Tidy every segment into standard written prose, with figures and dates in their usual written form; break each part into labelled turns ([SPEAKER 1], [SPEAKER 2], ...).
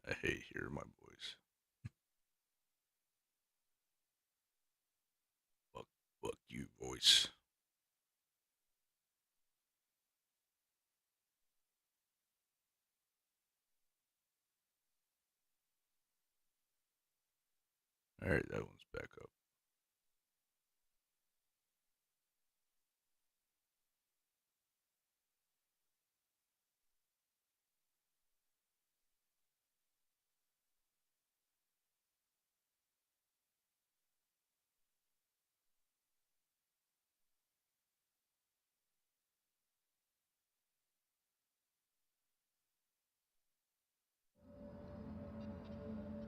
[SPEAKER 1] I hate hearing my voice. Fuck, fuck you, voice. All right, that one's back up.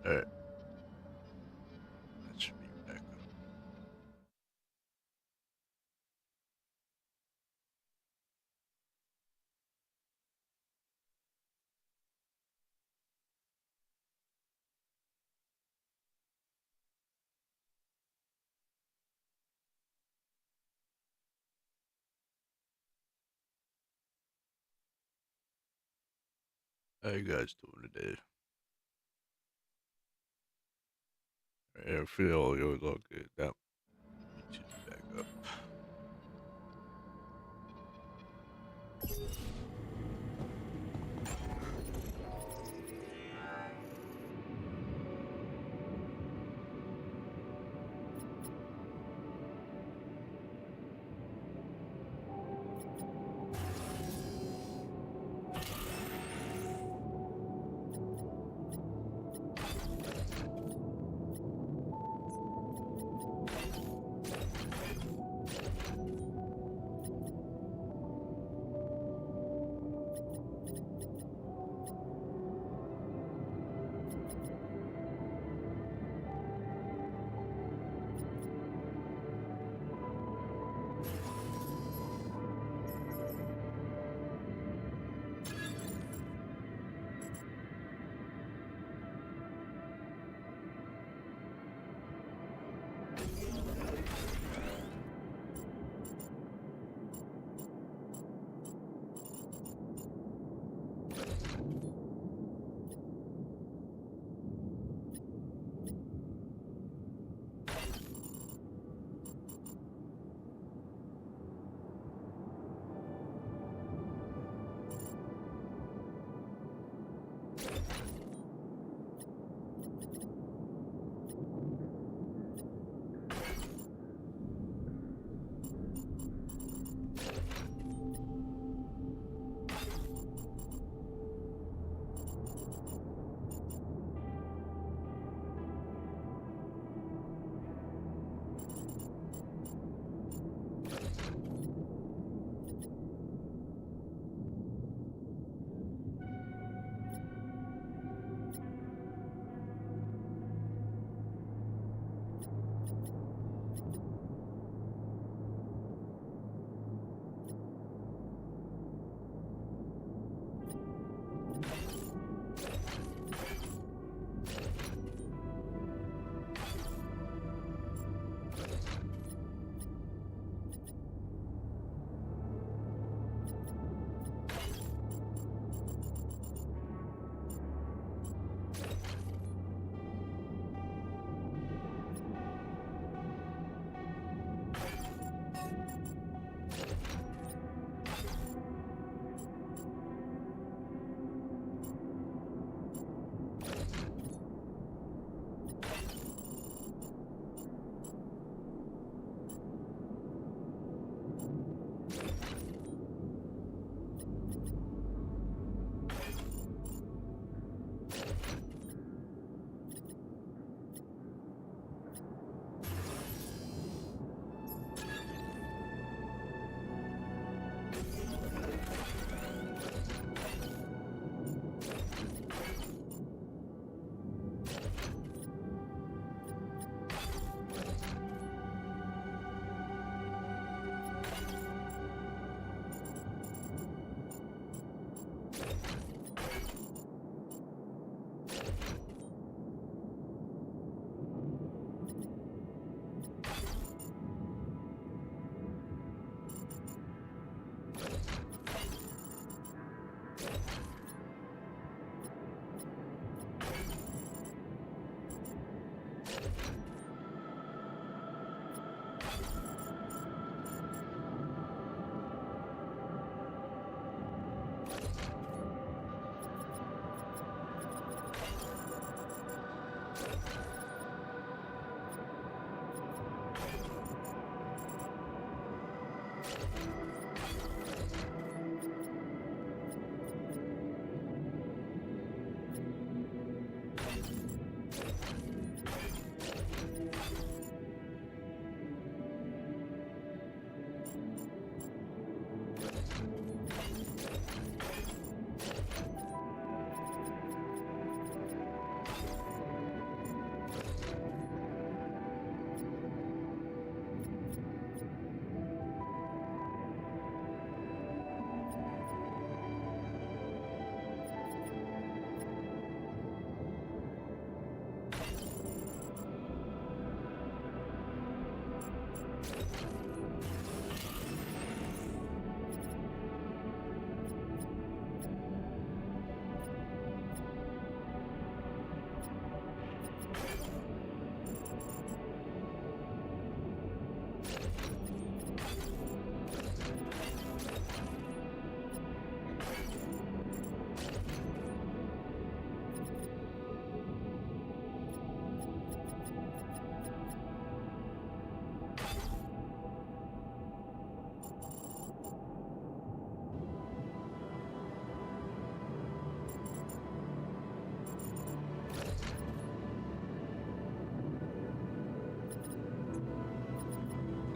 [SPEAKER 1] All right, that should be back up. How you guys doing today? All right, I feel all good. That should be back up.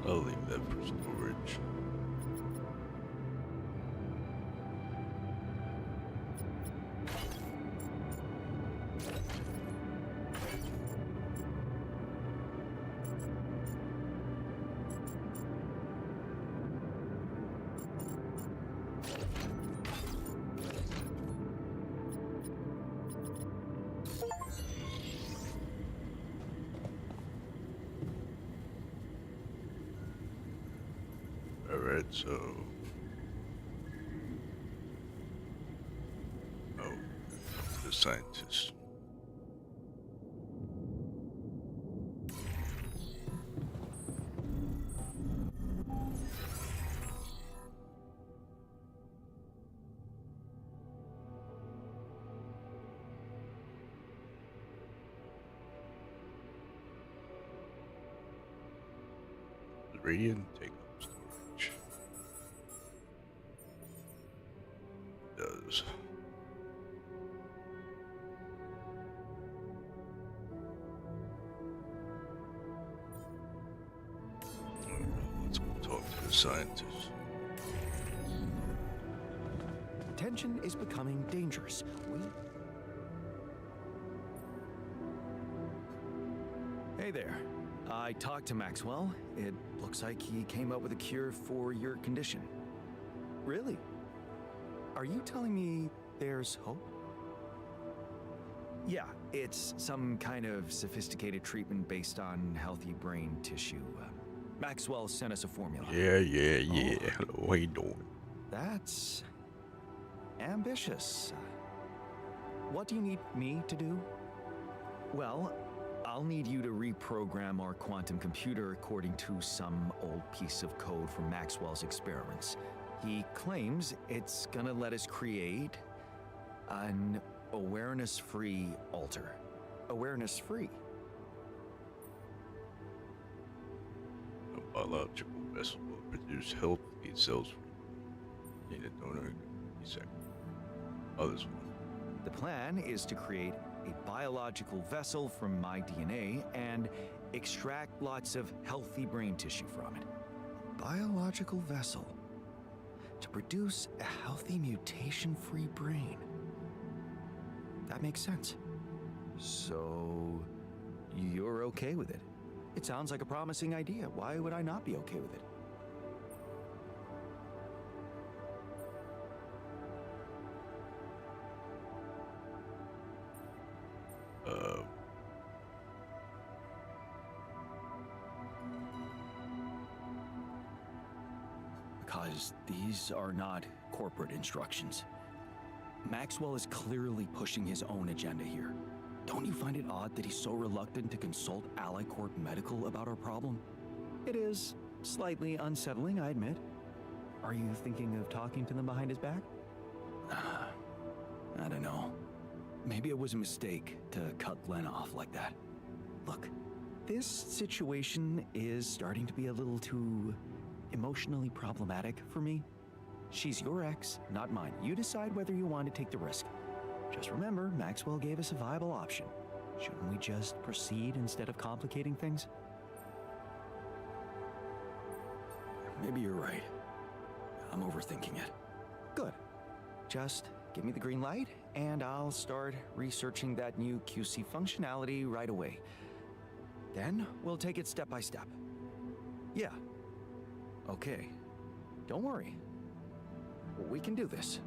[SPEAKER 1] I'll leave that for storage. Alright, so... Oh, the scientist. Radiant take up storage. Does. Let's go talk to the scientist.
[SPEAKER 2] Tension is becoming dangerous. Hey there. I talked to Maxwell. It looks like he came up with a cure for your condition. Really? Are you telling me there's hope? Yeah, it's some kind of sophisticated treatment based on healthy brain tissue. Maxwell sent us a formula.
[SPEAKER 1] Yeah.
[SPEAKER 2] Oh.
[SPEAKER 1] Hello, how you doing?
[SPEAKER 2] That's ambitious. What do you need me to do? Well, I'll need you to reprogram our quantum computer according to some old piece of code from Maxwell's experiments. He claims it's gonna let us create an awareness-free alter. Awareness-free.
[SPEAKER 1] A biological vessel will produce healthy cells. Need a donor in 50 seconds. Oh, this one.
[SPEAKER 2] The plan is to create a biological vessel from my DNA and extract lots of healthy brain tissue from it. Biological vessel to produce a healthy mutation-free brain. That makes sense. So, you're okay with it? It sounds like a promising idea. Why would I not be okay with it? Because these are not corporate instructions. Maxwell is clearly pushing his own agenda here. Don't you find it odd that he's so reluctant to consult AliCorp Medical about our problem? It is slightly unsettling, I admit. Are you thinking of talking to them behind his back? I don't know. Maybe it was a mistake to cut Glenn off like that. Look, this situation is starting to be a little too emotionally problematic for me. She's your ex, not mine. You decide whether you want to take the risk. Just remember, Maxwell gave us a viable option. Shouldn't we just proceed instead of complicating things? Maybe you're right. I'm overthinking it. Good. Just give me the green light, and I'll start researching that new QC functionality right away. Then we'll take it step by step. Yeah. Okay. Don't worry. We can do this.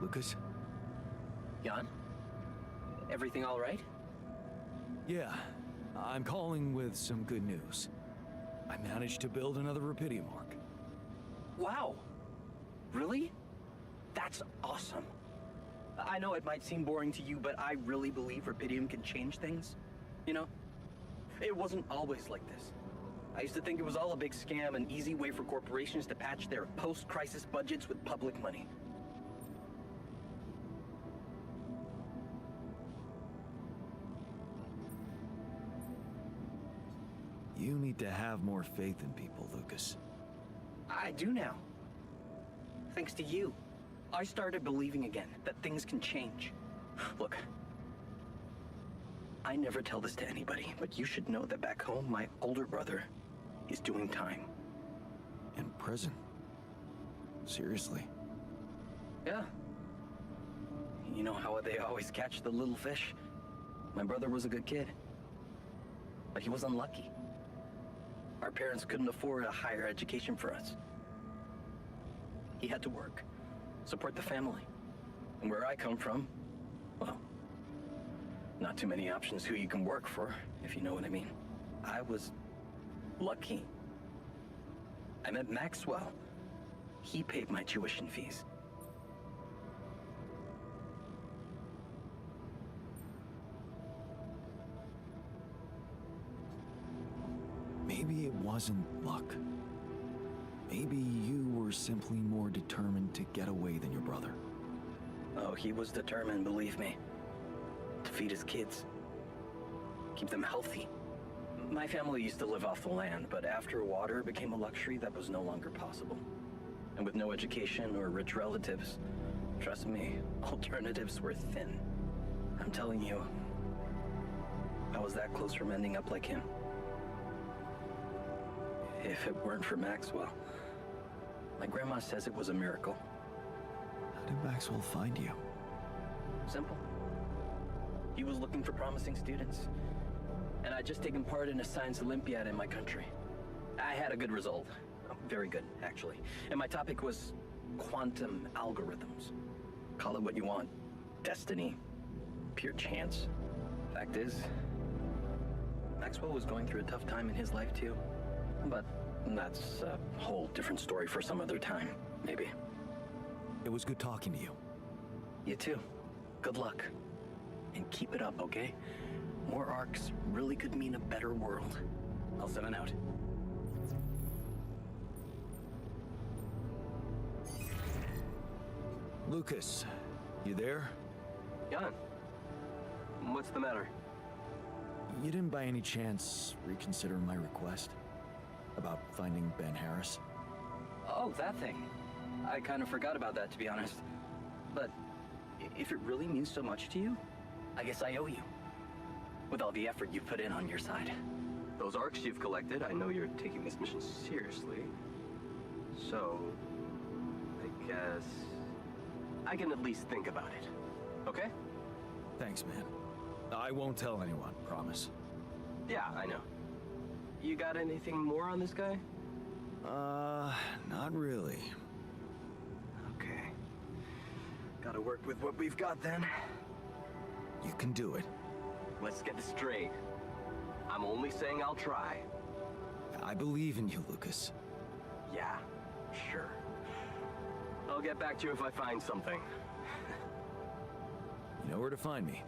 [SPEAKER 2] Lucas?
[SPEAKER 3] Jan? Everything all right?
[SPEAKER 2] Yeah, I'm calling with some good news. I managed to build another Rapidium arc.
[SPEAKER 3] Wow. Really? That's awesome. I know it might seem boring to you, but I really believe Rapidium can change things. You know? It wasn't always like this. I used to think it was all a big scam, an easy way for corporations to patch their post-crisis budgets with public money.
[SPEAKER 2] You need to have more faith in people, Lucas.
[SPEAKER 3] I do now. Thanks to you. I started believing again that things can change. Look, I never tell this to anybody, but you should know that back home, my older brother is doing time.
[SPEAKER 2] In prison? Seriously?
[SPEAKER 3] Yeah. You know how they always catch the little fish? My brother was a good kid, but he was unlucky. Our parents couldn't afford a higher education for us. He had to work, support the family. And where I come from, well, not too many options who you can work for, if you know what I mean. I was lucky. I met Maxwell. He paid my tuition fees.
[SPEAKER 2] Maybe it wasn't luck. Maybe you were simply more determined to get away than your brother.
[SPEAKER 3] Oh, he was determined, believe me. To feed his kids. Keep them healthy. My family used to live off the land, but after water became a luxury, that was no longer possible. And with no education or rich relatives, trust me, alternatives were thin. I'm telling you, I was that close from ending up like him. If it weren't for Maxwell. My grandma says it was a miracle.
[SPEAKER 2] How did Maxwell find you?
[SPEAKER 3] Simple. He was looking for promising students. And I'd just taken part in a science Olympiad in my country. I had a good result. Oh, very good, actually. And my topic was quantum algorithms. Call it what you want. Destiny. Pure chance. Fact is, Maxwell was going through a tough time in his life too. But that's a whole different story for some other time, maybe.
[SPEAKER 2] It was good talking to you.
[SPEAKER 3] You too. Good luck. And keep it up, okay? More arcs really could mean a better world. I'll send it out.
[SPEAKER 2] Lucas, you there?
[SPEAKER 3] Jan, what's the matter?
[SPEAKER 2] You didn't by any chance reconsider my request? About finding Ben Harris?
[SPEAKER 3] Oh, that thing. I kind of forgot about that, to be honest. But if it really means so much to you, I guess I owe you. With all the effort you've put in on your side. Those arcs you've collected, I know you're taking this mission seriously. So, I guess I can at least think about it. Okay?
[SPEAKER 2] Thanks, man. I won't tell anyone, promise.
[SPEAKER 3] Yeah, I know. You got anything more on this guy?
[SPEAKER 2] Not really.
[SPEAKER 3] Okay. Gotta work with what we've got then.
[SPEAKER 2] You can do it.
[SPEAKER 3] Let's get this straight. I'm only saying I'll try.
[SPEAKER 2] I believe in you, Lucas.
[SPEAKER 3] Yeah, sure. I'll get back to you if I find something.
[SPEAKER 2] You know where to find me.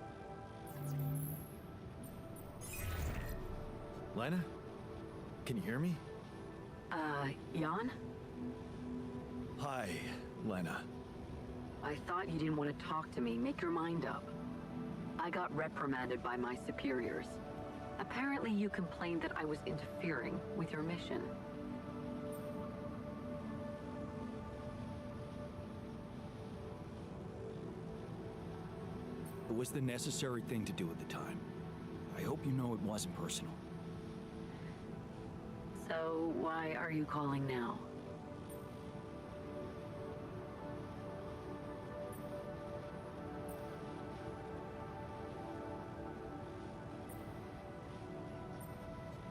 [SPEAKER 2] Lena? Can you hear me?
[SPEAKER 4] Jan?
[SPEAKER 2] Hi, Lena.
[SPEAKER 4] I thought you didn't want to talk to me. Make your mind up. I got reprimanded by my superiors. Apparently you complained that I was interfering with your mission.
[SPEAKER 2] It was the necessary thing to do at the time. I hope you know it wasn't personal.
[SPEAKER 4] So why are you calling now?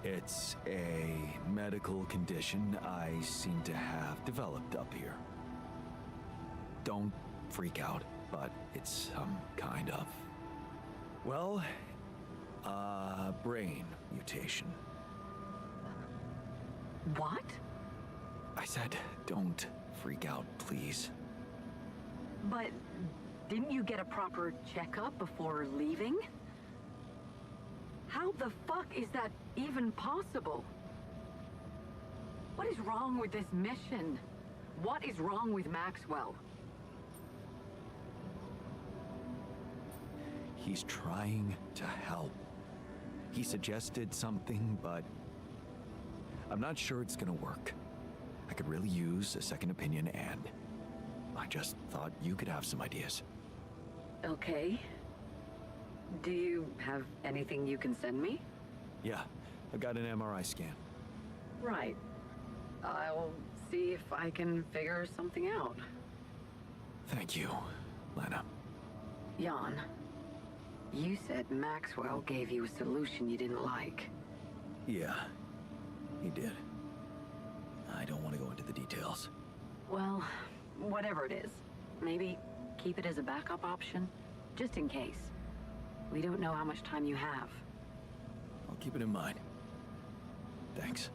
[SPEAKER 2] It's a medical condition I seem to have developed up here. Don't freak out, but it's some kind of... well, brain mutation.
[SPEAKER 4] What?
[SPEAKER 2] I said, don't freak out, please.
[SPEAKER 4] But didn't you get a proper checkup before leaving? How the fuck is that even possible? What is wrong with this mission? What is wrong with Maxwell?
[SPEAKER 2] He's trying to help. He suggested something, but I'm not sure it's gonna work. I could really use a second opinion, and I just thought you could have some ideas.
[SPEAKER 4] Okay. Do you have anything you can send me?
[SPEAKER 2] Yeah, I got an MRI scan.
[SPEAKER 4] Right. I'll see if I can figure something out.
[SPEAKER 2] Thank you, Lana.
[SPEAKER 4] Jan, you said Maxwell gave you a solution you didn't like.
[SPEAKER 2] Yeah, he did. I don't want to go into the details.
[SPEAKER 4] Well, whatever it is, maybe keep it as a backup option, just in case. We don't know how much time you have.
[SPEAKER 2] I'll keep it in mind. Thanks.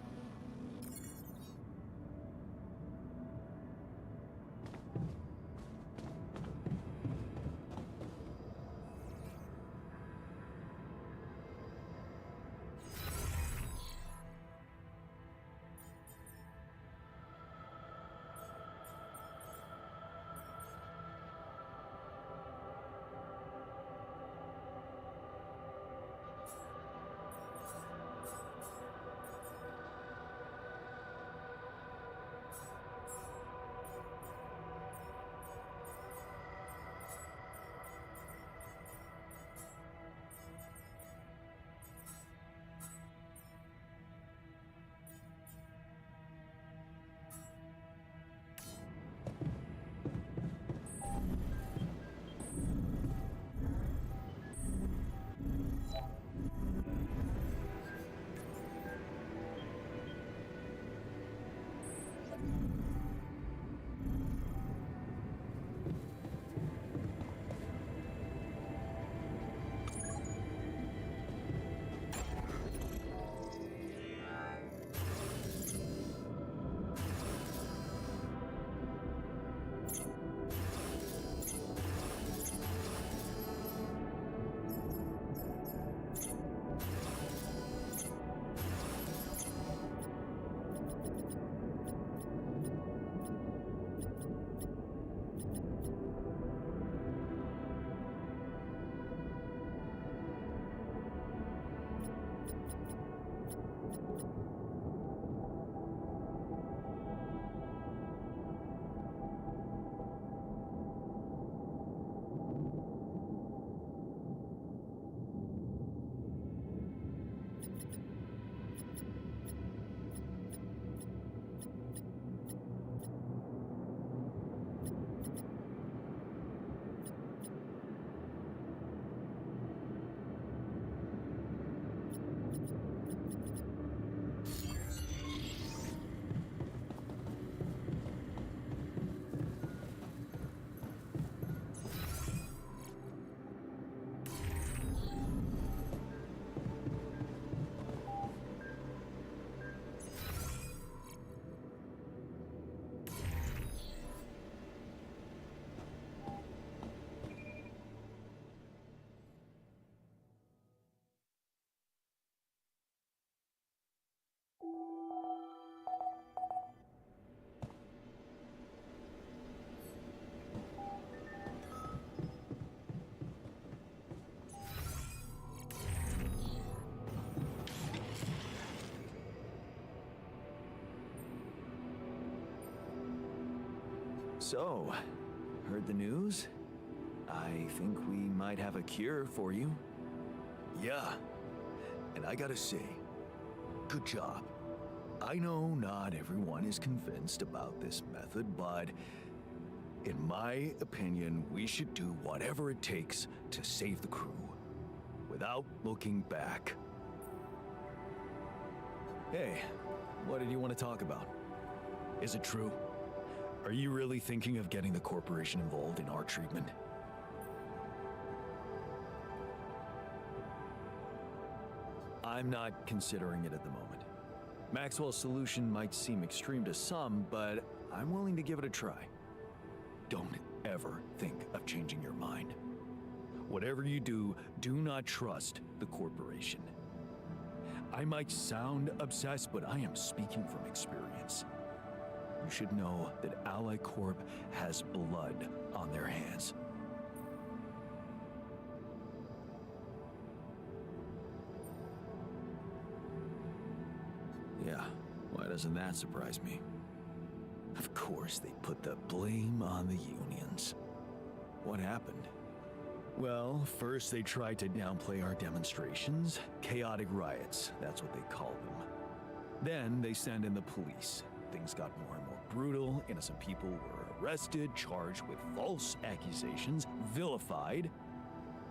[SPEAKER 2] So, heard the news? I think we might have a cure for you. Yeah, and I gotta say, good job. I know not everyone is convinced about this method, but in my opinion, we should do whatever it takes to save the crew, without looking back. Hey, what did you want to talk about? Is it true? Are you really thinking of getting the corporation involved in our treatment? I'm not considering it at the moment. Maxwell's solution might seem extreme to some, but I'm willing to give it a try. Don't ever think of changing your mind. Whatever you do, do not trust the corporation. I might sound obsessed, but I am speaking from experience. You should know that Ally Corp has blood on their hands. Yeah, why doesn't that surprise me? Of course they put the blame on the unions. What happened? Well, first they tried to downplay our demonstrations. Chaotic riots, that's what they called them. Then they sent in the police. Things got more and more brutal. Innocent people were arrested, charged with false accusations, vilified.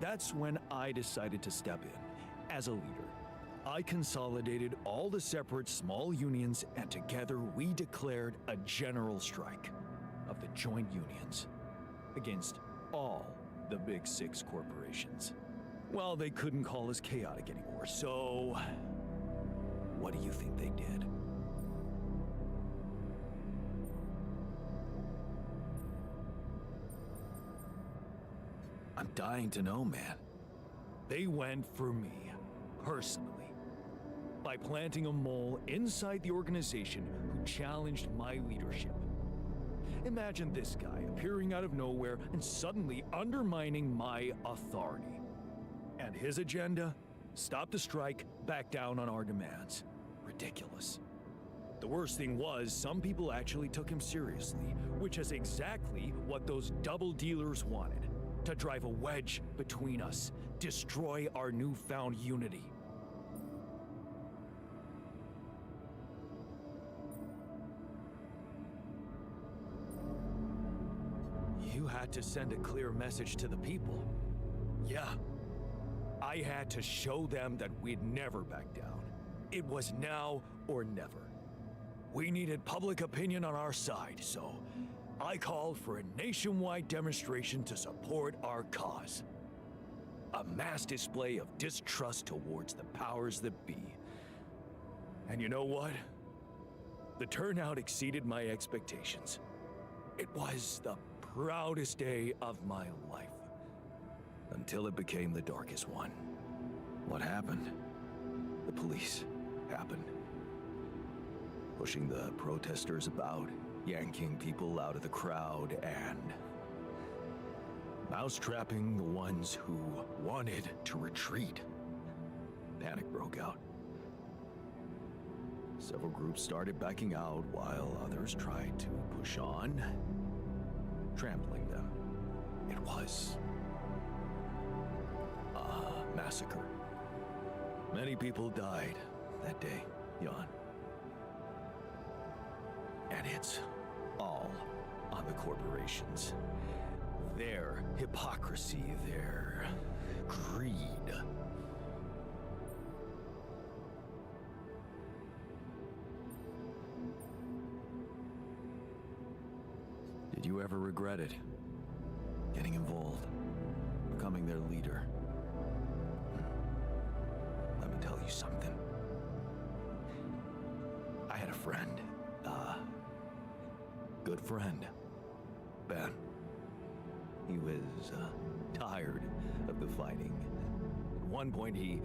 [SPEAKER 2] That's when I decided to step in as a leader. I consolidated all the separate small unions, and together we declared a general strike of the joint unions against all the big six corporations. Well, they couldn't call us chaotic anymore, so what do you think they did? I'm dying to know, man. They went for me, personally, by planting a mole inside the organization who challenged my leadership. Imagine this guy appearing out of nowhere and suddenly undermining my authority. And his agenda? Stop the strike, back down on our demands. Ridiculous. The worst thing was, some people actually took him seriously, which is exactly what those double dealers wanted. To drive a wedge between us, destroy our newfound unity. You had to send a clear message to the people. Yeah. I had to show them that we'd never back down. It was now or never. We needed public opinion on our side, so I called for a nationwide demonstration to support our cause. A mass display of distrust towards the powers that be. And you know what? The turnout exceeded my expectations. It was the proudest day of my life. Until it became the darkest one. What happened? The police happened. Pushing the protesters about, yanking people out of the crowd, and mousetrapping the ones who wanted to retreat. Panic broke out. Several groups started backing out while others tried to push on, trampling them. It was a massacre. Many people died that day, Jan. And it's all on the corporations. Their hypocrisy, their greed. Did you ever regret it? Getting involved? Becoming their leader? Let me tell you something. I had a friend. Good friend. Ben. He was tired of the fighting. At one point he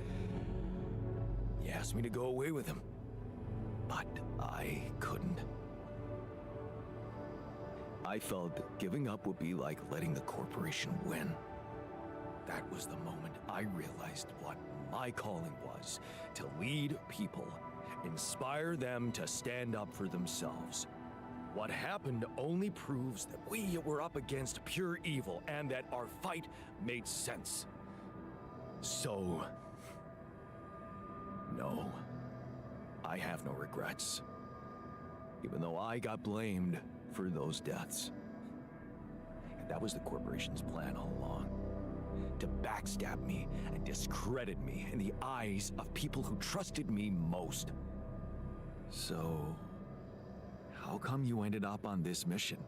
[SPEAKER 2] asked me to go away with him. But I couldn't. I felt giving up would be like letting the corporation win. That was the moment I realized what my calling was: to lead people, inspire them to stand up for themselves. What happened only proves that we were up against pure evil and that our fight made sense. So, no, I have no regrets. Even though I got blamed for those deaths. And that was the corporation's plan all along. To backstab me and discredit me in the eyes of people who trusted me most. So, how come you ended up on this mission?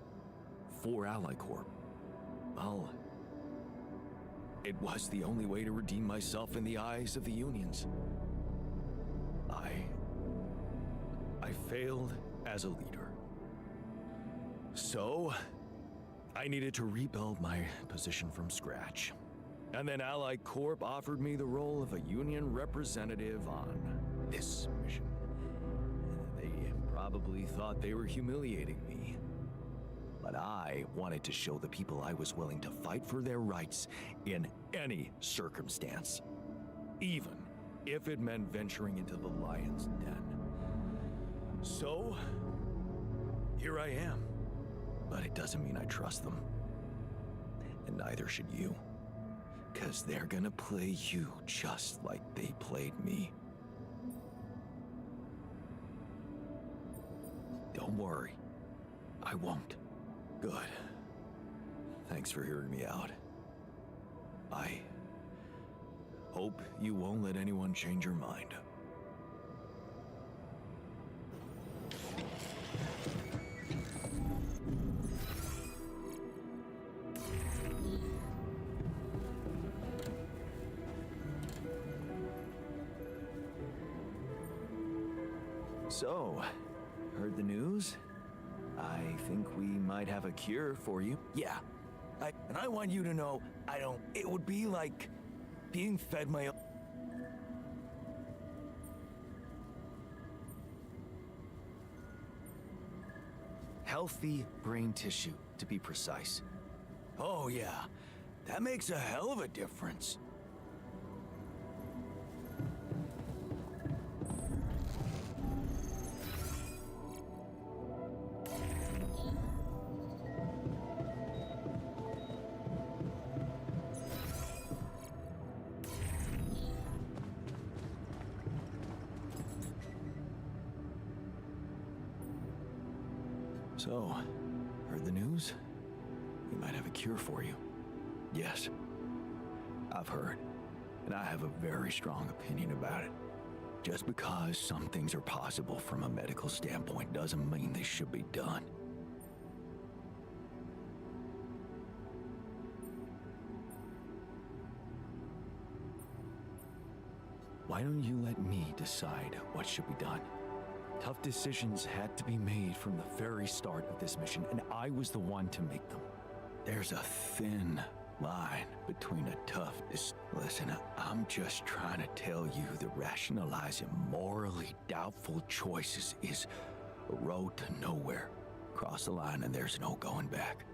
[SPEAKER 2] for Ally Corp. Well, it was the only way to redeem myself in the eyes of the unions. I failed as a leader. So, I needed to rebuild my position from scratch. And then Ally Corp offered me the role of a union representative on this mission. They probably thought they were humiliating me. But I wanted to show the people I was willing to fight for their rights in any circumstance, even if it meant venturing into the lion's den. So, here I am. But it doesn't mean I trust them. And neither should you. 'Cause they're gonna play you just like they played me. Don't worry. I won't. Good. Thanks for hearing me out. I hope you won't let anyone change your mind. So, heard the news? I think we might have a cure for you. Yeah. And I want you to know, it would be like being fed my own. Healthy brain tissue, to be precise. Oh yeah, that makes a hell of a difference. So, heard the news? We might have a cure for you. Yes, I've heard, and I have a very strong opinion about it. Just because some things are possible from a medical standpoint doesn't mean they should be done. Why don't you let me decide what should be done? Tough decisions had to be made from the very start of this mission, and I was the one to make them. There's a thin line between a tough Listen, I'm just trying to tell you that rationalizing morally doubtful choices is a road to nowhere. Cross the line and there's no going back.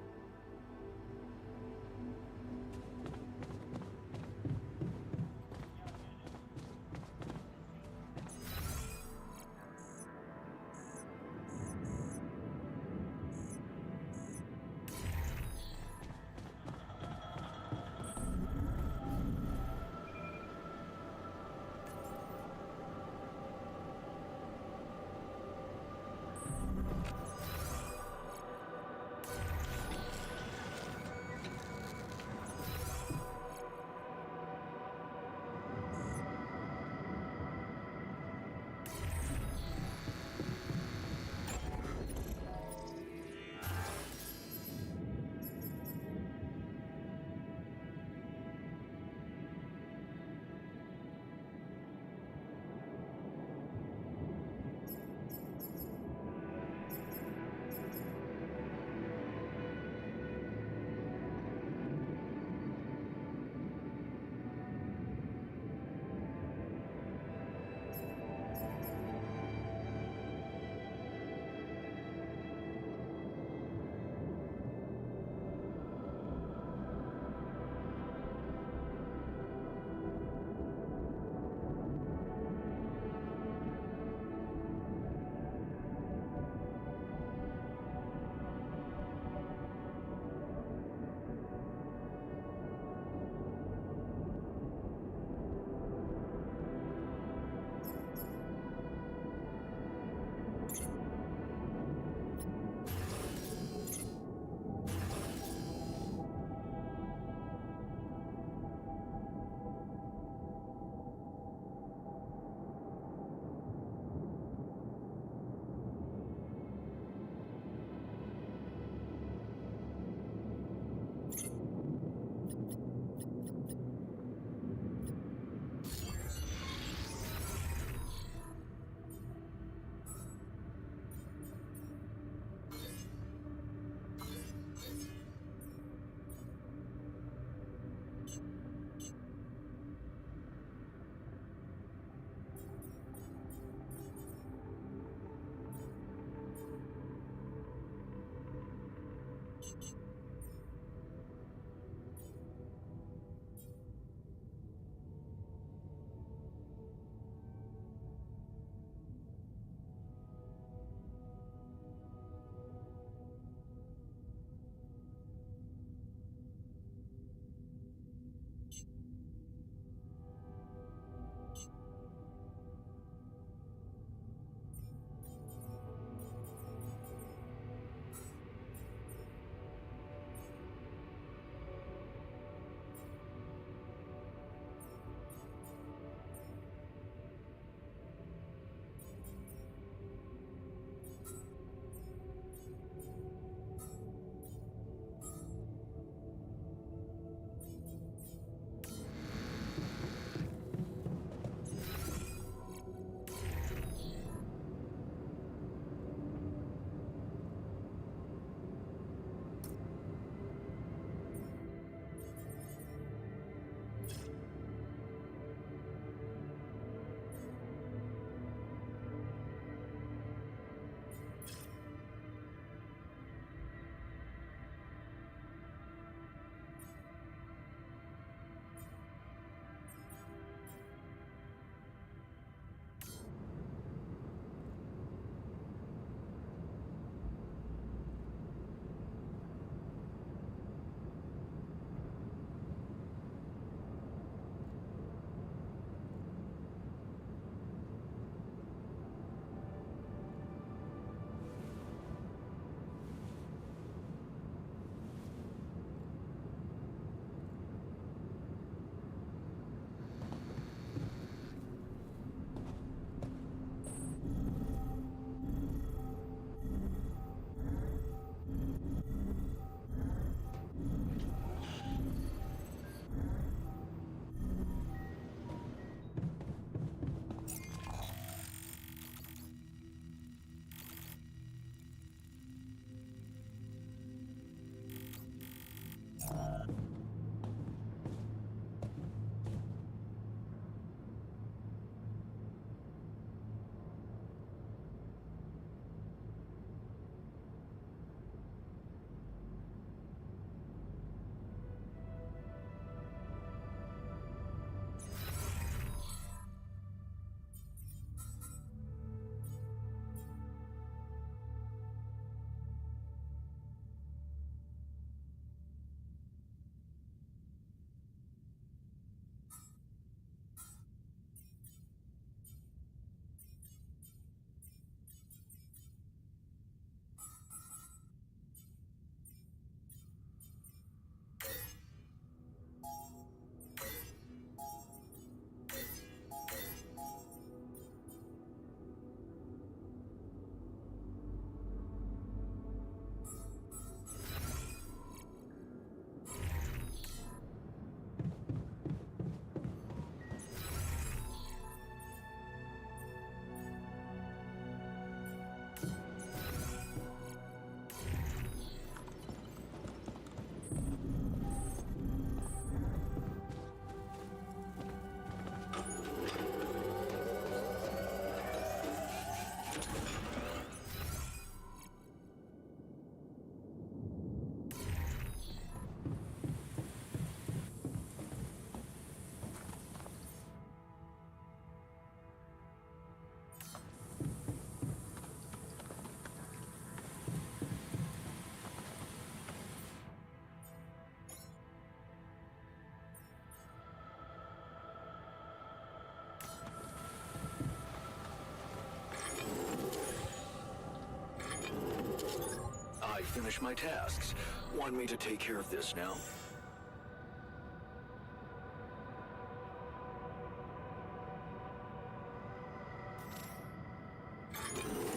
[SPEAKER 5] I finished my tasks. Want me to take care of this now?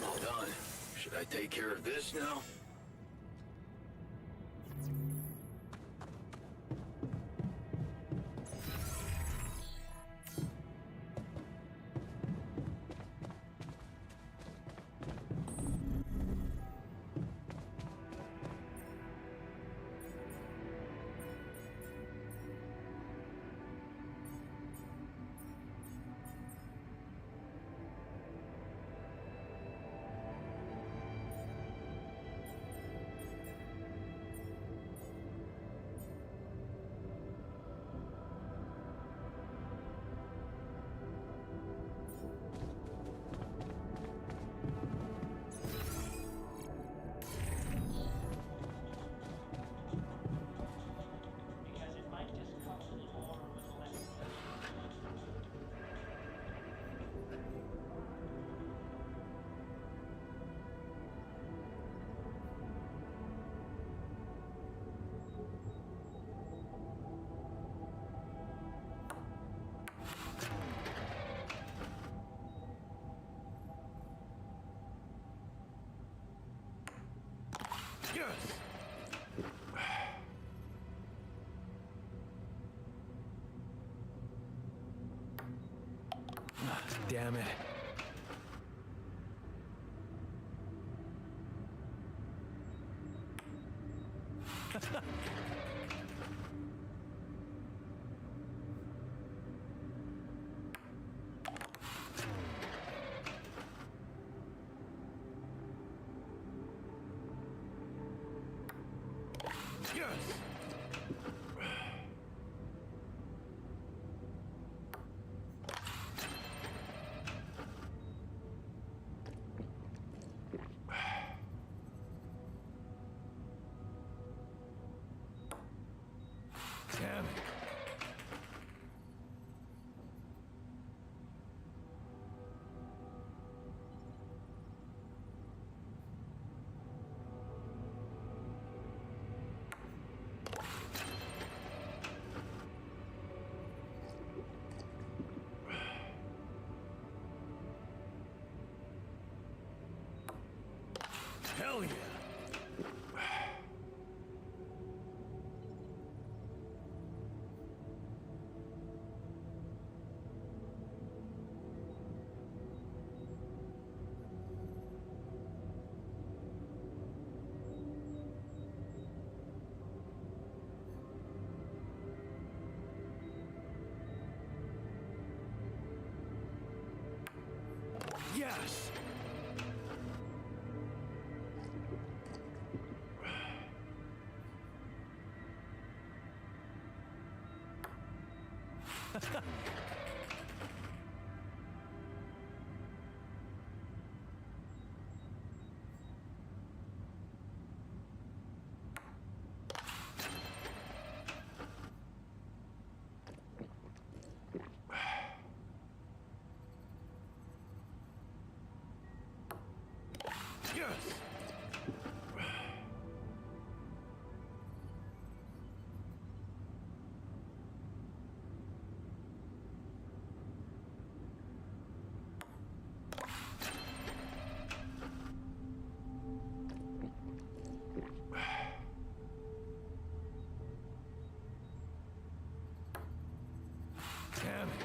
[SPEAKER 5] All done. Should I take care of this now?
[SPEAKER 2] damn it. Yes! Damn it. Hell yeah! Yes! Yes! Damn it.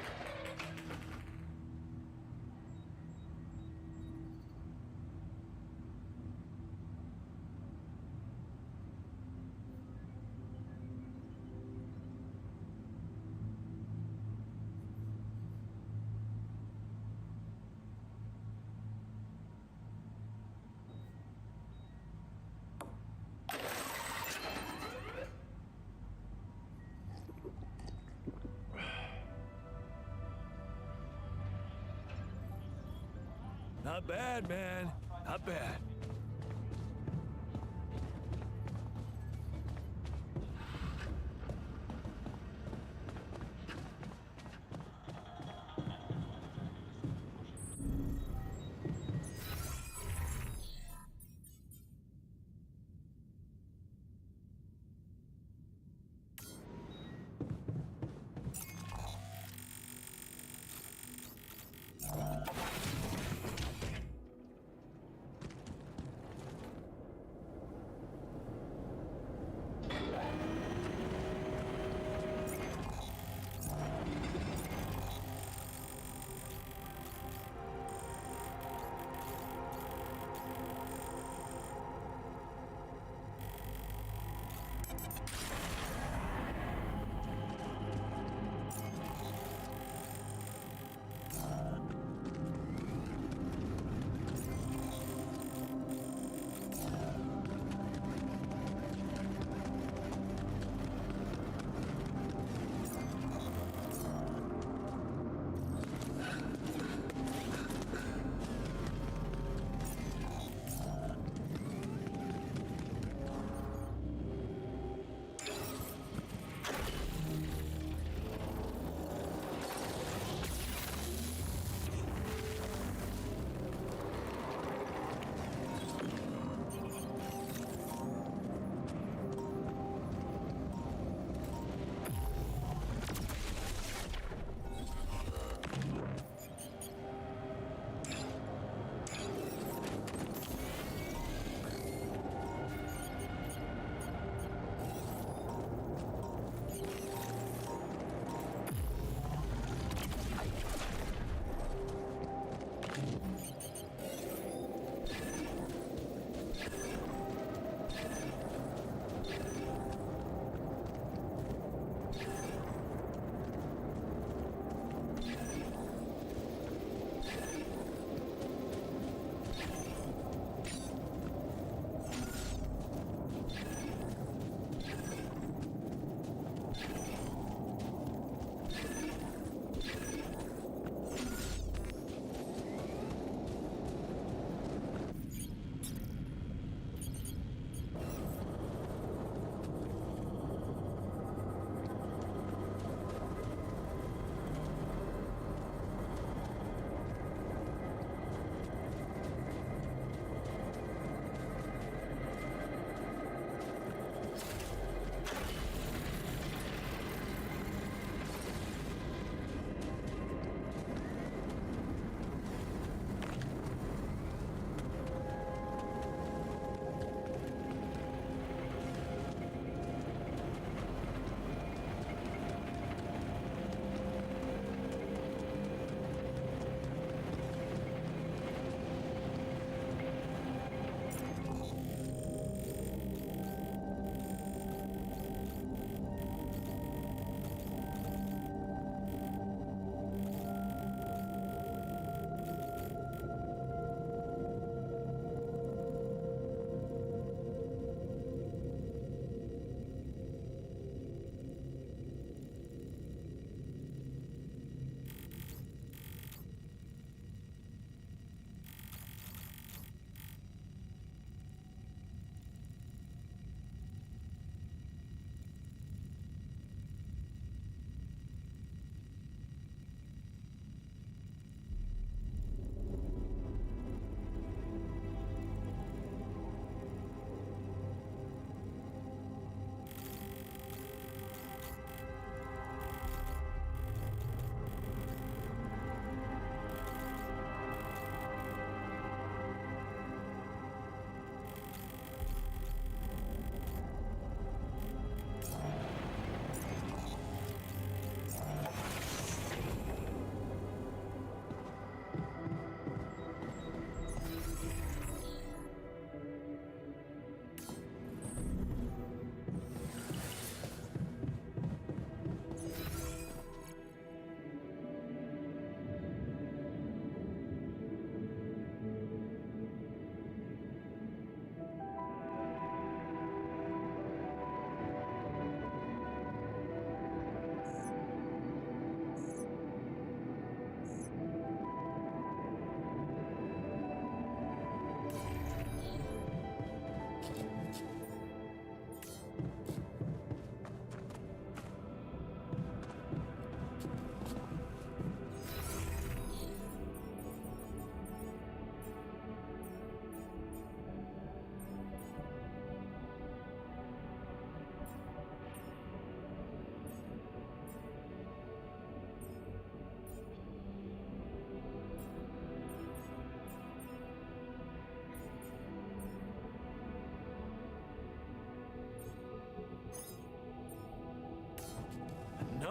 [SPEAKER 2] Not bad, man. Not bad.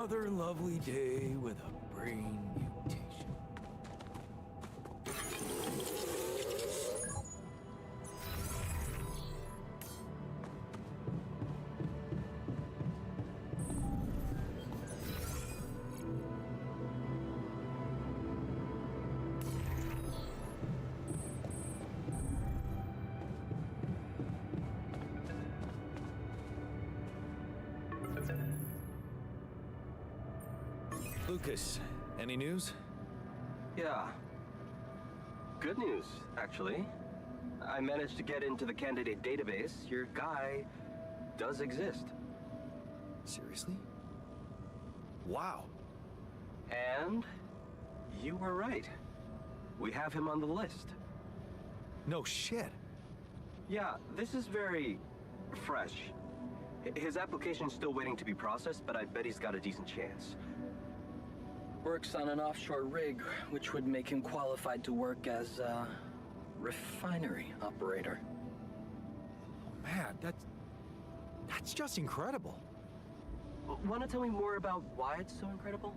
[SPEAKER 2] Another lovely day with a brain mutation. Lucas, any news?
[SPEAKER 6] Yeah. Good news, actually. I managed to get into the candidate database. Your guy does exist.
[SPEAKER 2] Seriously? Wow.
[SPEAKER 6] And you were right. We have him on the list.
[SPEAKER 2] No shit.
[SPEAKER 6] Yeah, this is very fresh. His application's still waiting to be processed, but I bet he's got a decent chance.
[SPEAKER 3] Works on an offshore rig, which would make him qualified to work as a refinery operator.
[SPEAKER 2] Man, that's just incredible.
[SPEAKER 6] Want to tell me more about why it's so incredible?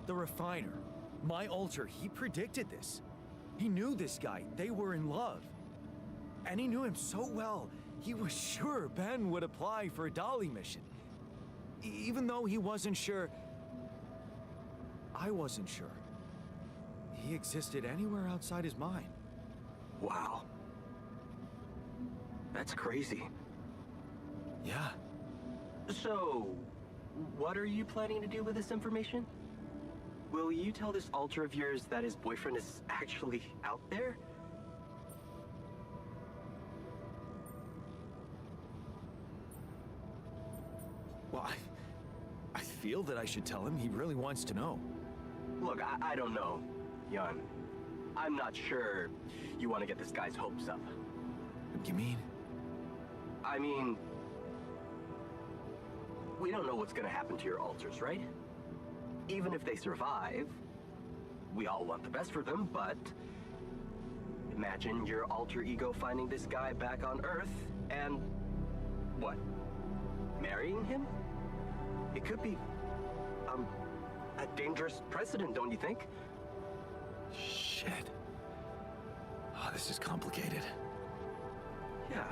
[SPEAKER 2] The refiner, my alter, he predicted this. He knew this guy. They were in love. And he knew him so well, he was sure Ben would apply for a Dolly mission. Even though he wasn't sure, I wasn't sure. He existed anywhere outside his mind.
[SPEAKER 6] Wow. That's crazy.
[SPEAKER 2] Yeah.
[SPEAKER 6] So, what are you planning to do with this information? Will you tell this alter of yours that his boyfriend is actually out there?
[SPEAKER 2] Well, I feel that I should tell him. He really wants to know.
[SPEAKER 6] Look, I don't know, Jan. I'm not sure you want to get this guy's hopes up.
[SPEAKER 2] You mean?
[SPEAKER 6] I mean, we don't know what's gonna happen to your alters, right? Even if they survive, we all want the best for them, but imagine your alter ego finding this guy back on Earth and what? Marrying him? It could be a dangerous precedent, don't you think?
[SPEAKER 2] Shit. Oh, this is complicated.
[SPEAKER 6] Yeah,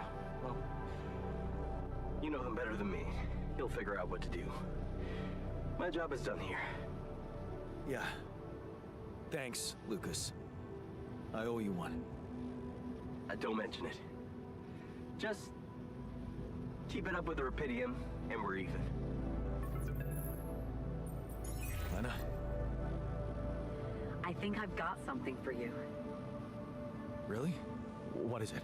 [SPEAKER 6] well, you know him better than me. He'll figure out what to do. My job is done here.
[SPEAKER 2] Yeah. Thanks, Lucas. I owe you one.
[SPEAKER 6] Don't mention it. Just keep it up with the Rapidium, and we're even.
[SPEAKER 2] Lena?
[SPEAKER 4] I think I've got something for you.
[SPEAKER 2] Really? What is it?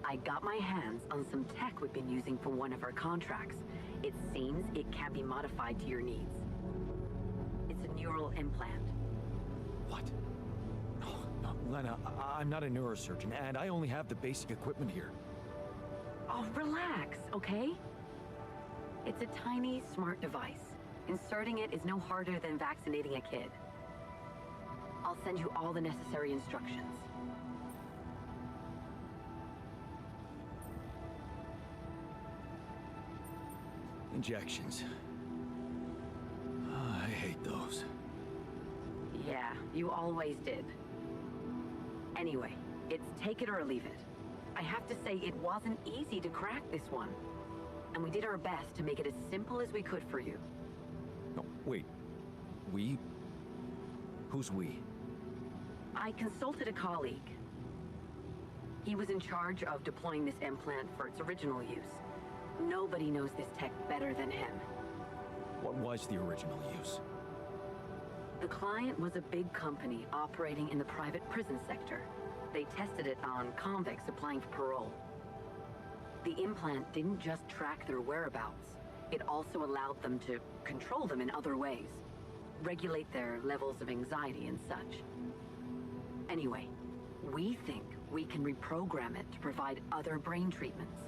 [SPEAKER 4] I got my hands on some tech we've been using for one of our contracts. It seems it can be modified to your needs. It's a neural implant.
[SPEAKER 2] What? No, Lena, I'm not a neurosurgeon, and I only have the basic equipment here.
[SPEAKER 4] Oh, relax, okay? It's a tiny, smart device. Inserting it is no harder than vaccinating a kid. I'll send you all the necessary instructions.
[SPEAKER 2] Injections. I hate those.
[SPEAKER 4] Yeah, you always did. Anyway, it's take it or leave it. I have to say it wasn't easy to crack this one. And we did our best to make it as simple as we could for you.
[SPEAKER 2] No, wait. We? Who's we?
[SPEAKER 4] I consulted a colleague. He was in charge of deploying this implant for its original use. Nobody knows this tech better than him.
[SPEAKER 2] What was the original use?
[SPEAKER 4] The client was a big company operating in the private prison sector. They tested it on convicts applying for parole. The implant didn't just track their whereabouts. It also allowed them to control them in other ways. Regulate their levels of anxiety and such. Anyway, we think we can reprogram it to provide other brain treatments.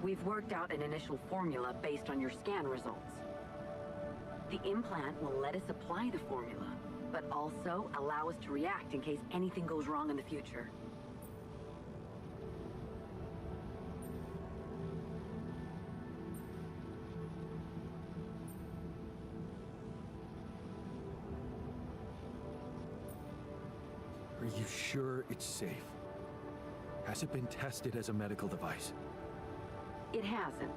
[SPEAKER 4] We've worked out an initial formula based on your scan results. The implant will let us apply the formula, but also allow us to react in case anything goes wrong in the future.
[SPEAKER 2] Are you sure it's safe? Has it been tested as a medical device?
[SPEAKER 4] It hasn't,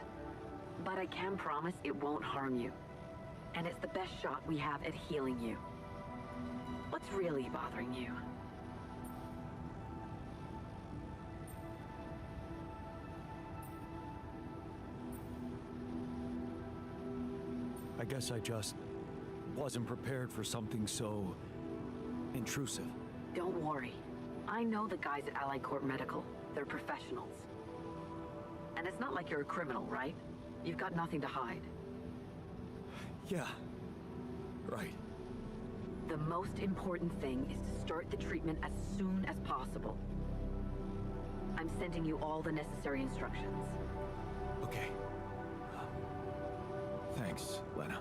[SPEAKER 4] but I can promise it won't harm you. And it's the best shot we have at healing you. What's really bothering you?
[SPEAKER 2] I guess I just wasn't prepared for something so intrusive.
[SPEAKER 4] Don't worry. I know the guys at Allied Corp Medical. They're professionals. And it's not like you're a criminal, right? You've got nothing to hide.
[SPEAKER 2] Yeah, right.
[SPEAKER 4] The most important thing is to start the treatment as soon as possible. I'm sending you all the necessary instructions.
[SPEAKER 2] Okay. Thanks, Lena.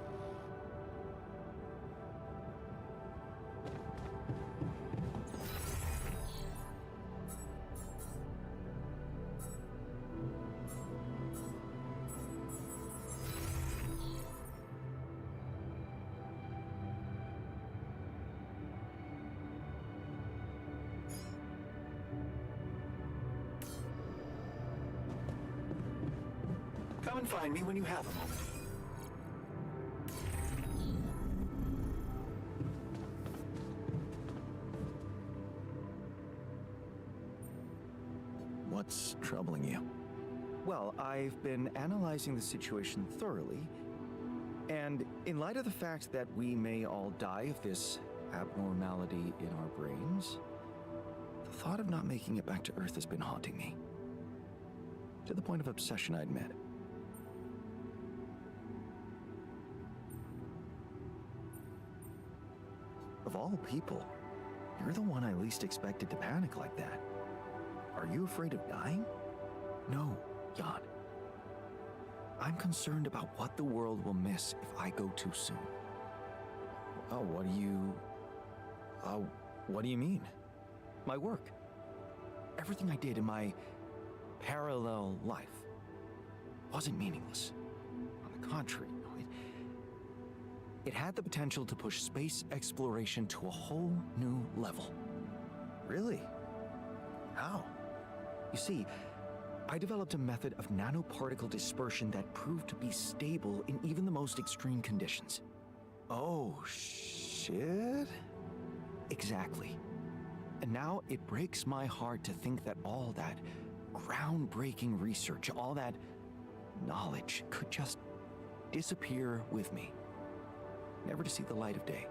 [SPEAKER 2] Come and find me when you have a moment. What's troubling you? Well, I've been analyzing the situation thoroughly, and in light of the fact that we may all die of this abnormality in our brains, the thought of not making it back to Earth has been haunting me. To the point of obsession, I admit. Of all people, you're the one I least expected to panic like that. Are you afraid of dying? No, Jan. I'm concerned about what the world will miss if I go too soon. Oh, what do you mean? My work. Everything I did in my parallel life wasn't meaningless. On the contrary, it had the potential to push space exploration to a whole new level. Really? How? You see, I developed a method of nanoparticle dispersion that proved to be stable in even the most extreme conditions. Oh, shit? Exactly. And now it breaks my heart to think that all that groundbreaking research, all that knowledge could just disappear with me, never to see the light of day.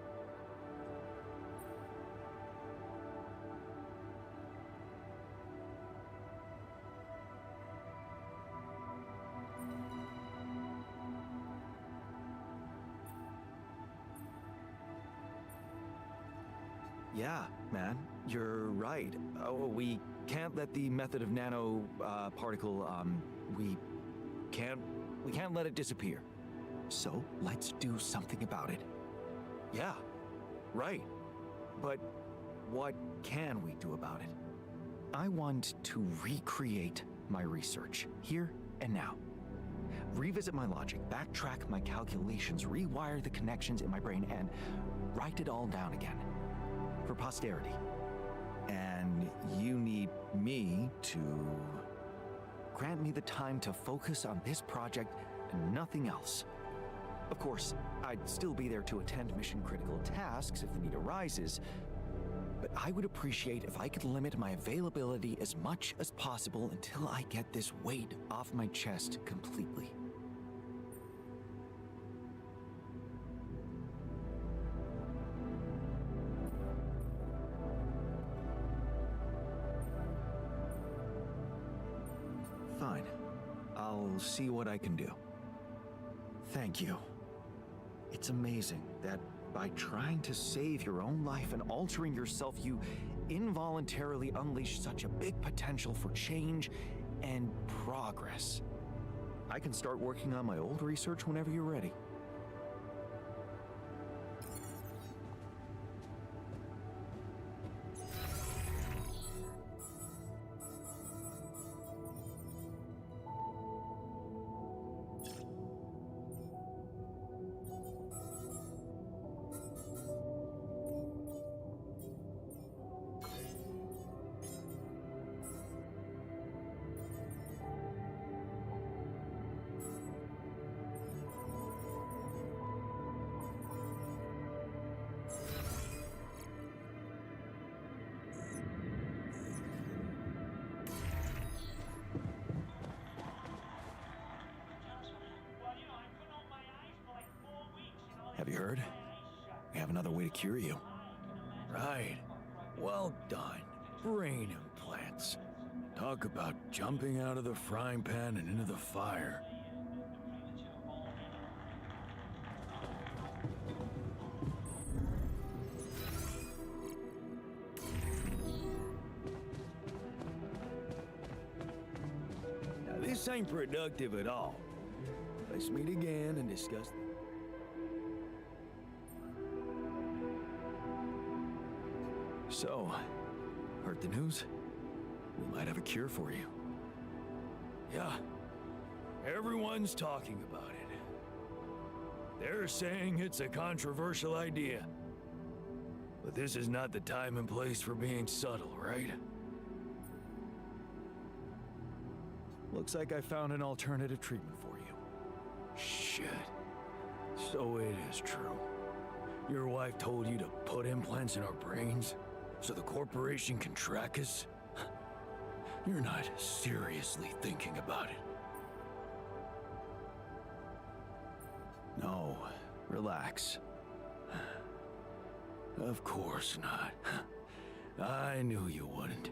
[SPEAKER 2] Yeah, man, you're right. Oh, we can't let the method of nano particle. We can't let it disappear. So let's do something about it. Yeah, right. But what can we do about it? I want to recreate my research here and now. Revisit my logic, backtrack my calculations, rewire the connections in my brain, and write it all down again. For posterity. And you need me to grant me the time to focus on this project and nothing else. Of course, I'd still be there to attend mission-critical tasks if the need arises, but I would appreciate if I could limit my availability as much as possible until I get this weight off my chest completely. Fine. I'll see what I can do. Thank you. It's amazing that by trying to save your own life and altering yourself, you involuntarily unleash such a big potential for change and progress. I can start working on my old research whenever you're ready. You heard? We have another way to cure you. Right. Well done. Brain implants. Talk about jumping out of the frying pan and into the fire. Now, this ain't productive at all. Let's meet again and discuss. So, heard the news? We might have a cure for you. Yeah, everyone's talking about it. They're saying it's a controversial idea. But this is not the time and place for being subtle, right? Looks like I found an alternative treatment for you. Shit. So it is true. Your wife told you to put implants in our brains so the corporation can track us? You're not seriously thinking about it. No, relax. Of course not. I knew you wouldn't.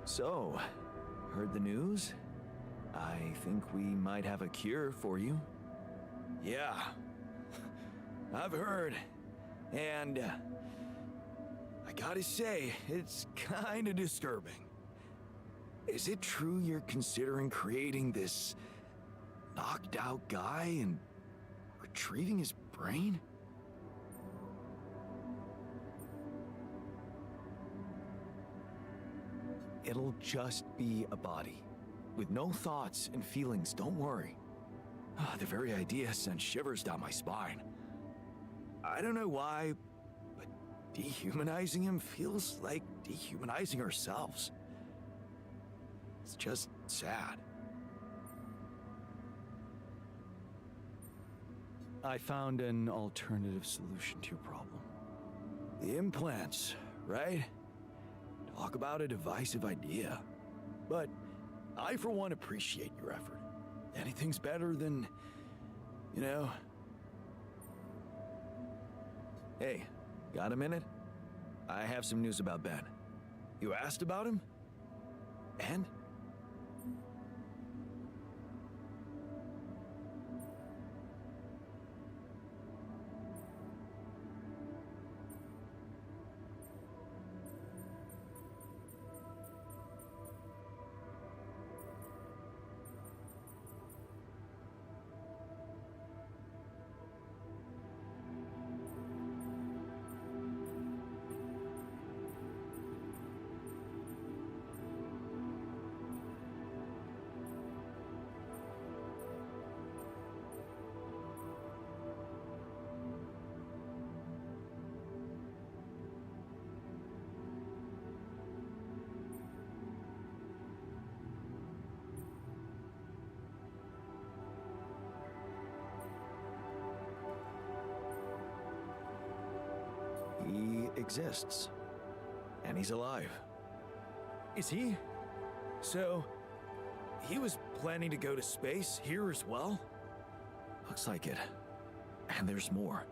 [SPEAKER 2] So, heard the news? I think we might have a cure for you. Yeah, I've heard. And I gotta say, it's kinda disturbing. Is it true you're considering creating this knocked out guy and retrieving his brain? It'll just be a body, with no thoughts and feelings, don't worry. The very idea sent shivers down my spine. I don't know why, but dehumanizing him feels like dehumanizing ourselves. It's just sad. I found an alternative solution to your problem. The implants, right? Talk about a divisive idea. But I, for one, appreciate your effort. Anything's better than, you know... Hey, got a minute? I have some news about Ben. You asked about him? And? He exists. And he's alive. Is he? So, he was planning to go to space here as well? Looks like it. And there's more.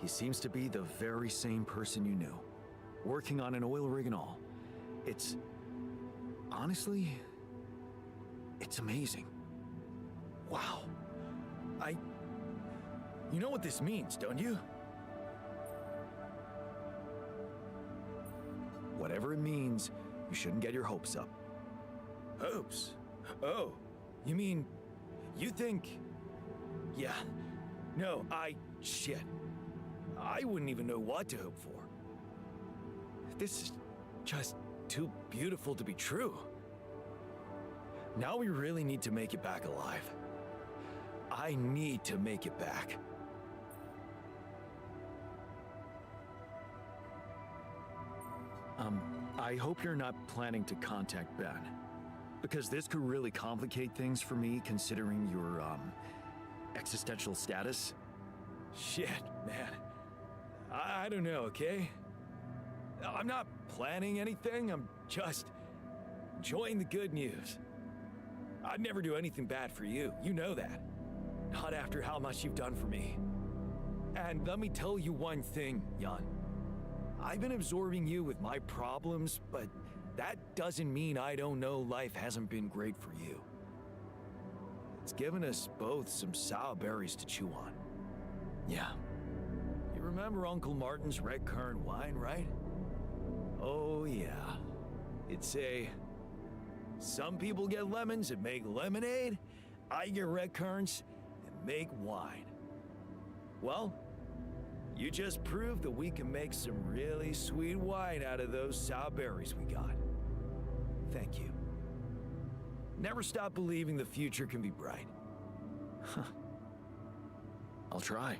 [SPEAKER 2] He seems to be the very same person you knew. Working on an oil rig and all. It's... honestly... it's amazing. Wow. You know what this means, don't you? Whatever it means, you shouldn't get your hopes up. Hopes? Oh, you mean, you think... Yeah. No, shit. I wouldn't even know what to hope for. This is just too beautiful to be true. Now we really need to make it back alive. I need to make it back. I hope you're not planning to contact Ben, because this could really complicate things for me considering your, existential status. Shit, man. I don't know, okay? I'm not planning anything, I'm just enjoying the good news. I'd never do anything bad for you, you know that. Not after how much you've done for me. And let me tell you one thing, Jan. I've been absorbing you with my problems, but that doesn't mean I don't know life hasn't been great for you. It's given us both some sour berries to chew on. Yeah. You remember Uncle Martin's red currant wine, right? Oh yeah. It'd say, some people get lemons and make lemonade, I get red currants and make wine. Well, you just proved that we can make some really sweet wine out of those sour berries we got. Thank you. Never stop believing the future can be bright. Huh. I'll try.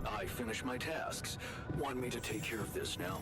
[SPEAKER 5] I finished my tasks. Want me to take care of this now?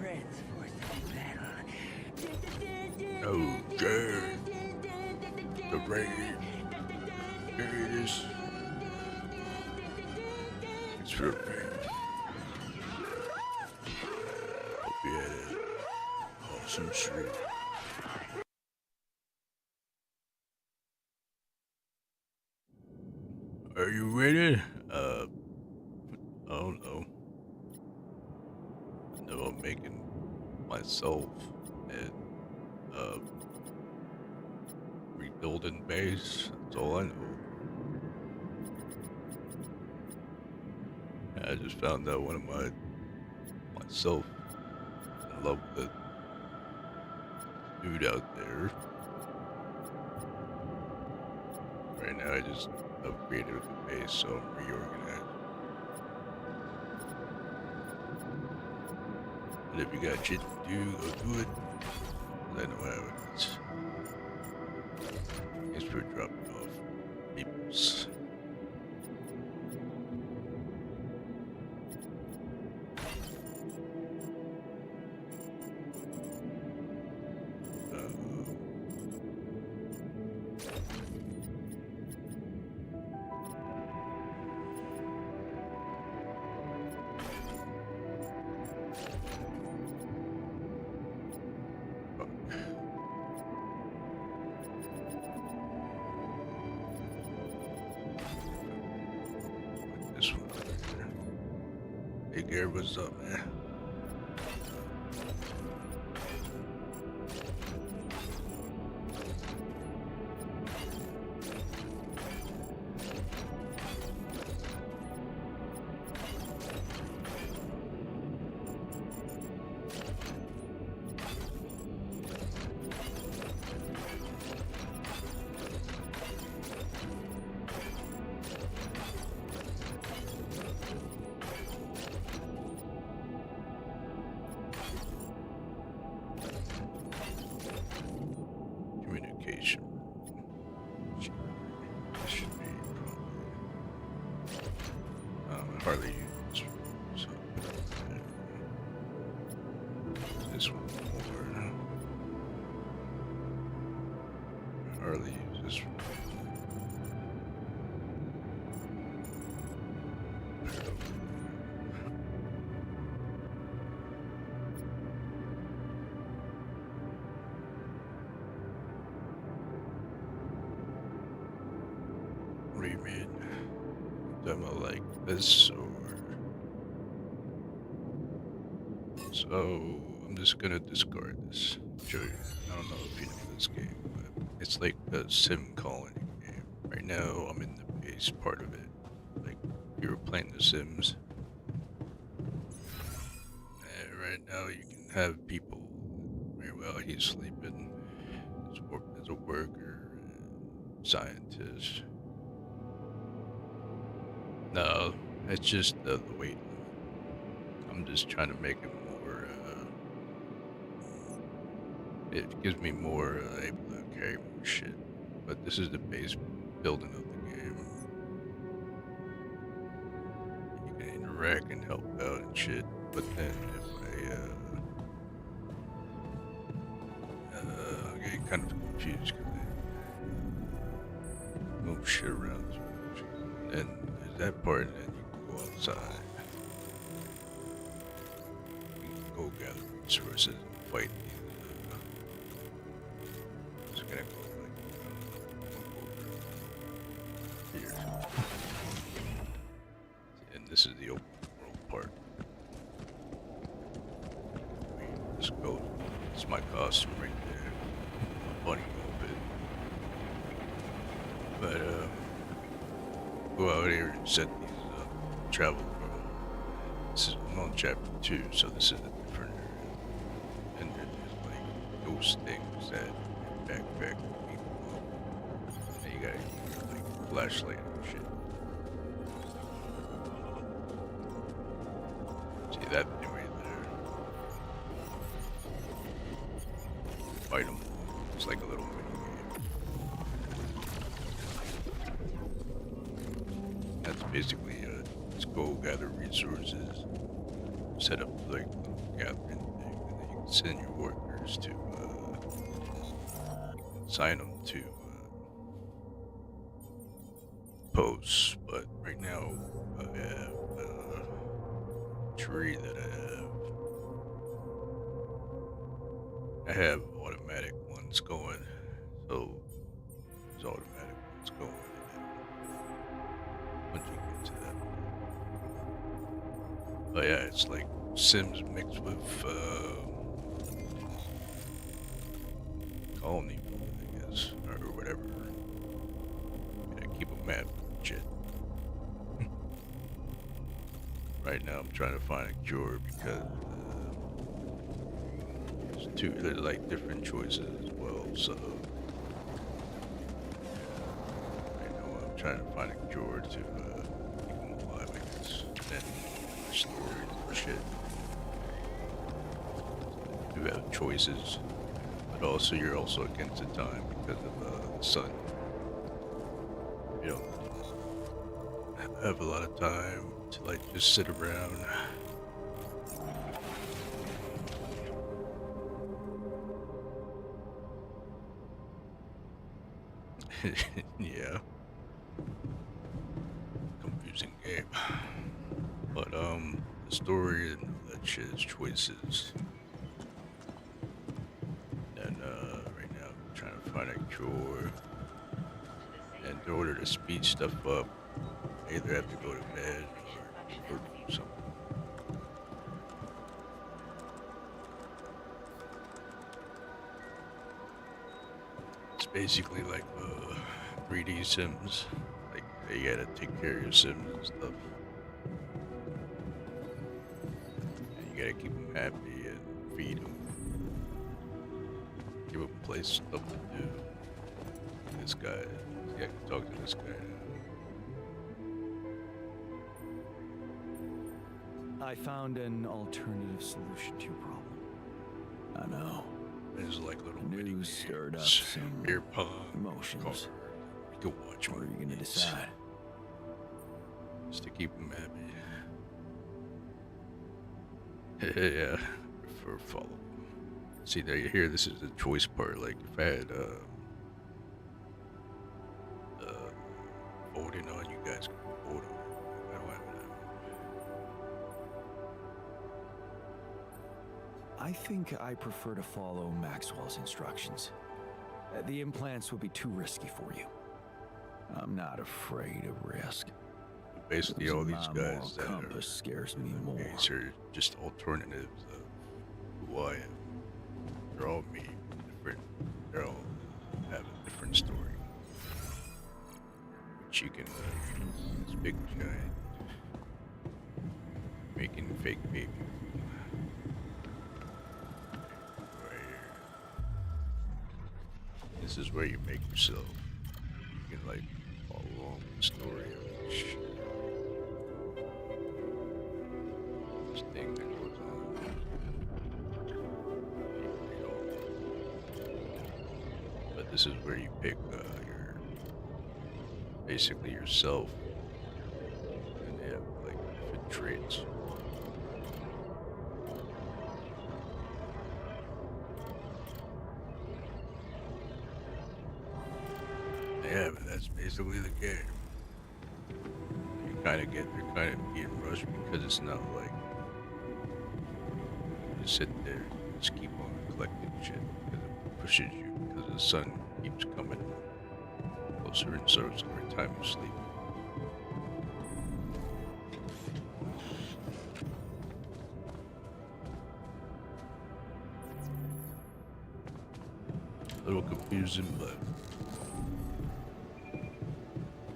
[SPEAKER 7] friends for some battle.
[SPEAKER 1] Oh, Jay. The rain. Here it is. It's for the rain. Hope you had an awesome stream. Are you ready? I don't know. I know I'm making myself and rebuilding base. That's all I know. I just found out one of myself in love with a dude out there. Right now I just upgraded the base, so I'm reorganized. And if you got shit to do, go do it. 'Cause I know how it is. Thanks for dropping off, peoples. This one right there. Hey Gary, what's up, man? Communication. Should be probably. I hardly use this one, so this one more. I hardly use this one. Remade. Demo like this, or so I'm just gonna discard this. Show you. I don't know if you know this game, but it's like a sim colony game. Right now, I'm in the base part of it. Like you were playing The Sims. And right now, you can have people. Well, he's sleeping. As a worker, scientist. No, it's just the weight limit. I'm just trying to make it more, it gives me more able to carry more shit. But this is the base building of the game. You can interact and help out and shit, but then if I get kind of confused because they move shit around. And that part, and then you can go outside. You can go gather resources and fight. Just gonna go like here. And this is the open world part. We just go. It's my costume right there. Bunny a little bit. But go out here and set these travel road. This is I'm on chapter 2, so this is a different area. And there's like ghost things that backpack people up. And you gotta use like flashlight and shit. See that thing right there? Fight them. It's like a little mini game. That's basically it. Just go gather resources, set up like little gathering thing. send your workers to assign them to posts, but right now I have a tree that I have automatic ones going, so there's automatic ones going, and then once you get to that, but yeah, it's like Sims mixed with colony, I guess, or whatever. Yeah, keep a map and shit. Right now I'm trying to find a cure because there's like different choices as well, so right now I'm trying to find a cure to keep them alive, I guess, and story and shit. You have choices, but also you're also against the time because of the sun. You don't have a lot of time to like just sit around. Yeah. Confusing game. But the story and all that shit is choices. And right now I'm trying to find a cure. And in order to speed stuff up, I either have to go to bed or do something. It's basically like 3D Sims. Like you gotta take care of your Sims and stuff. And you gotta keep them happy and feed them. Give them a place, stuff to do. This guy, yeah, I can talk to this guy now.
[SPEAKER 2] I found an alternative solution to your problem. I know.
[SPEAKER 1] There's like little
[SPEAKER 2] News
[SPEAKER 1] mini
[SPEAKER 2] stirred up
[SPEAKER 1] games,
[SPEAKER 2] some
[SPEAKER 1] beer pong,
[SPEAKER 2] emotions.
[SPEAKER 1] car. You can watch
[SPEAKER 2] What are you gonna
[SPEAKER 1] movies,
[SPEAKER 2] decide?
[SPEAKER 1] just to keep them happy. Yeah, for follow. See there, you hear this is the choice part. Like if I had voting on, you guys can vote on it. I don't have it.
[SPEAKER 2] I think I prefer to follow Maxwell's instructions. The implants would be too risky for you. I'm not afraid of risk.
[SPEAKER 1] Basically, all these
[SPEAKER 2] My moral
[SPEAKER 1] guys that
[SPEAKER 2] compass
[SPEAKER 1] are
[SPEAKER 2] scares me more.
[SPEAKER 1] these are just alternatives of who I am. They're all me, different. They all have a different story. Which you can, this big giant making fake baby. Right here. This is where you make yourself. You can like follow along the story of this shit. This thing that goes on. But this is where you pick your, basically yourself, and they have like different traits. Yeah, but that's basically the game. You kind of get, they're kind of being rushed because it's not like you just sit there and just keep on collecting shit because it pushes you because the sun keeps coming closer and closer every time you sleep. A little confusing, but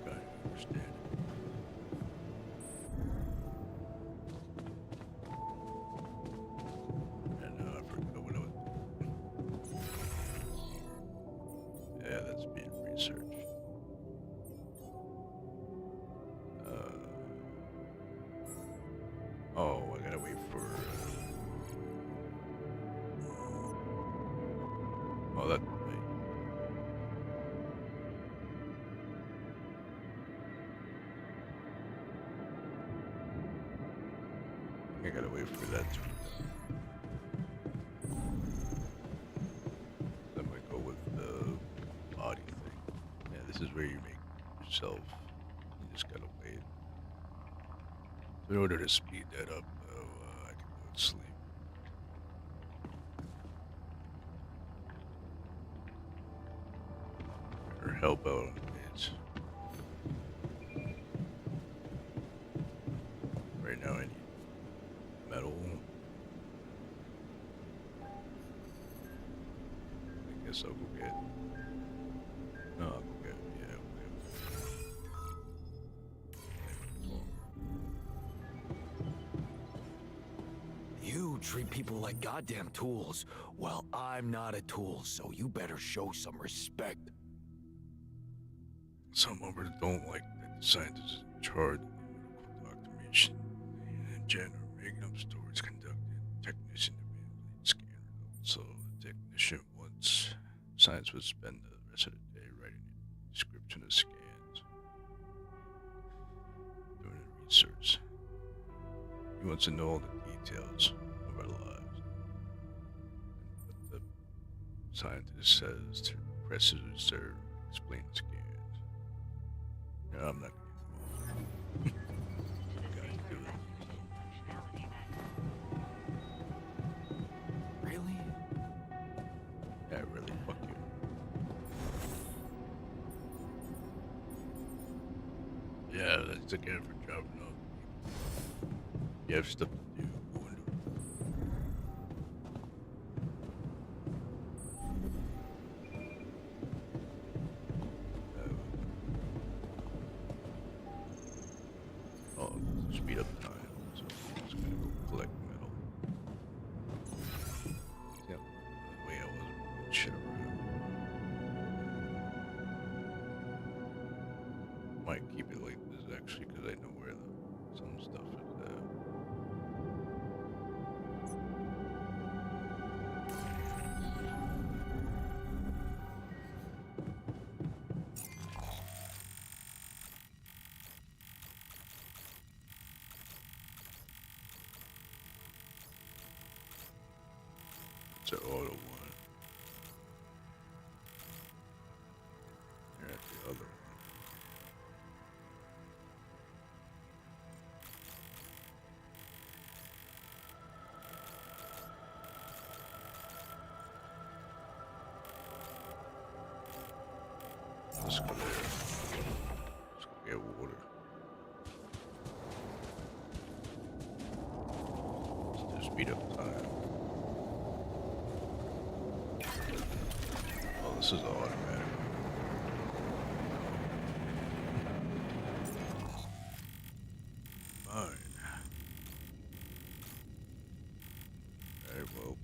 [SPEAKER 1] I understand. And I forgot what I was. Yeah, that's being researched. Oh, I gotta wait for. Oh, that. Wait. I gotta wait for that to. This is where you make it yourself. You just gotta wait. In order to speed that up, though, I can go to sleep. Or help out on the page. Right now I need metal. I guess I'll go get. No, I'll go get. Yeah, I'll get.
[SPEAKER 2] You treat people like goddamn tools. Well, I'm not a tool, so you better show some respect.
[SPEAKER 1] Some members don't like that the scientists in charge of the medical documentation and Jen are making up stories conducted. Technician immediately scan results, so the technician wants science would spend the rest of the day writing a description of scans, doing the research. He wants to know all the details of our lives. And what the scientist says to the press is reserved to explain the scans. No, I'm not gonna get involved. Guys, do it.
[SPEAKER 2] Really?
[SPEAKER 1] Yeah, really, fuck you. Yeah, that's again for dropping off. You have stuff to do. Go and do it. Oh, speed up time. So I'm just gonna go collect metal. Yep. The way I was shit around. Might keep it like this actually, because I know where some stuff is at. It's an auto one. There's the other one. Let's go there. Let's go get water. Let's just speed up time. Oh, this is automatic. Mine. Very well.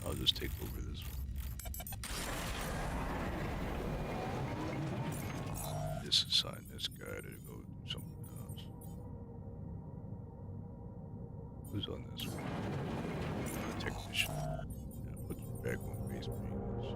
[SPEAKER 1] I'll just take over this one. Just assign this guy to go do something else. Who's on this one? Technician. Yeah, put you back on base maintenance.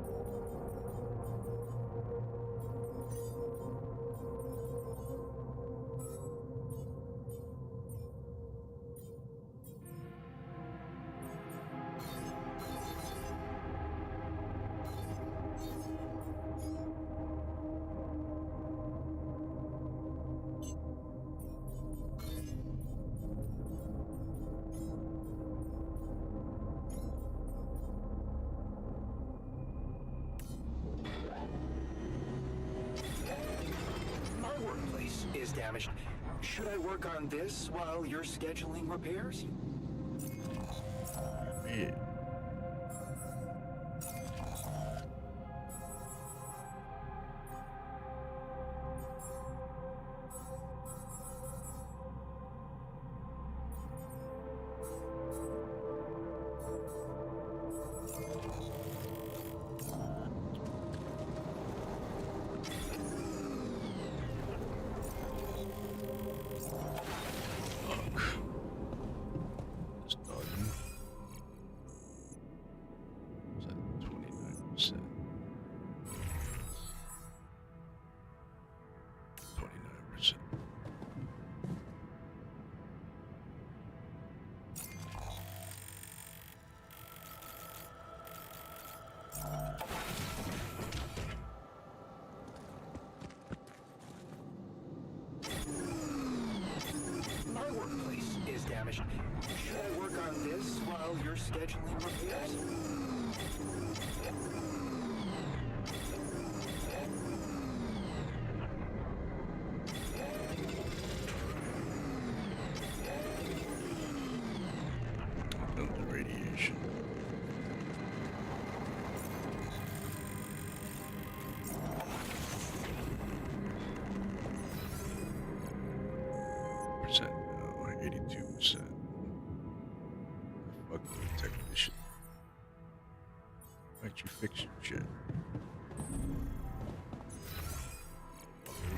[SPEAKER 8] My workplace is damaged. Should I work on this while you're scheduling repairs?
[SPEAKER 1] Yeah.
[SPEAKER 8] damaged. Should I work on this while you're scheduling repairs?
[SPEAKER 1] No, the radiation. Percent now, 82%. Fuck the technician. Why'd you fix your shit?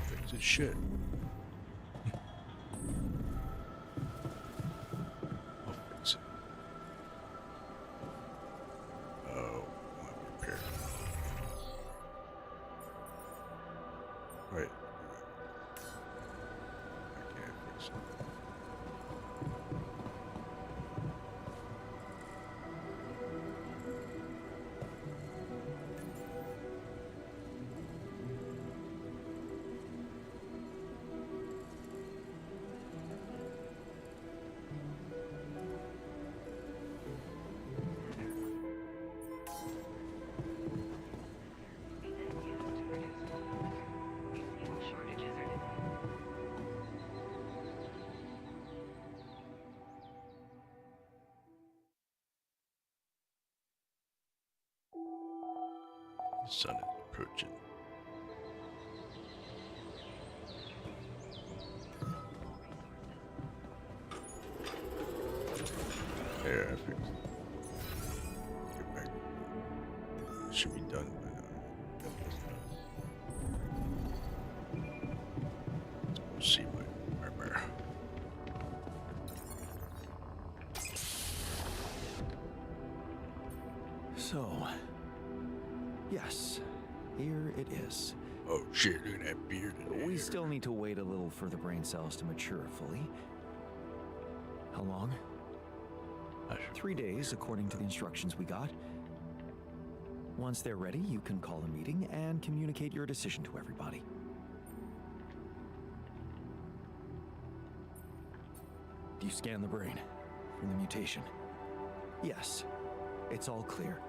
[SPEAKER 1] Fix his shit. I'll fix it. Oh, want repair. Right. I can't fix it. The sun is approaching. There, I fixed it. Get back. Should be done by now. Let's go see my armor.
[SPEAKER 2] So, yes, here it is.
[SPEAKER 1] Oh shit, look at that beard in there.
[SPEAKER 2] We still need to wait a little for the brain cells to mature fully. How long? 3 days, according to the instructions we got. Once they're ready, you can call a meeting and communicate your decision to everybody. Do you scan the brain for the mutation? Yes, it's all clear.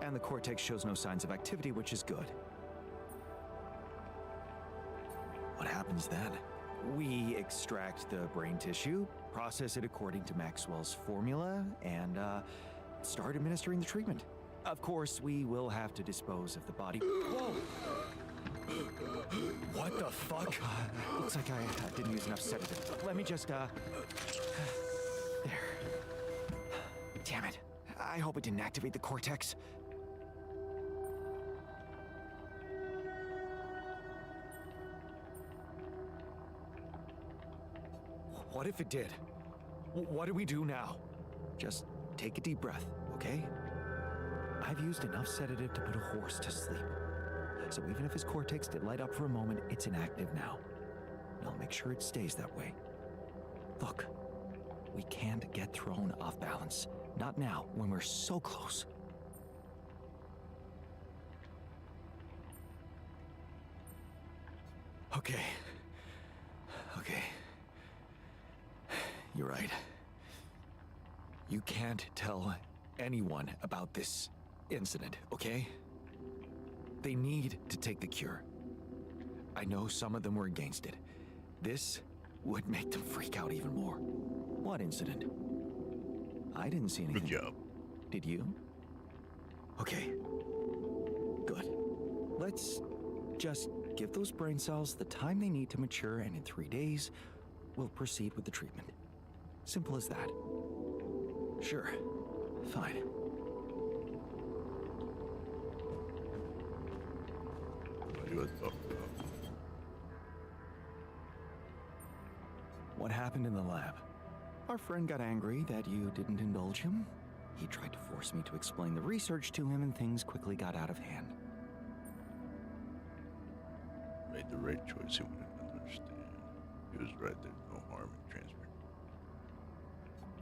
[SPEAKER 2] And the cortex shows no signs of activity, which is good. What happens then? We extract the brain tissue, process it according to Maxwell's formula, and start administering the treatment. Of course, we will have to dispose of the body. Whoa! What the fuck? Looks like I didn't use enough sedative. Let me just, there. Damn it. I hope it didn't activate the cortex. What if it did? What do we do now? Just take a deep breath, okay? I've used enough sedative to put a horse to sleep. So even if his cortex did light up for a moment, it's inactive now. And I'll make sure it stays that way. Look, we can't get thrown off balance. Not now, when we're so close. Okay. Okay. You're right. You can't tell anyone about this incident, okay? They need to take the cure. I know some of them were against it. This would make them freak out even more. What incident? I didn't see anything.
[SPEAKER 1] Good job.
[SPEAKER 2] Did you? Okay. Good. Let's just give those brain cells the time they need to mature, and in 3 days, we'll proceed with the treatment. Simple as that. Sure. Fine.
[SPEAKER 1] What you talking about?
[SPEAKER 2] What happened in the lab? Our friend got angry that you didn't indulge him. He tried to force me to explain the research to him, and things quickly got out of hand.
[SPEAKER 1] Made the right choice. He wouldn't understand. He was right. There's no harm in transfer.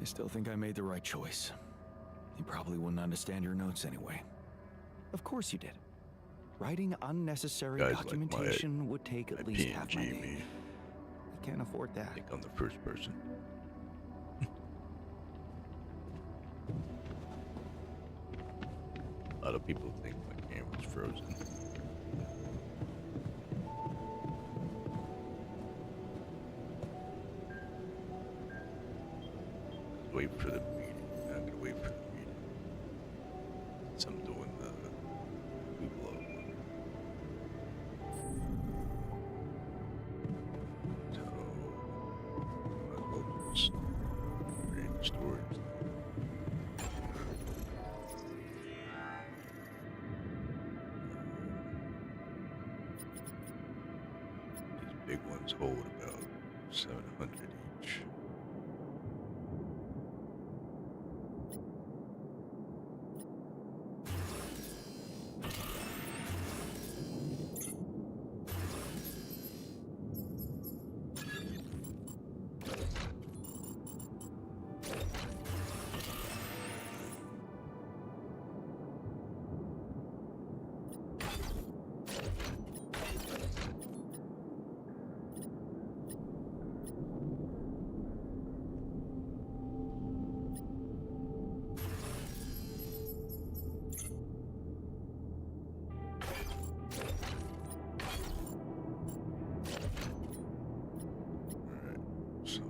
[SPEAKER 2] I still think I made the right choice. You probably wouldn't understand your notes anyway. Of course you did. Writing unnecessary
[SPEAKER 1] Guys like
[SPEAKER 2] documentation would take at least half my
[SPEAKER 1] PNG
[SPEAKER 2] day.
[SPEAKER 1] me.
[SPEAKER 2] I can't afford that.
[SPEAKER 1] I think I'm the first person. A lot of people think my camera's frozen. Wait for the meeting. I'm gonna wait for the meeting. So I'm doing the vlog one. So I'll just create the storage. These big ones hold about 700 each. So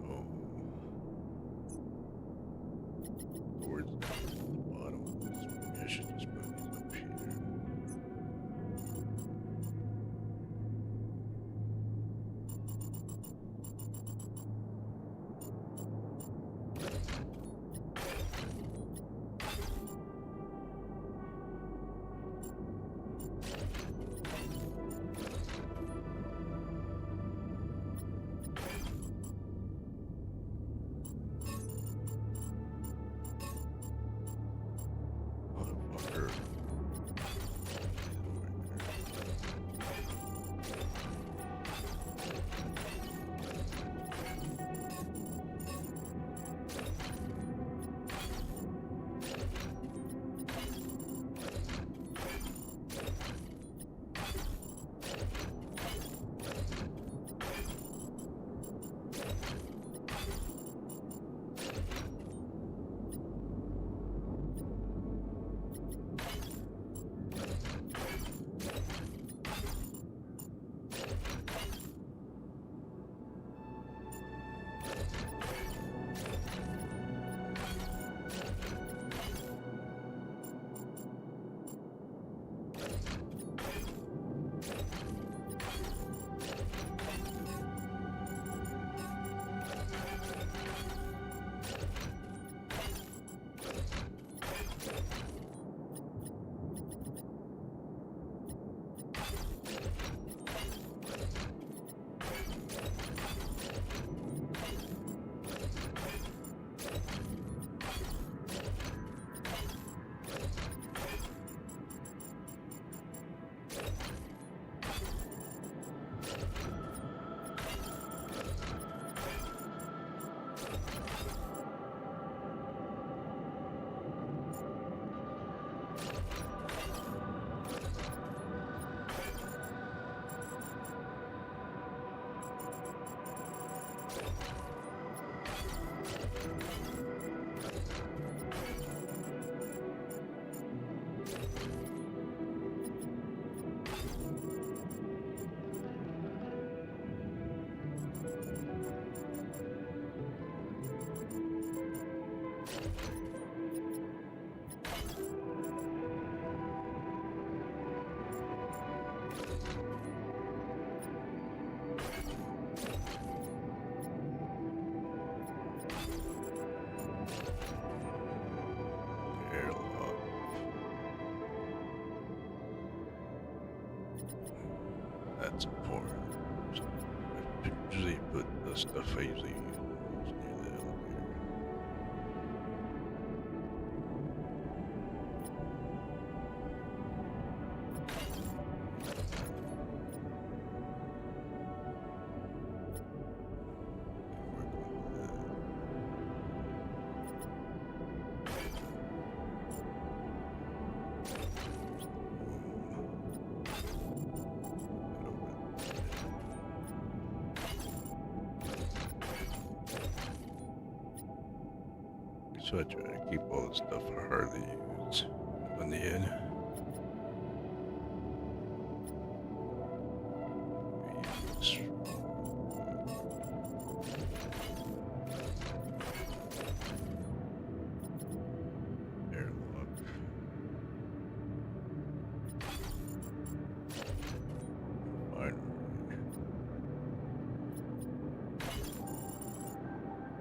[SPEAKER 1] towards the bottom of this, maybe I should just move these up here. Motherfucker. That's important. So I usually put the stuff I usually use near the elevator. So I try to keep all the stuff I hardly use on the end. this. Airlock. Finally.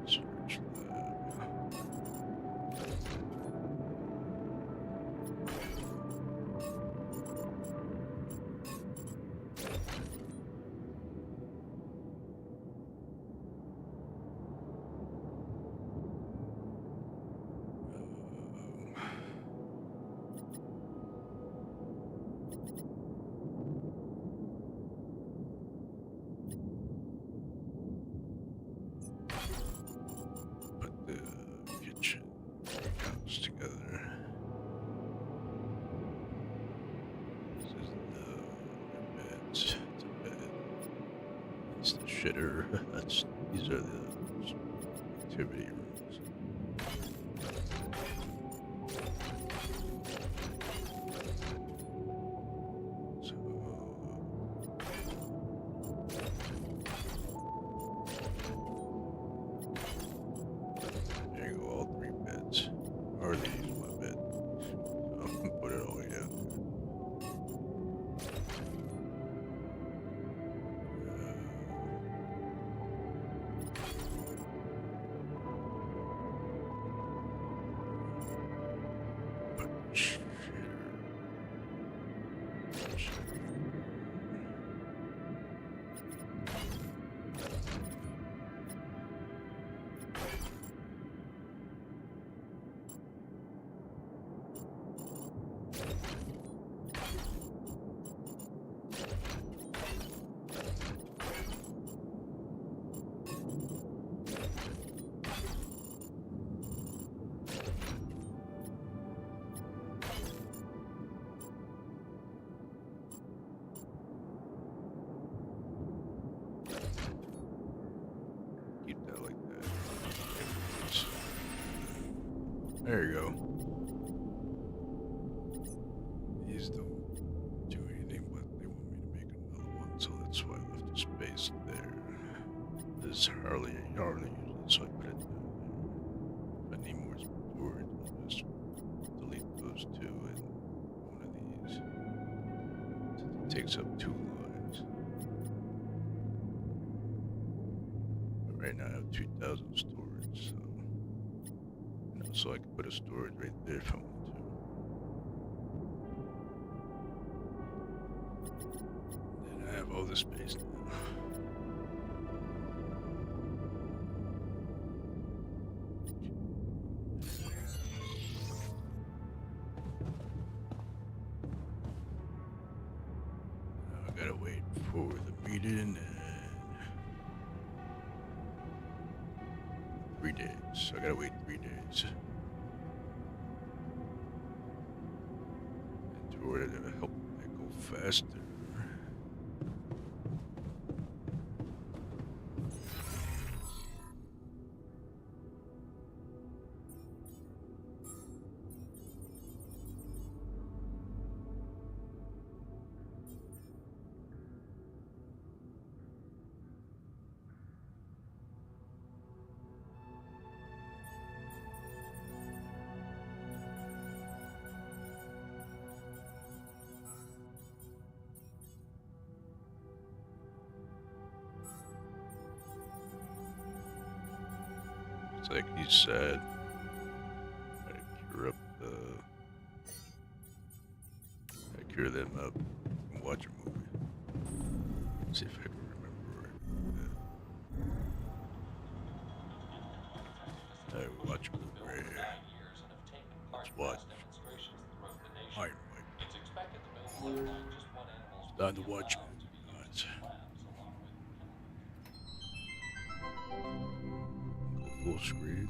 [SPEAKER 1] Search lab. Put the kitchen house together. This is the beds. It's a bed. It's the shitter. These are the activity rooms. So there you go, all 3 beds. Or they use my bed. So put it all down. Keep that like that. There you go. These don't do anything, but they want me to make another one, so that's why I left the space there. This is hardly usually, so I put it down there. If I need more storage, I'll just delete those 2 and one of these. So it takes up 2 lines. But right now I have 2,000 storage, so so I can put a storage right there if I want to. Then I have all this space now. Now I gotta wait for the meeting and 3 days. So I gotta wait 3 days. In order to help it go faster. It's like he said, gotta cure up gotta cure them up and watch a movie. Let's see if I can remember it. I watch a movie right here. Let's watch. Alright, it's time to watch a movie, guys. Full screen.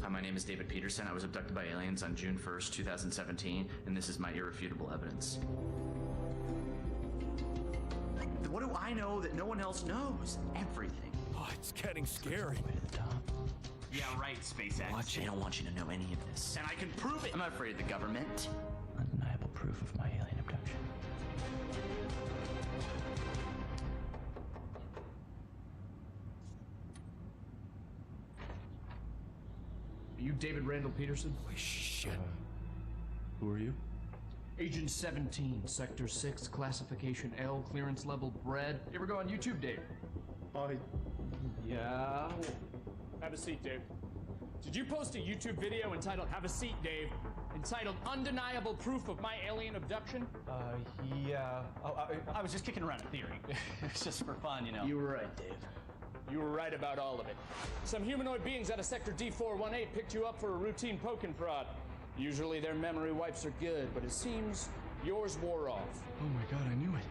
[SPEAKER 9] Hi, my name is David Peterson. I was abducted by aliens on June 1st, 2017, and this is my irrefutable evidence. What do I know that no one else knows? Everything.
[SPEAKER 2] Oh, it's getting scary.
[SPEAKER 9] Way to the top. Yeah, right, SpaceX. They don't want you to know any of this. And I can prove it. I'm not afraid of the government. Undeniable proof of my alien abduction.
[SPEAKER 10] David Randall Peterson?
[SPEAKER 2] Holy shit.
[SPEAKER 10] Who are you? Agent 17, Sector 6, Classification L, Clearance Level Bred. You ever go on YouTube, Dave? Yeah. Have a seat, Dave. Did you post a YouTube video entitled Have a Seat, Dave? Entitled Undeniable Proof of My Alien Abduction?
[SPEAKER 11] Yeah. I was just kicking around a theory. It's just for fun, you know.
[SPEAKER 10] You were right, Dave. You were right about all of it. Some humanoid beings out of Sector D418 picked you up for a routine poking prod. Usually their memory wipes are good, but it seems yours wore off.
[SPEAKER 11] Oh my god, I knew it.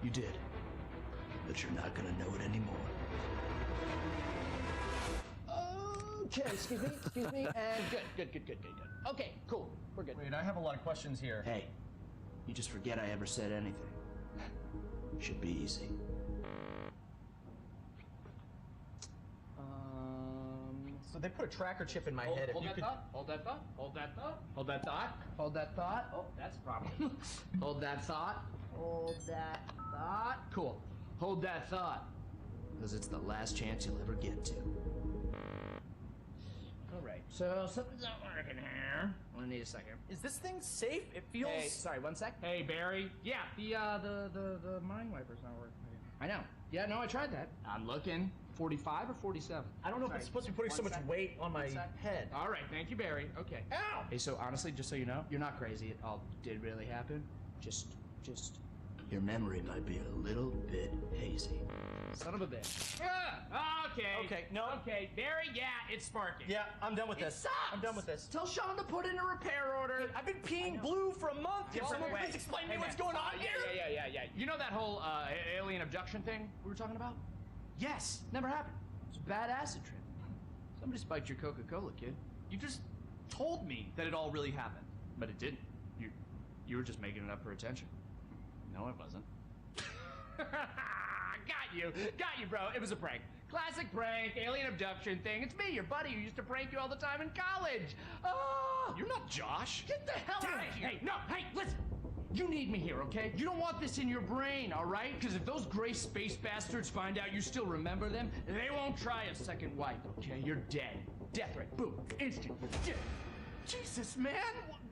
[SPEAKER 11] You did. But you're not gonna know it anymore.
[SPEAKER 10] Okay, excuse me, and good. Okay, cool, we're good.
[SPEAKER 11] Wait, I have a lot of questions here.
[SPEAKER 12] Hey, you just forget I ever said anything. Should be easy.
[SPEAKER 11] So they put a tracker chip in my head.
[SPEAKER 10] Hold that thought. Hold that thought. Oh, that's a problem. Hold that thought. Cool. Hold that thought.
[SPEAKER 12] Because it's the last chance you'll ever get to.
[SPEAKER 10] All right. So something's not working here. I need a second.
[SPEAKER 11] Is this thing safe? It feels.
[SPEAKER 10] Hey, sorry, 1 sec. Hey, Barry. Yeah, the mind wiper's not working. I know. Yeah, no, I tried that. I'm looking. 45 or 47?
[SPEAKER 11] I don't know if it's supposed to be putting so much weight on my head.
[SPEAKER 10] All right, thank you, Barry. Okay.
[SPEAKER 11] Ow!
[SPEAKER 10] Hey, so honestly, just so you know, you're not crazy. It all did really happen. Just.
[SPEAKER 12] Your memory might be a little bit hazy.
[SPEAKER 10] Son of a bitch. Okay.
[SPEAKER 11] No.
[SPEAKER 10] Okay, Barry, yeah, it's sparking.
[SPEAKER 11] Yeah, I'm done with this.
[SPEAKER 10] Sucks.
[SPEAKER 11] I'm done with this.
[SPEAKER 10] Tell Sean to put in a repair order.
[SPEAKER 11] I've been peeing blue for a month. Can someone please explain to me what's going on here?
[SPEAKER 10] Yeah. You know that whole alien abduction thing we were talking about? Yes, never happened. It's a bad acid trip. Somebody spiked your Coca-Cola, kid.
[SPEAKER 11] You just told me that it all really happened.
[SPEAKER 10] But it didn't. You were just making it up for attention.
[SPEAKER 11] No, it wasn't.
[SPEAKER 10] Got you, bro. It was a prank. Classic prank, alien abduction thing. It's me, your buddy, who used to prank you all the time in college. Oh,
[SPEAKER 11] you're not Josh.
[SPEAKER 10] Get the hell out of here. Hey, listen. You need me here, okay? You don't want this in your brain, all right? Because if those gray space bastards find out you still remember them, they won't try a second wipe, okay? You're dead. Death rate. Boom. Instant. Dead.
[SPEAKER 11] Jesus, man.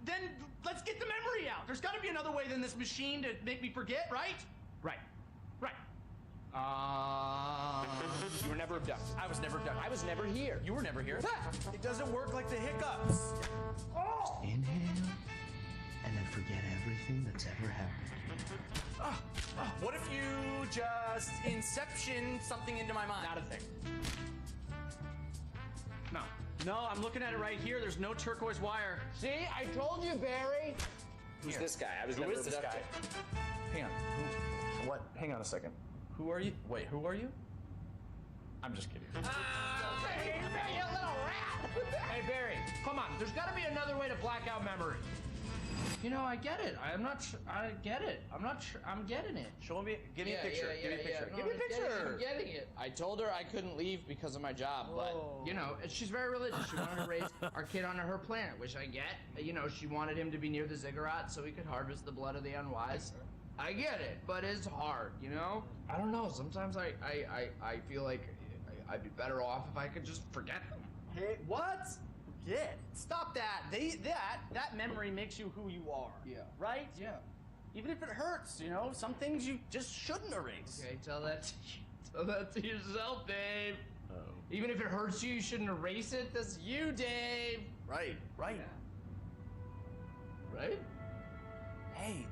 [SPEAKER 11] Then let's get the memory out. There's got to be another way than this machine to make me forget, right?
[SPEAKER 10] Right. You were never abducted.
[SPEAKER 11] I was never abducted.
[SPEAKER 10] I was never here.
[SPEAKER 11] You were never here. It doesn't work like the hiccups.
[SPEAKER 12] Oh! Inhale, and then forget everything that's ever happened.
[SPEAKER 11] What if you just inception something into my mind?
[SPEAKER 10] Not a thing.
[SPEAKER 11] No, I'm looking at it right here. There's no turquoise wire.
[SPEAKER 10] See, I told you, Barry.
[SPEAKER 11] Who's this guy? I was never abducted. Who is this guy? Hang on. What? Hang on a second. Who are you? Wait, who are you? I'm just kidding.
[SPEAKER 10] Hey, you little rat! Hey, Barry, come on. There's got to be another way to black out memory. You know, I get it. I get it. I'm getting it.
[SPEAKER 11] Show me. Give me a picture. Give me a picture. Give me a
[SPEAKER 10] I'm getting it. I told her I couldn't leave because of my job, but, you know, she's very religious. She wanted to raise our kid on her planet, which I get. You know, she wanted him to be near the ziggurat so he could harvest the blood of the unwise. I get it, but it's hard, you know? I don't know. Sometimes I feel like I'd be better off if I could just forget them.
[SPEAKER 11] Hey, what? Forget. Stop that. That memory makes you who you are.
[SPEAKER 10] Yeah.
[SPEAKER 11] Right?
[SPEAKER 10] Yeah.
[SPEAKER 11] Even if it hurts, you know, some things you just shouldn't erase.
[SPEAKER 10] Okay, tell that to yourself, Dave.
[SPEAKER 11] Uh-oh.
[SPEAKER 10] Even if it hurts you, you shouldn't erase it. That's you, Dave.
[SPEAKER 11] Right.
[SPEAKER 10] Yeah. Right?
[SPEAKER 11] Hey,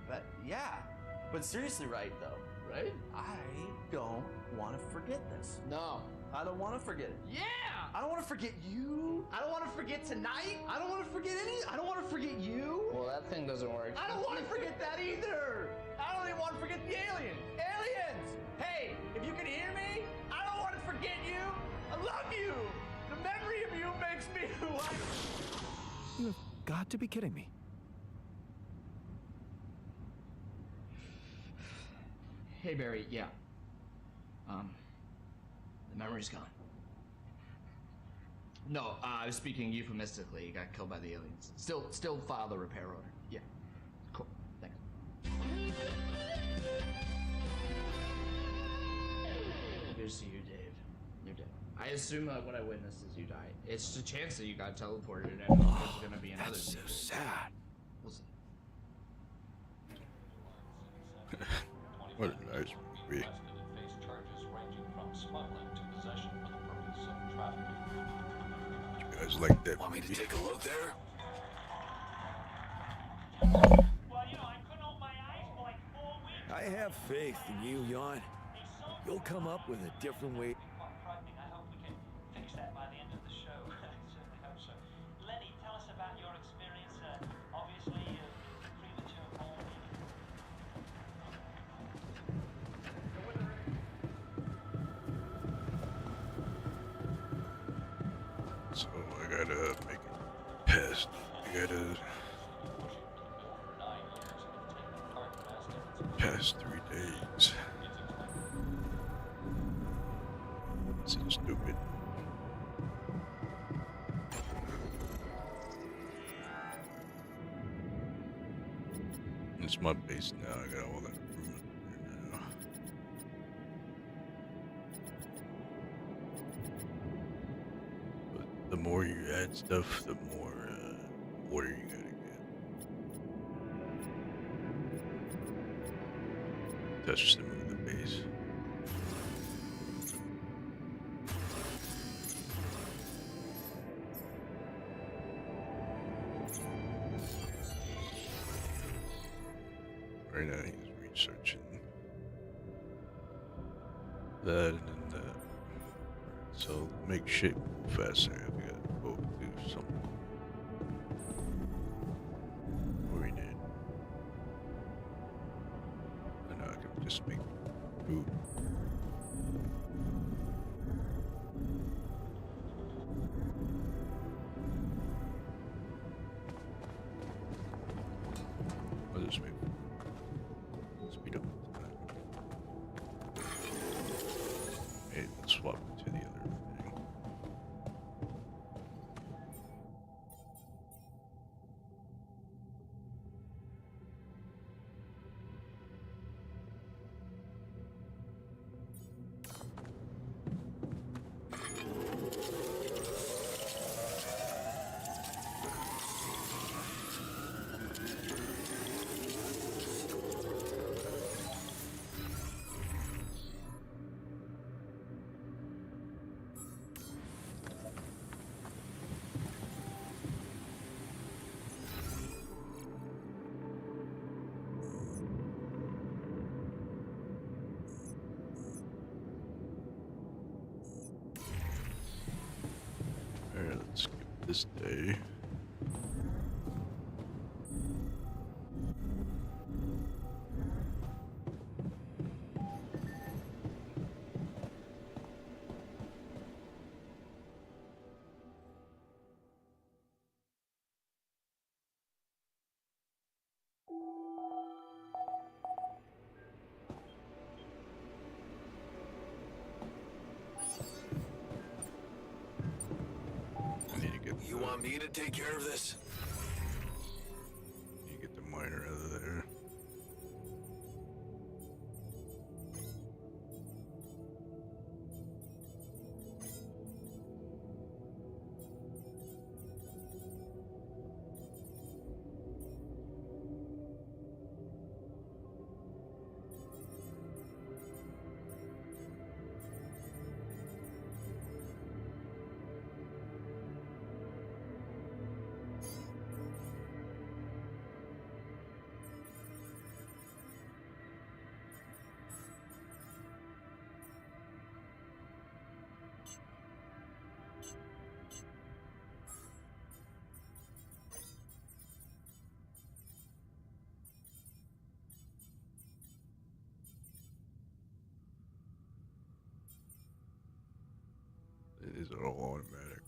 [SPEAKER 11] but seriously, right though.
[SPEAKER 10] Right?
[SPEAKER 11] I don't want to forget this.
[SPEAKER 10] No.
[SPEAKER 11] I don't want to forget it.
[SPEAKER 10] Yeah!
[SPEAKER 11] I don't want to forget you. I don't want to forget tonight. I don't want to forget I don't want to forget you.
[SPEAKER 10] Well, that thing doesn't work.
[SPEAKER 11] I don't want to forget that either. I don't even want to forget the alien. Aliens! Hey, if you can hear me, I don't want to forget you. I love you. The memory of you makes me who I am.
[SPEAKER 2] You have got to be kidding me.
[SPEAKER 10] Hey, Barry, yeah. The memory's gone. No, I was speaking euphemistically. He got killed by the aliens. Still file the repair order. Yeah. Cool. Thanks. Good to see you, Dave. You're dead. I assume that what I witnessed is you died. It's a chance that you got teleported and there's gonna be another.
[SPEAKER 2] That's so sad.
[SPEAKER 10] We'll see.
[SPEAKER 1] What a nice movie. You guys like that
[SPEAKER 5] Want me to
[SPEAKER 1] movie?
[SPEAKER 5] take a look there?
[SPEAKER 2] I have faith in you, Jan. You'll come up with a different way.
[SPEAKER 1] So I gotta make it past. I gotta past 3 days. This is stupid. It's my base now. I got all that improvement there now. But the more you add stuff, the more water you gotta get. That's just the move of the base. Right now he's researching that and then that. So make shit move faster. We gotta go do something. What we need. I know I can just make food. I'll just make speed up the time. Hey, let's swap it to the other thing. Alright, let's skip this day. I need to get
[SPEAKER 5] You want me to take care of this?
[SPEAKER 1] You get the miner out of there. These are all automatic.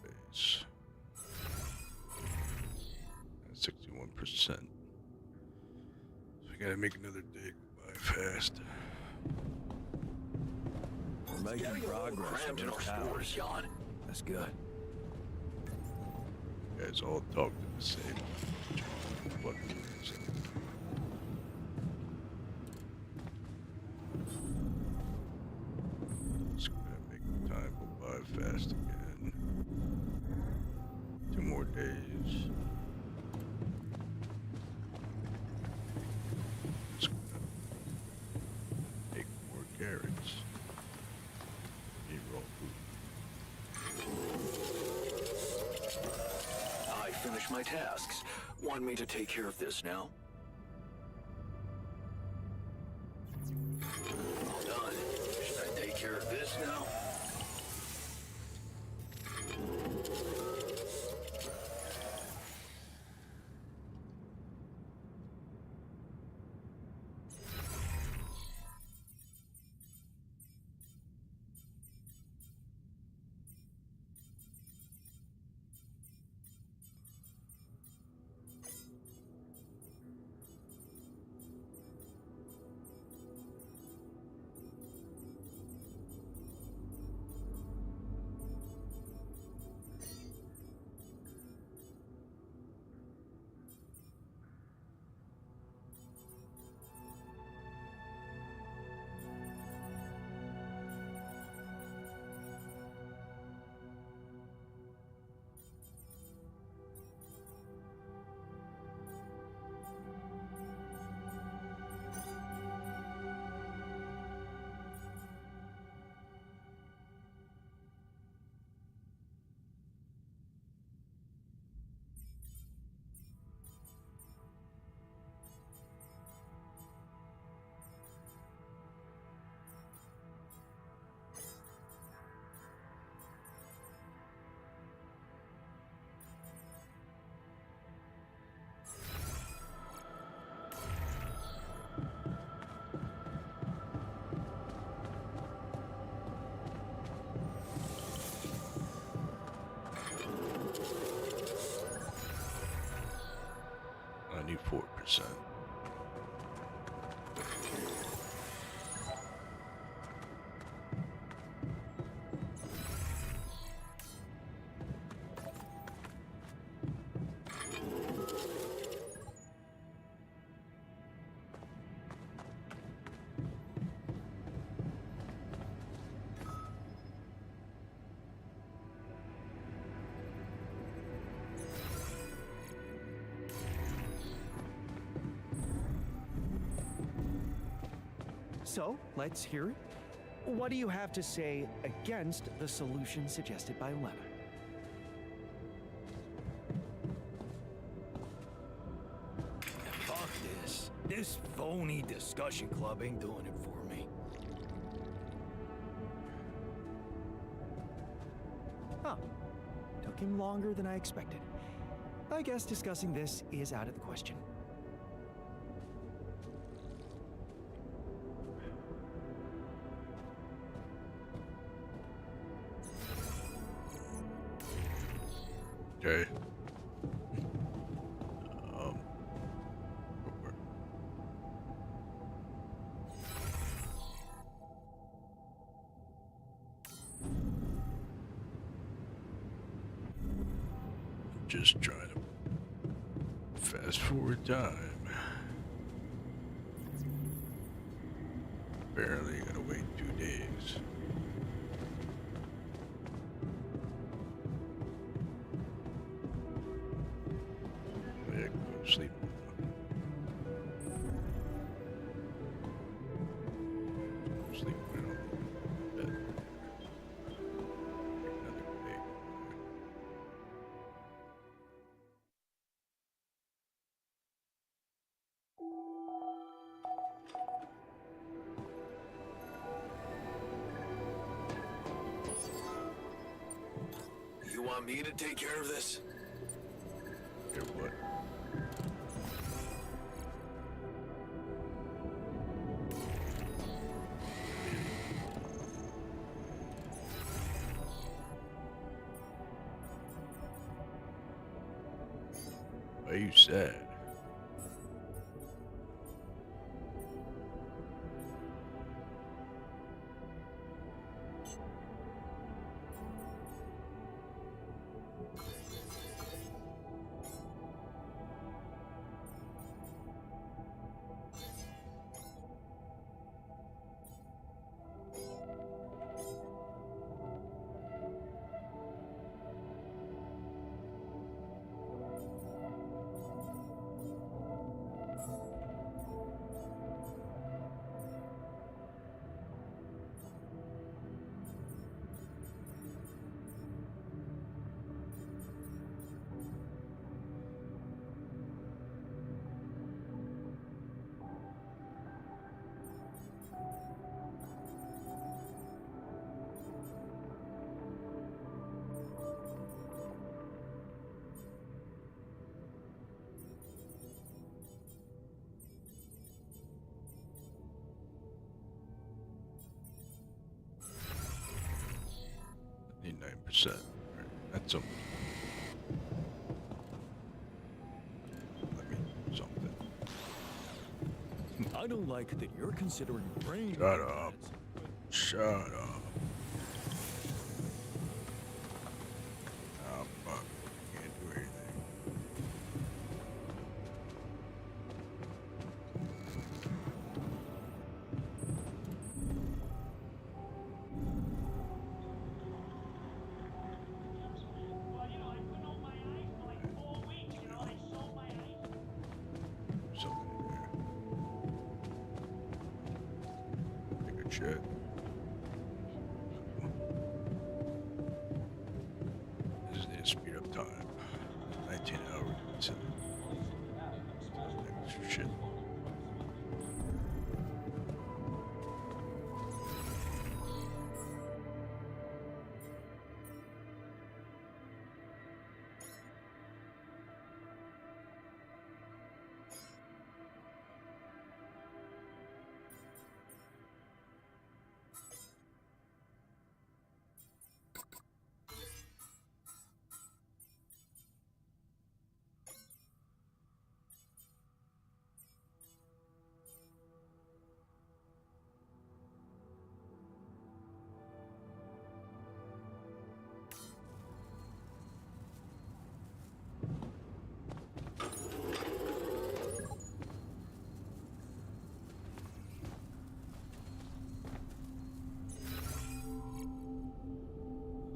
[SPEAKER 1] Base. 61%. So we gotta make another day go by fast.
[SPEAKER 2] We're making progress
[SPEAKER 5] Crammed
[SPEAKER 2] in
[SPEAKER 5] in our
[SPEAKER 2] this tower.
[SPEAKER 5] stores, Jan.
[SPEAKER 2] That's good.
[SPEAKER 1] You guys all talk to the same button. of fast again. 2 more days. Just gonna make more carrots. Eat raw food.
[SPEAKER 5] I finished my tasks. Want me to take care of this now? All done. Should I take care of this now?
[SPEAKER 1] I need 4%.
[SPEAKER 2] So, let's hear it. What do you have to say against the solution suggested by Lemma?
[SPEAKER 13] Fuck this. This phony discussion club ain't doing it for me.
[SPEAKER 2] Huh. Took him longer than I expected. I guess discussing this is out of the question.
[SPEAKER 1] Okay. Just trying to fast forward time. Barely gotta wait 2 days. Yeah, go to sleep. Sleep right on bed. Another day.
[SPEAKER 5] You want me to take care of this?
[SPEAKER 1] Hear what? Why are you sad? 100%. Right? That's almost. Let me do something.
[SPEAKER 13] I don't like that you're considering brain.
[SPEAKER 1] Shut up. Shut up. Oh, fuck. Can't do anything. Something in there. Pretty good shit. This is speed up time. 19 hours. Extra shit.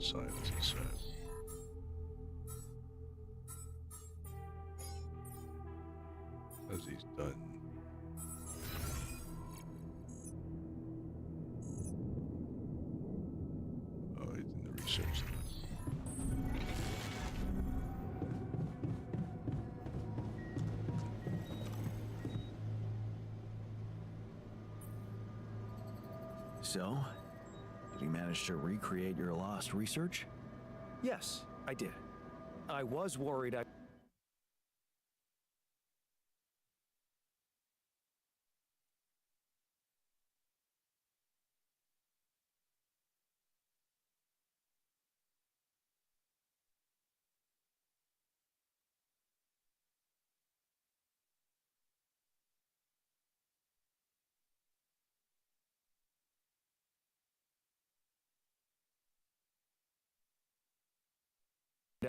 [SPEAKER 1] Science is set. As he's done. Oh, he's in the research lab.
[SPEAKER 2] So, did you manage to recreate your lost research? Yes, I did. I was worried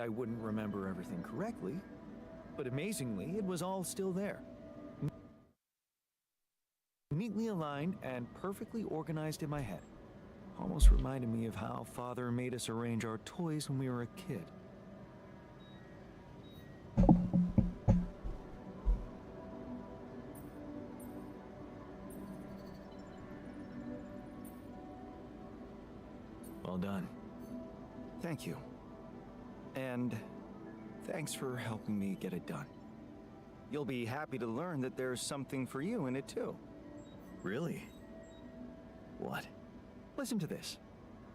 [SPEAKER 2] I wouldn't remember everything correctly, but amazingly, it was all still there. Neatly aligned and perfectly organized in my head. Almost reminded me of how Father made us arrange our toys when we were a kid. Well done. Thank you. And thanks for helping me get it done. You'll be happy to learn that there's something for you in it too. Really? What? Listen to this.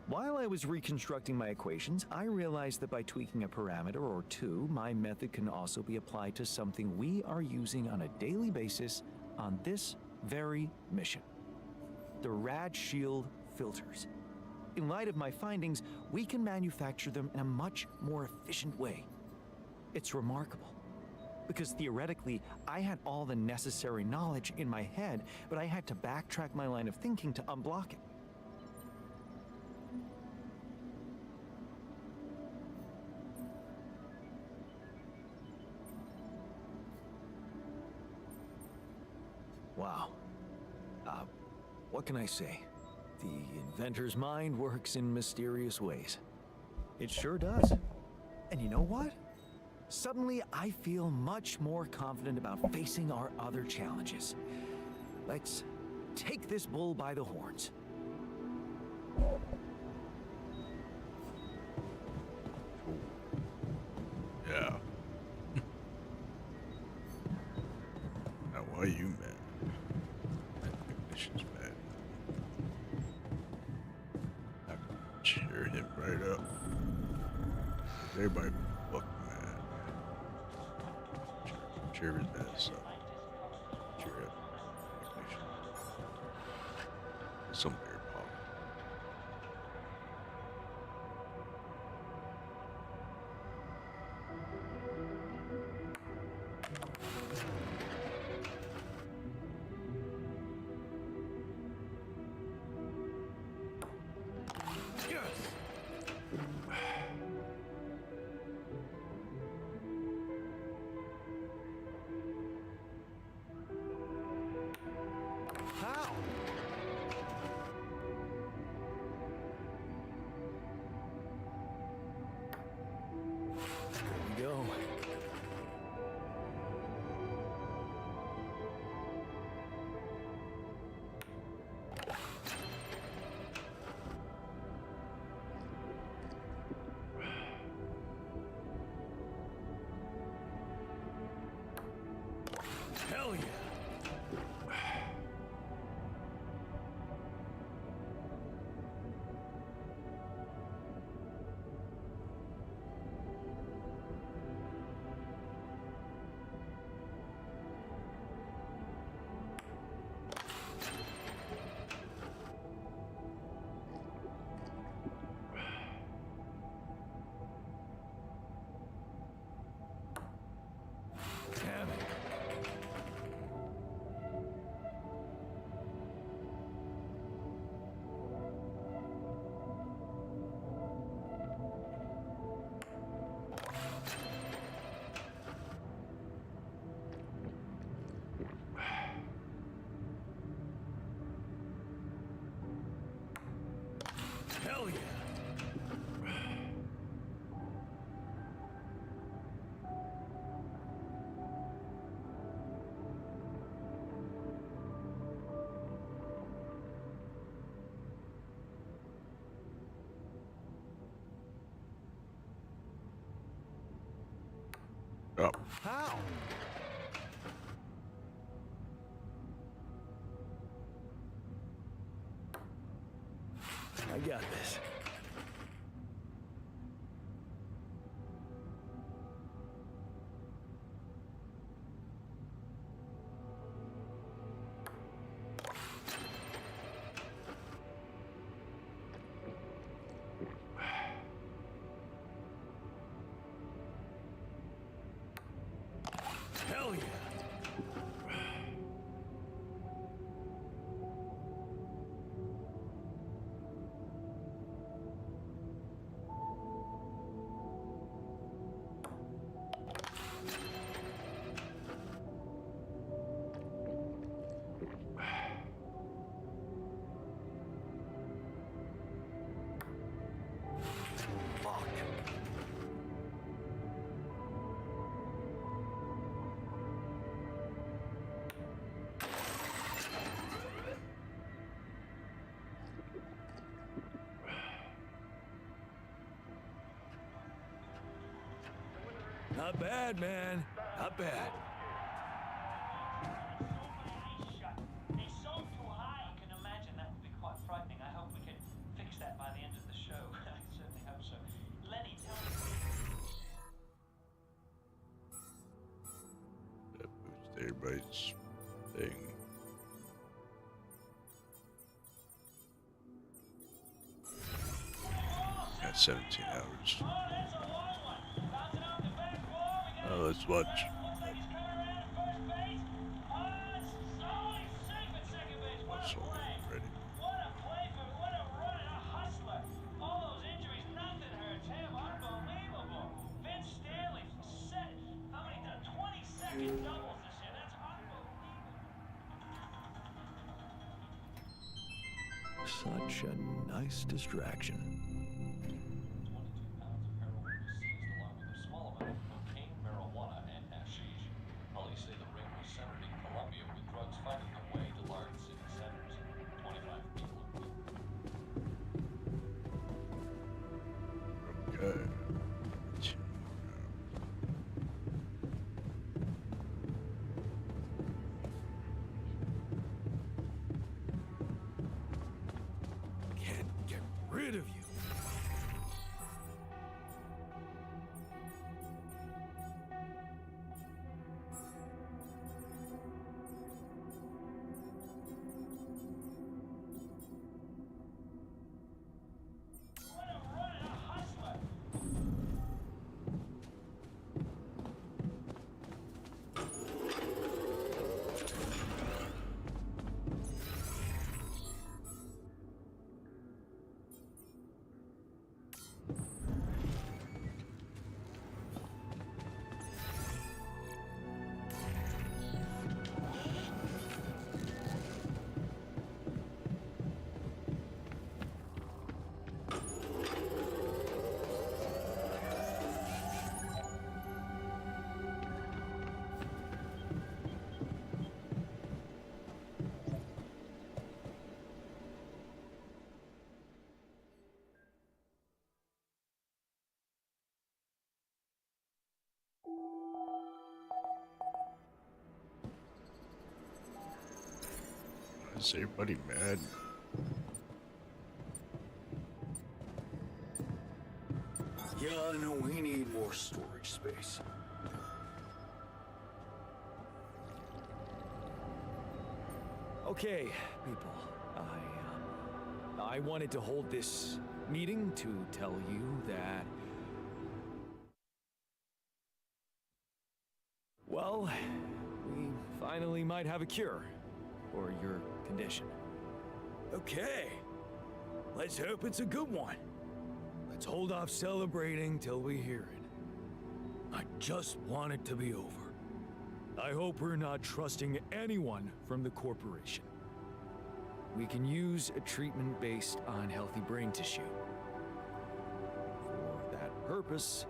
[SPEAKER 2] While I was reconstructing my equations, I realized that by tweaking a parameter or two, my method can also be applied to something we are using on a daily basis on this very mission. The Rad Shield filters. In light of my findings, we can manufacture them in a much more efficient way. It's remarkable, because theoretically, I had all the necessary knowledge in my head, but I had to backtrack my line of thinking to unblock it. Wow. What can I say? The inventor's mind works in mysterious ways. It sure does. And you know what? Suddenly, I feel much more confident about facing our other challenges. Let's take this bull by the horns.
[SPEAKER 1] Yeah. Now, why are you mad? That technician's mad. I can cheer him right up. Everybody fucking mad. Cheer his ass up. Cheer up. Technician. Some bear pop. Oh.
[SPEAKER 2] How? I got this. Hell yeah. Fuck. Not bad, man. Not bad.
[SPEAKER 14] They sold too high. You can imagine that would be quite frightening. I hope we can fix that by the end of the show. I certainly hope so. Lenny, tell me.
[SPEAKER 1] That boosts everybody's thing. Got 17 hours. Let's watch. So ready.
[SPEAKER 2] Such a nice distraction.
[SPEAKER 1] Okay.
[SPEAKER 2] Can't get rid of you.
[SPEAKER 1] Is everybody mad?
[SPEAKER 8] Yeah, I know we need more storage space.
[SPEAKER 2] Okay, people. I wanted to hold this meeting to tell you that... Well, we finally might have a cure for your condition.
[SPEAKER 13] Okay. Let's hope it's a good one. Let's hold off celebrating till we hear it. I just want it to be over. I hope we're not trusting anyone from the corporation.
[SPEAKER 2] We can use a treatment based on healthy brain tissue. For that purpose,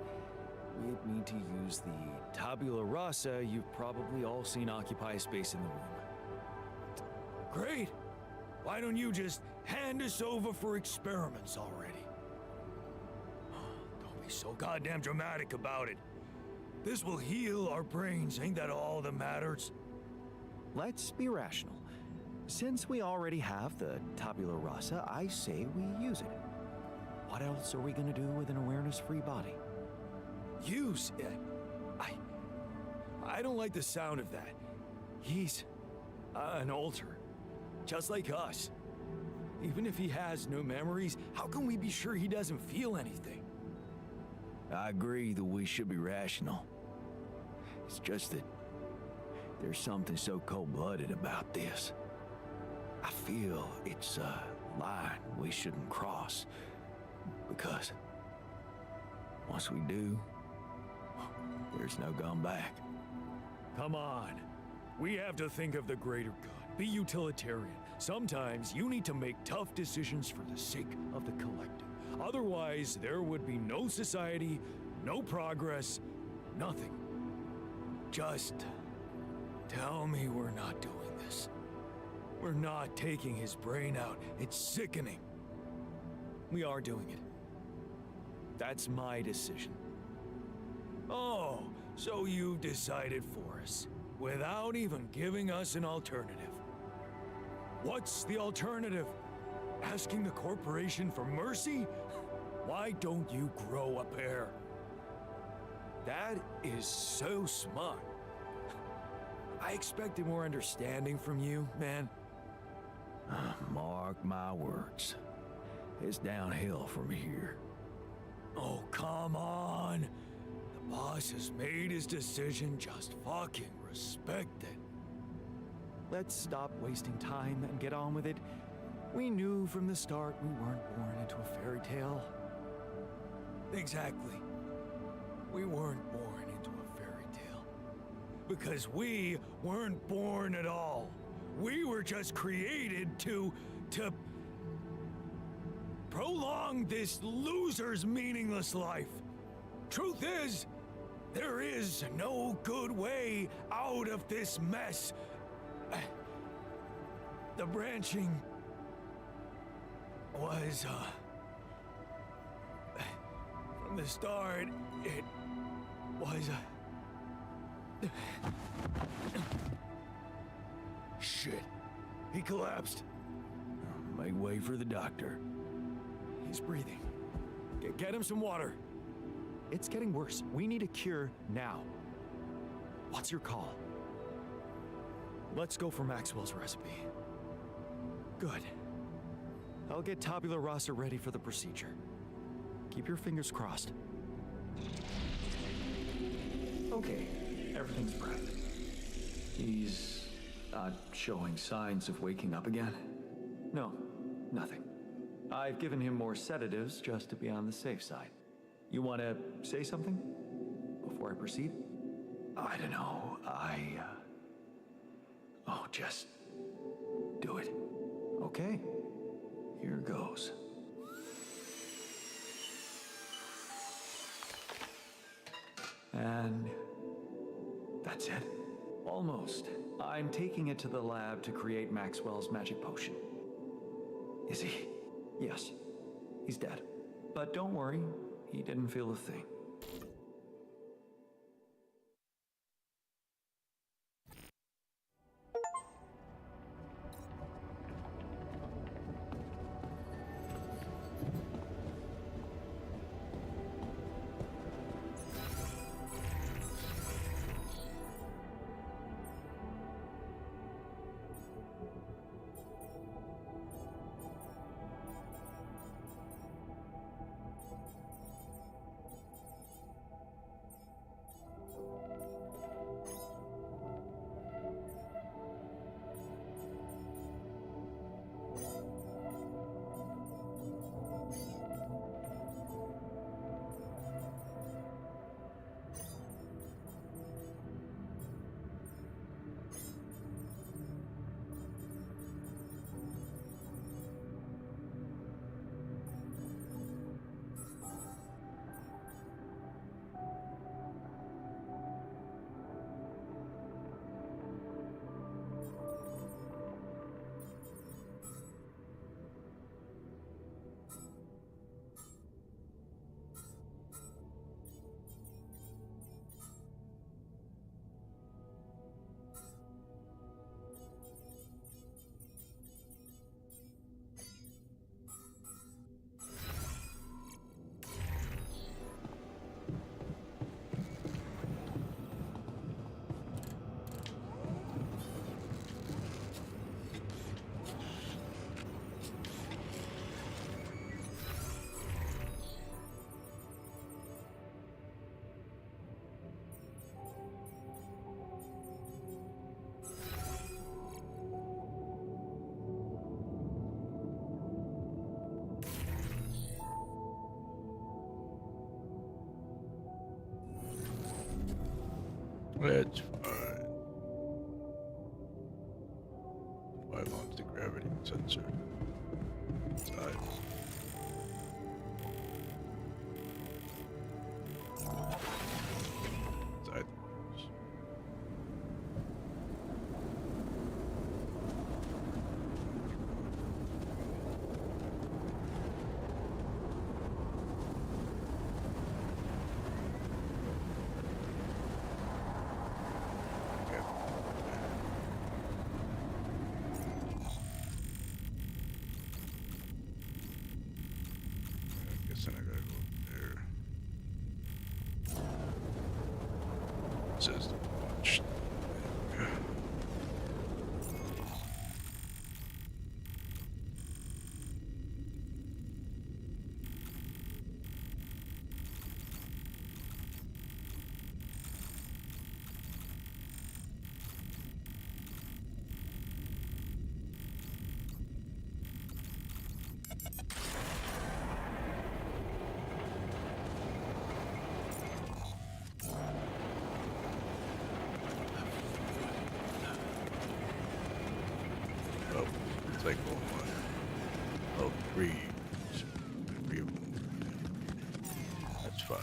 [SPEAKER 2] we'd need to use the tabula rasa you've probably all seen occupy a space in the room.
[SPEAKER 13] Great! Why don't you just hand us over for experiments already? Don't be so goddamn dramatic about it. This will heal our brains, ain't that all that matters?
[SPEAKER 2] Let's be rational. Since we already have the tabula rasa, I say we use it. What else are we gonna do with an awareness-free body?
[SPEAKER 13] Use it? I don't like the sound of that. He's an alter, just like us. Even if he has no memories, how can we be sure he doesn't feel anything?
[SPEAKER 2] I agree that we should be rational. It's just that there's something so cold-blooded about this. I feel it's a line we shouldn't cross, because once we do, there's no going back.
[SPEAKER 13] Come on. We have to think of the greater good. Be utilitarian. Sometimes you need to make tough decisions for the sake of the collective. Otherwise, there would be no society, no progress, nothing. Just tell me we're not doing this. We're not taking his brain out. It's sickening. We are doing it. That's my decision. Oh, so you've decided for us, without even giving us an alternative. What's the alternative? Asking the corporation for mercy? Why don't you grow a pair? That is so smart. I expected more understanding from you, man.
[SPEAKER 2] Mark my words. It's downhill from here.
[SPEAKER 13] Oh, come on. The boss has made his decision. Just fucking respect it.
[SPEAKER 2] Let's stop wasting time and get on with it. We knew from the start we weren't born into a fairy tale.
[SPEAKER 13] Exactly. We weren't born into a fairy tale. Because we weren't born at all. We were just created to prolong this loser's meaningless life. Truth is, there is no good way out of this mess. The branching was, from the start, it was, Shit. He collapsed.
[SPEAKER 2] Make way for the doctor.
[SPEAKER 13] He's breathing. Get him some water.
[SPEAKER 2] It's getting worse. We need a cure now. What's your call?
[SPEAKER 13] Let's go for Maxwell's recipe.
[SPEAKER 2] Good. I'll get tabula rasa ready for the procedure. Keep your fingers crossed. Okay, everything's prepped. He's not showing signs of waking up again? No, nothing. I've given him more sedatives just to be on the safe side. You want to say something before I proceed? I don't know. Oh, just do it. Okay. Here goes. And that's it. Almost. I'm taking it to the lab to create Maxwell's magic potion. Is he? Yes. He's dead. But don't worry, he didn't feel a thing.
[SPEAKER 1] That's fine. 5 on the gravity sensor. Side. Side. I guess then I gotta go there. It says to watch. Oh, it's like oh my. Oh, three. Three of them. That's fine.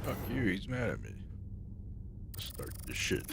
[SPEAKER 1] Fuck you, he's mad at me. Let's start this shit.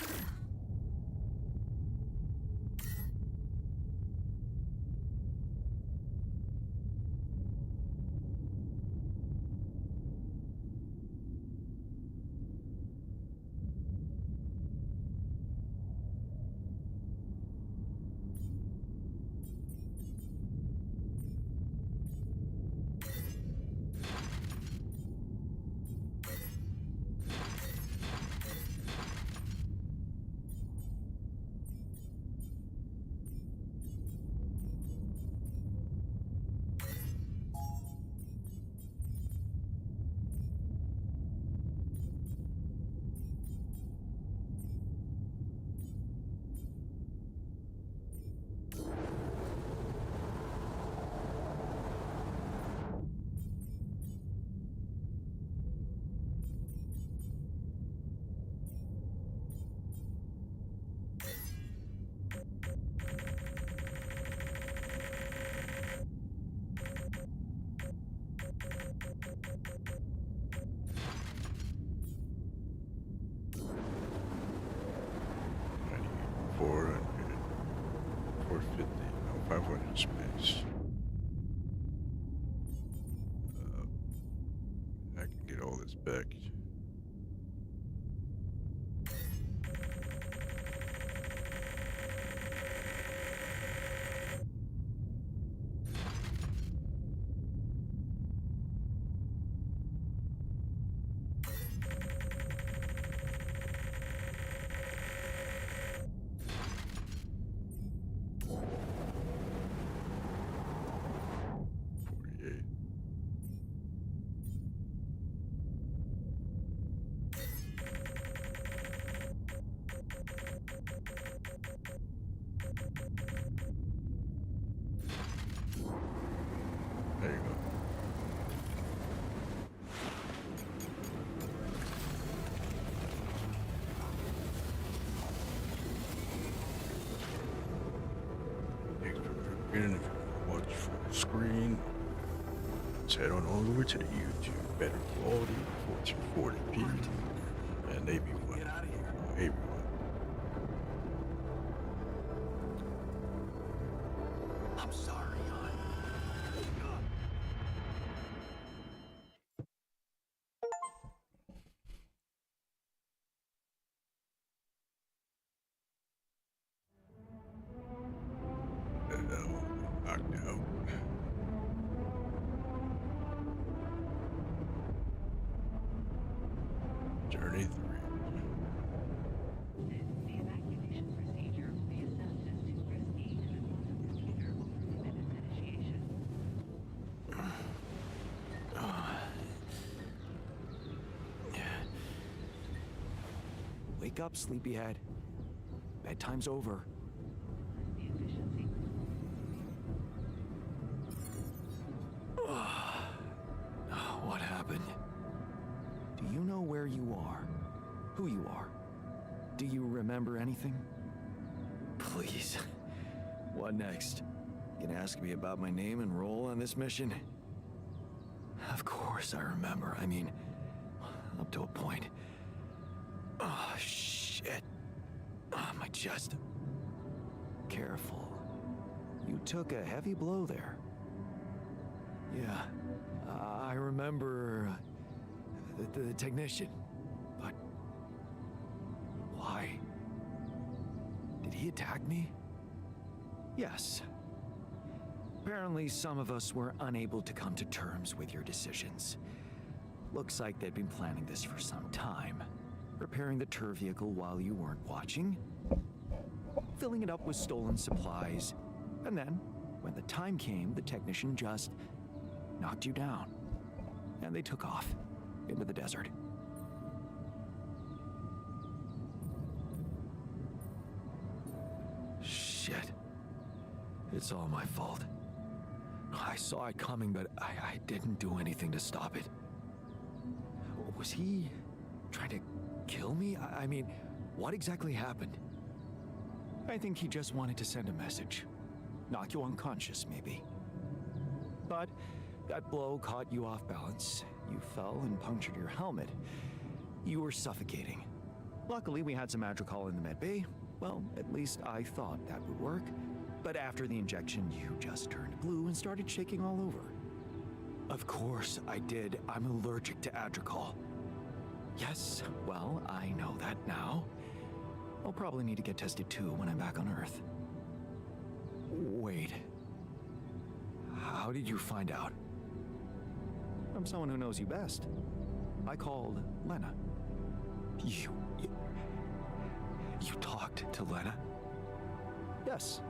[SPEAKER 1] Space. I can get all this back. let's head on over to the YouTube. Better quality, 1440p, and maybe what?
[SPEAKER 6] Get out of here.
[SPEAKER 1] Maybe what?
[SPEAKER 2] I'm sorry, hon.
[SPEAKER 1] Knocked out. Journey 3.
[SPEAKER 2] Wake up, sleepyhead. Bedtime's over. What happened? Do you know where you are? Who you are? Do you remember anything? Please. What next? You gonna ask me about my name and role on this mission? Of course I remember. I mean, up to a point. Oh, shit. Oh, my chest. Careful. You took a heavy blow there. Yeah, I remember the technician, but why? Did he attack me? Yes. Apparently, some of us were unable to come to terms with your decisions. Looks like they'd been planning this for some time. Repairing the tour vehicle while you weren't watching, filling it up with stolen supplies, and then, when the time came, the technician just knocked you down, and they took off into the desert. Shit. It's all my fault. I saw it coming, but I didn't do anything to stop it. Was he trying to kill me? I mean, what exactly happened? I think he just wanted to send a message. Knock you unconscious, maybe. But that blow caught you off balance. You fell and punctured your helmet. You were suffocating. Luckily, we had some Madrigal in the med bay. Well, at least I thought that would work. But after the injection, you just turned blue and started shaking all over. Of course I did. I'm allergic to Adrical. Yes, well, I know that now. I'll probably need to get tested too when I'm back on Earth. Wait. How did you find out? From someone who knows you best. I called Lena. You talked to Lena? Yes.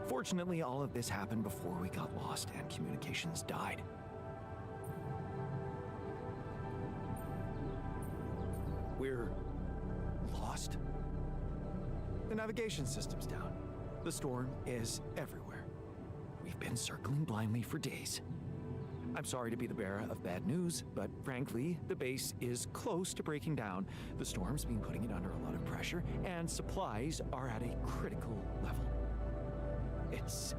[SPEAKER 2] Fortunately, all of this happened before we got lost and communications died. We're lost? The navigation system's down. The storm is everywhere. We've been circling blindly for days. I'm sorry to be the bearer of bad news, but frankly, the base is close to breaking down. The storm's been putting it under a lot of pressure, and supplies are at a critical level. It's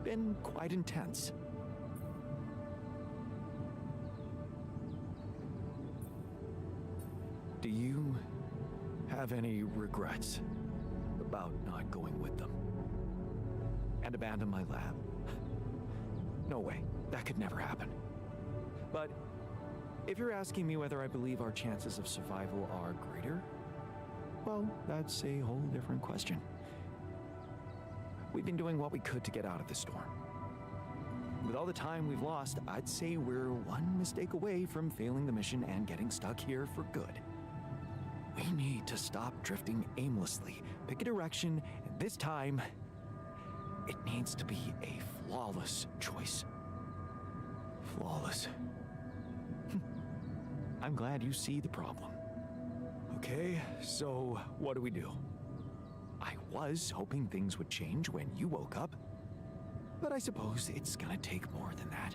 [SPEAKER 2] been quite intense. Do you have any regrets about not going with them? And abandon my lab? No way. That could never happen. But if you're asking me whether I believe our chances of survival are greater, well, that's a whole different question. We've been doing what we could to get out of this storm. With all the time we've lost, I'd say we're one mistake away from failing the mission and getting stuck here for good. We need to stop drifting aimlessly, pick a direction, and this time, it needs to be a flawless choice. Flawless. I'm glad you see the problem. Okay, so what do we do? I was hoping things would change when you woke up, but I suppose it's gonna take more than that.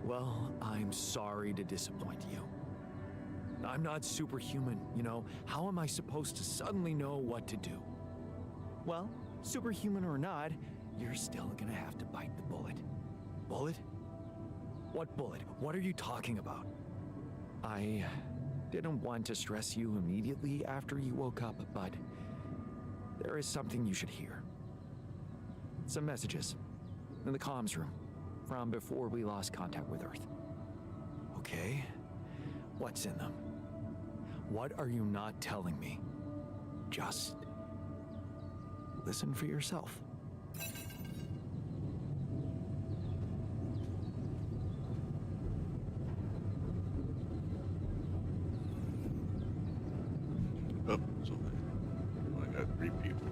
[SPEAKER 2] Well, I'm sorry to disappoint you. I'm not superhuman, you know. How am I supposed to suddenly know what to do? Well, Superhuman or not, you're still gonna have to bite the bullet. Bullet? What bullet? What are you talking about? I didn't want to stress you immediately after you woke up, but there is something you should hear. Some messages in the comms room from before we lost contact with Earth. Okay, what's in them? What are you not telling me? Just listen for yourself.
[SPEAKER 1] Oh, so I got 3 people.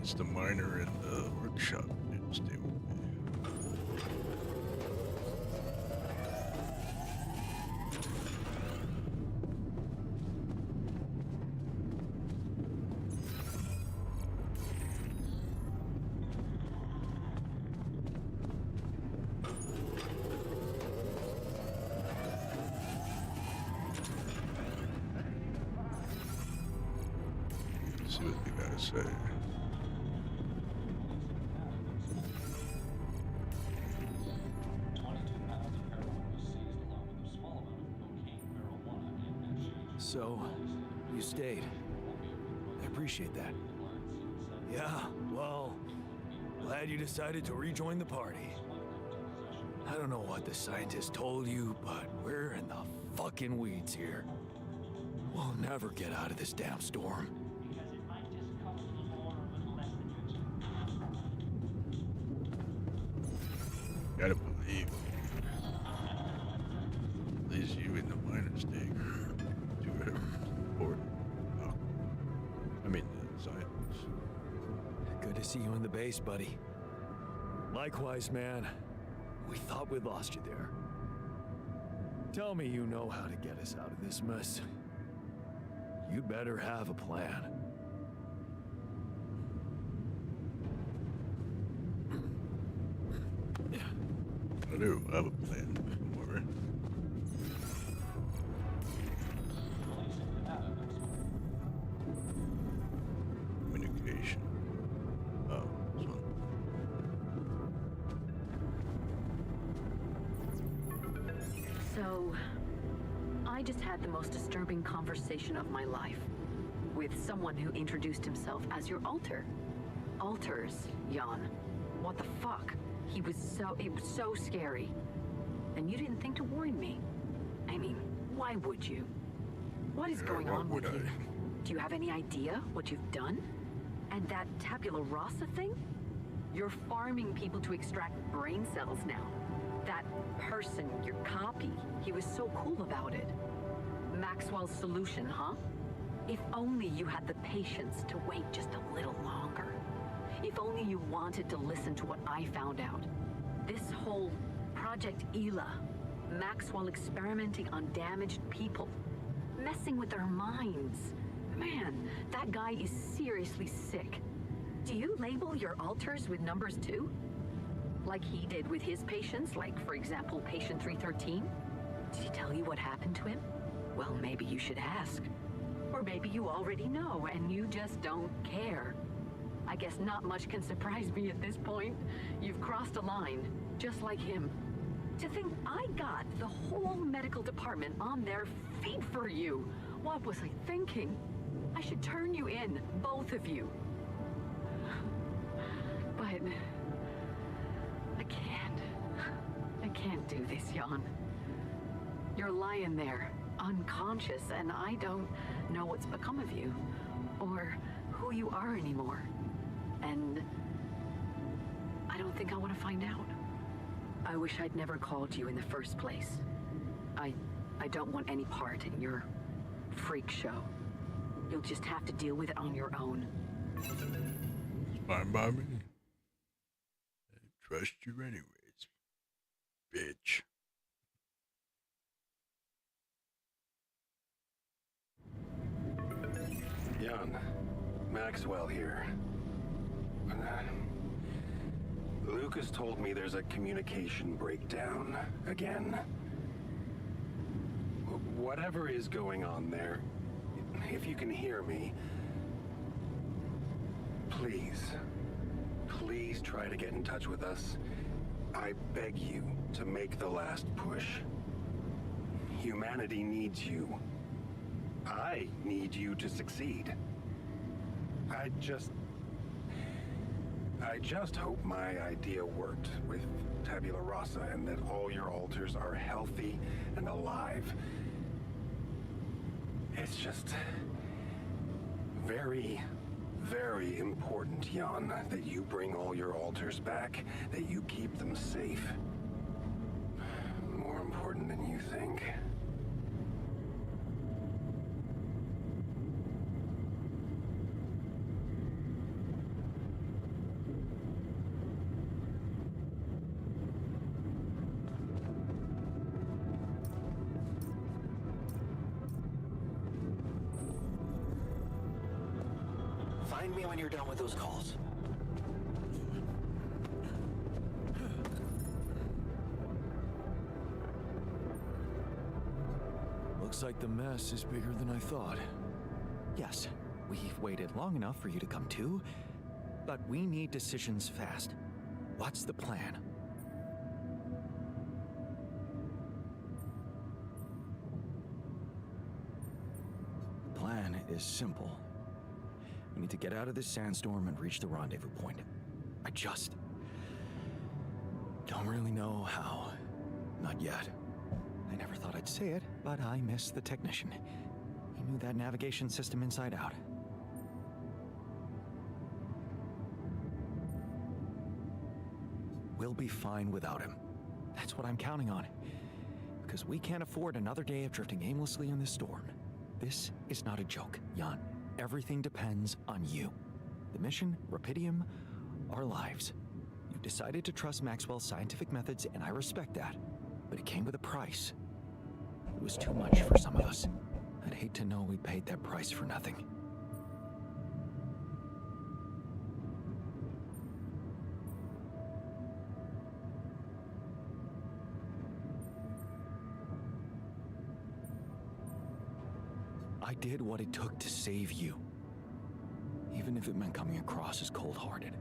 [SPEAKER 1] It's the miner in the workshop. Dude, stay with me. See what they gotta say.
[SPEAKER 2] So, you stayed. I appreciate that.
[SPEAKER 13] Yeah, well, glad you decided to rejoin the party. I don't know what the scientists told you, but we're in the fucking weeds here. We'll never get out of this damn storm.
[SPEAKER 1] Gotta believe. At least you in the miner's take. Do whatever support. Oh. I mean, the science.
[SPEAKER 2] Good to see you in the base, buddy.
[SPEAKER 13] Likewise, man. We thought we'd lost you there. Tell me you know how to get us out of this mess. You better have a plan.
[SPEAKER 1] I do have a plan. Don't worry. Communication. Oh, this one.
[SPEAKER 4] So, I just had the most disturbing conversation of my life with someone who introduced himself as your alter. Alters, Jan. What the fuck? It was so scary. And you didn't think to warn me. I mean, why would you? What is going on with you? Do you have any idea what you've done? And that tabula rasa thing? You're farming people to extract brain cells now. That person, your copy, he was so cool about it. Maxwell's solution, huh? If only you had the patience to wait just a little longer. If only you wanted to listen to what I found out. This whole Project Ela, Maxwell experimenting on damaged people, messing with their minds. Man, that guy is seriously sick. Do you label your alters with numbers too? Like he did with his patients, like for example, patient 313? Did he tell you what happened to him? Well, maybe you should ask. Or maybe you already know and you just don't care. I guess not much can surprise me at this point. You've crossed a line, just like him. To think I got the whole medical department on their feet for you. What was I thinking? I should turn you in, both of you. But I can't. I can't do this, Jan. You're lying there, unconscious, and I don't know what's become of you, or who you are anymore. And I don't think I want to find out. I wish I'd never called you in the first place. I don't want any part in your freak show. You'll just have to deal with it on your own.
[SPEAKER 1] Fine by me. I trust you anyways, bitch.
[SPEAKER 15] Jan, Maxwell here. Lucas told me there's a communication breakdown again. Whatever is going on there, if you can hear me, please try to get in touch with us. I beg you to make the last push. Humanity needs you. I need you to succeed. I just hope my idea worked with Tabula Rasa and that all your alters are healthy and alive. It's just very, very important, Jan, that you bring all your alters back, that you keep them safe. More important than you think.
[SPEAKER 5] Find me when you're done with those calls.
[SPEAKER 2] Looks like the mess is bigger than I thought. Yes, we've waited long enough for you to come to, but we need decisions fast. What's the plan? The plan is simple. We need to get out of this sandstorm and reach the rendezvous point. I just don't really know how. Not yet. I never thought I'd say it, but I miss the technician. He knew that navigation system inside out. We'll be fine without him. That's what I'm counting on. Because we can't afford another day of drifting aimlessly in this storm. This is not a joke, Jan. Everything depends on you. The mission, Rapidium, our lives. You decided to trust Maxwell's scientific methods, and I respect that. But it came with a price. It was too much for some of us. I'd hate to know we paid that price for nothing. I did what it took to save you. Even if it meant coming across as cold-hearted.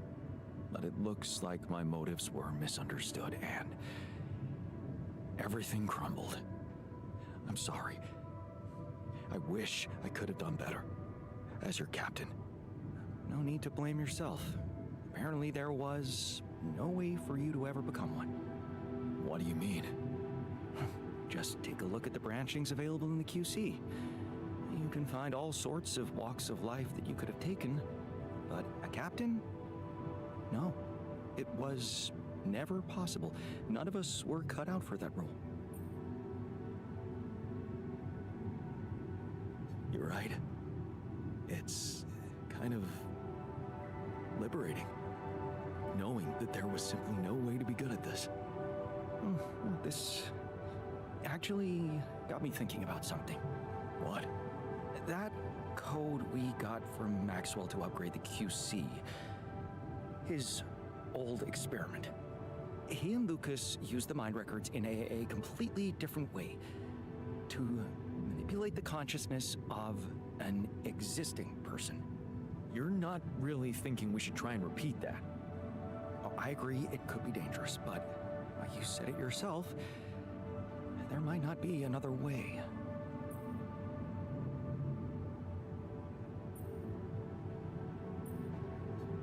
[SPEAKER 2] But it looks like my motives were misunderstood and everything crumbled. I'm sorry. I wish I could have done better. As your captain. No need to blame yourself. Apparently there was no way for you to ever become one. What do you mean? Just take a look at the branchings available in the QC. You can find all sorts of walks of life that you could have taken, but a captain? No, it was never possible. None of us were cut out for that role. You're right. It's kind of liberating, knowing that there was simply no way to be good at this. This actually got me thinking about something. What? That code we got from Maxwell to upgrade the QC. His old experiment. He and Lucas used the mind records in a completely different way. To manipulate the consciousness of an existing person. You're not really thinking we should try and repeat that. Oh, I agree it could be dangerous, but You said it yourself. There might not be another way.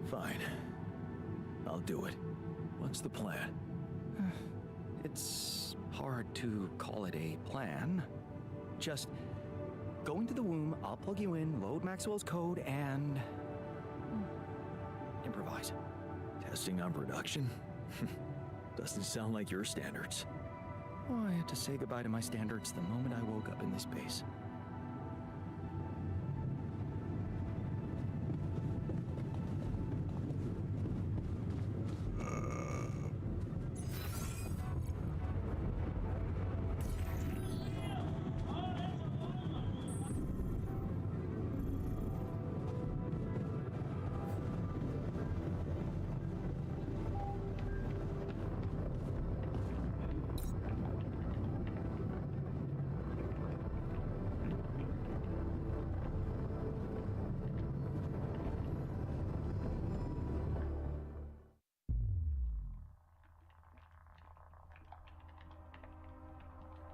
[SPEAKER 2] Fine. I'll do it. What's the plan? It's hard to call it a plan. Just go into the womb, I'll plug you in, load Maxwell's code, and improvise. Testing on production? Doesn't sound like your standards. Oh, I had to say goodbye to my standards the moment I woke up in this base.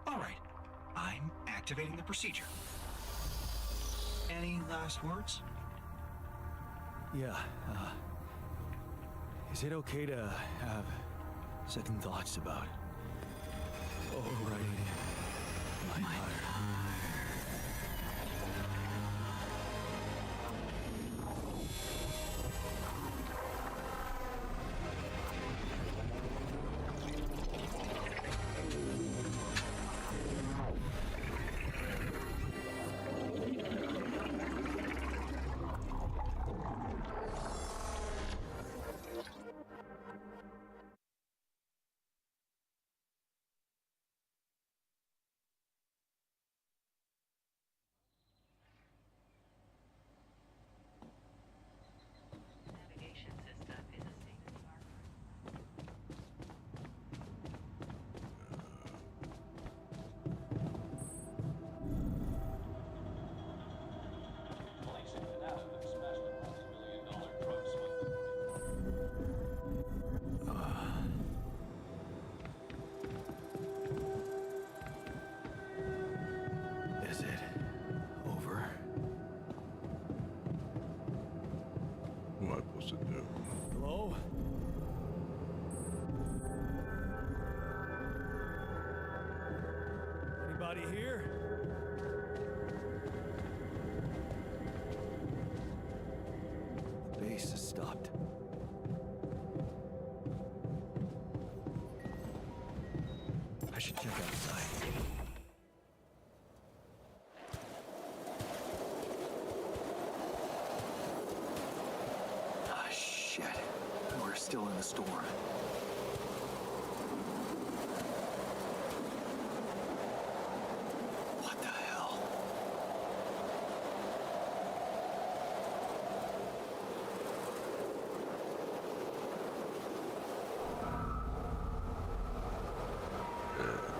[SPEAKER 16] All right, I'm activating the procedure. Any last words?
[SPEAKER 2] Yeah, is it okay to have second thoughts about overriding my heart? Is it over?
[SPEAKER 1] What am I supposed to do?
[SPEAKER 13] Hello? Anybody here?
[SPEAKER 2] The base has stopped. I should check outside. Ah, shit. We're still in the storm. What the hell?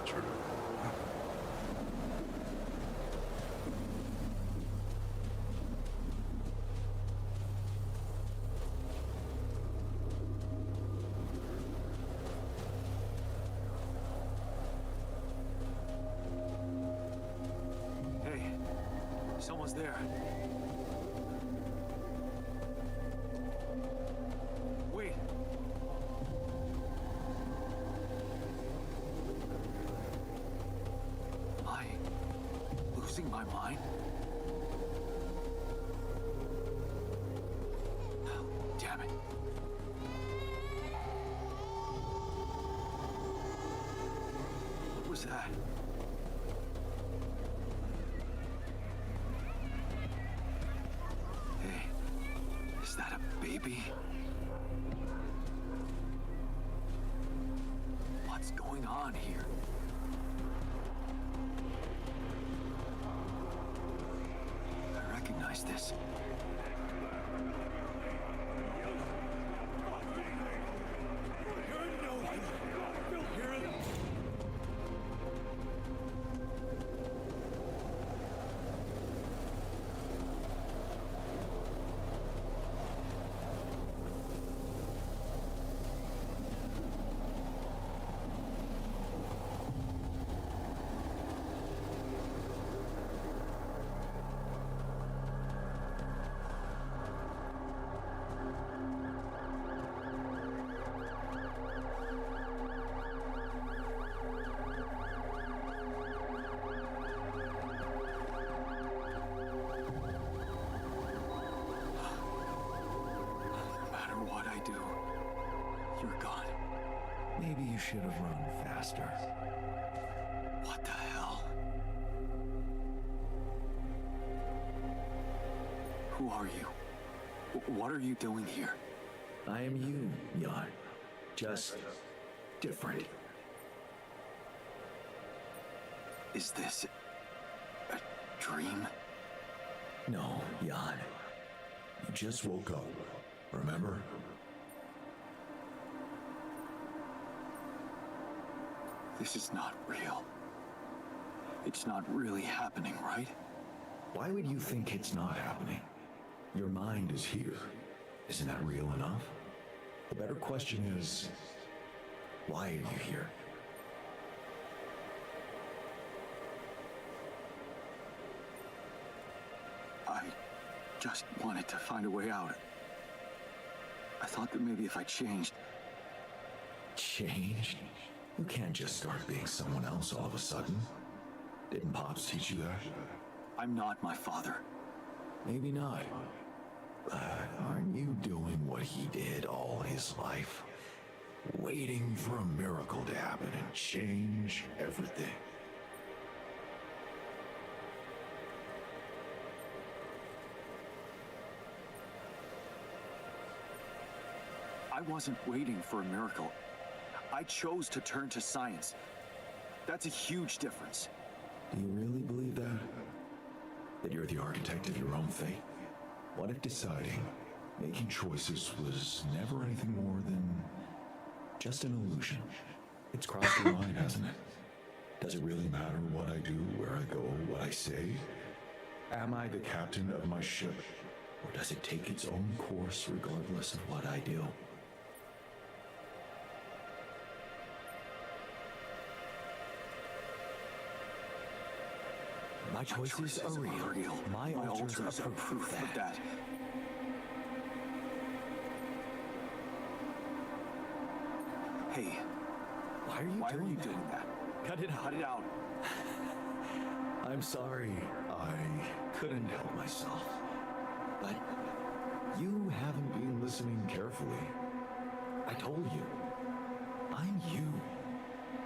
[SPEAKER 1] True.
[SPEAKER 2] Hey, someone's there. Wait. Am I losing my mind? Damn it. What was that? Hey, is that a baby? What's going on here? I recognize this.
[SPEAKER 8] I do, you're gone.
[SPEAKER 2] Maybe you should have run faster.
[SPEAKER 8] What the hell? Who are you? What are you doing here?
[SPEAKER 2] I am you, Jan. Just different.
[SPEAKER 8] Is this a dream?
[SPEAKER 2] No, Jan. You just woke up, remember?
[SPEAKER 8] This is not real. It's not really happening, right?
[SPEAKER 2] Why would you think it's not happening? Your mind is here. Isn't that real enough? The better question is, why are you here?
[SPEAKER 8] I just wanted to find a way out. I thought that maybe if I changed...
[SPEAKER 2] Changed? You can't just start being someone else all of a sudden. Didn't Pops teach you that?
[SPEAKER 8] I'm not my father.
[SPEAKER 2] Maybe not. But aren't you doing what he did all his life? Waiting for a miracle to happen and change everything.
[SPEAKER 8] I wasn't waiting for a miracle. I chose to turn to science. That's a huge difference.
[SPEAKER 2] Do you really believe that? That you're the architect of your own fate? What if deciding, making choices was never anything more than just an illusion? It's crossed your mind, hasn't it? Does it really matter what I do, where I go, what I say? Am I the captain of my ship? Or does it take its own course regardless of what I do? My choices are real. My alters are proof of that.
[SPEAKER 8] Hey,
[SPEAKER 2] why are you doing
[SPEAKER 8] that?
[SPEAKER 2] Cut it out.
[SPEAKER 8] Cut it out.
[SPEAKER 2] I'm sorry. I couldn't help myself. But you haven't been listening carefully. I told you. I'm you.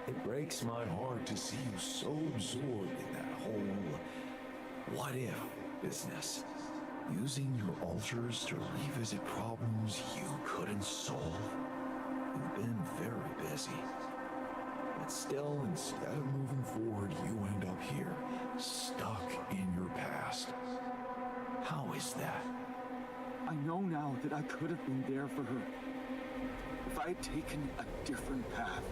[SPEAKER 2] It breaks my heart to see you so absorbed in that whole what-if business. Using your alters to revisit problems you couldn't solve. You've been very busy. But still, instead of moving forward, you end up here, stuck in your past. How is that?
[SPEAKER 8] I know now that I could have been there for her. If I had taken a different path.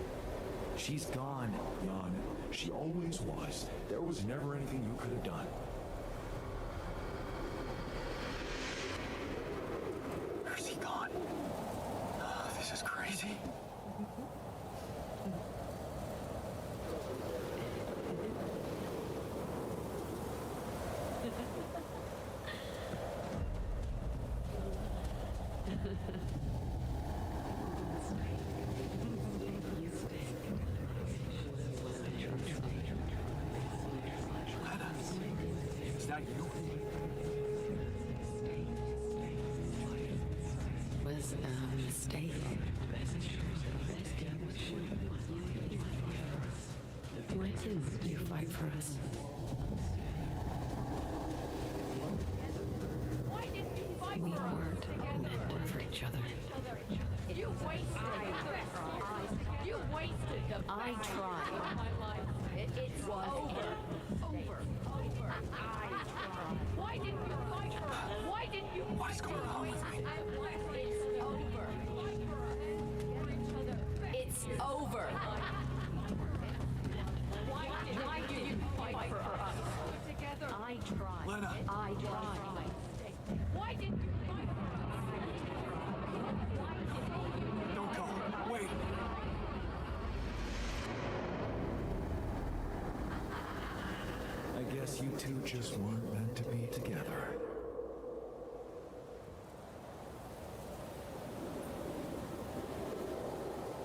[SPEAKER 2] She's gone, Jan. She always was. There was never anything you could have done.
[SPEAKER 8] Where's he gone? Oh, this is crazy. Is that you?
[SPEAKER 4] Was a mistake. Why didn't you fight for us? We weren't meant for each other.
[SPEAKER 7] You wasted the
[SPEAKER 4] I tried.
[SPEAKER 7] It's over. Why didn't you fight for her? Why didn't you?
[SPEAKER 8] What is going on with me?
[SPEAKER 7] It's over. Why did you fight for us?
[SPEAKER 4] I tried.
[SPEAKER 8] Lena.
[SPEAKER 4] I tried.
[SPEAKER 7] Why didn't you fight for us?
[SPEAKER 8] Don't go. Wait.
[SPEAKER 2] I guess you two just weren't meant to be together.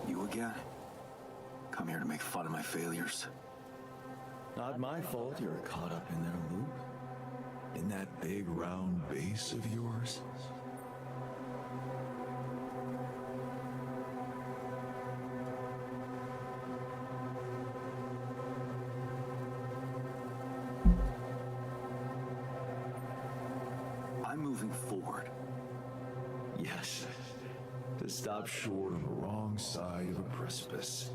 [SPEAKER 8] You again? Come here to make fun of my failures.
[SPEAKER 2] Not my fault you're caught up in their loop. In that big round base of yours. Yes. To stop short on the wrong side of a precipice.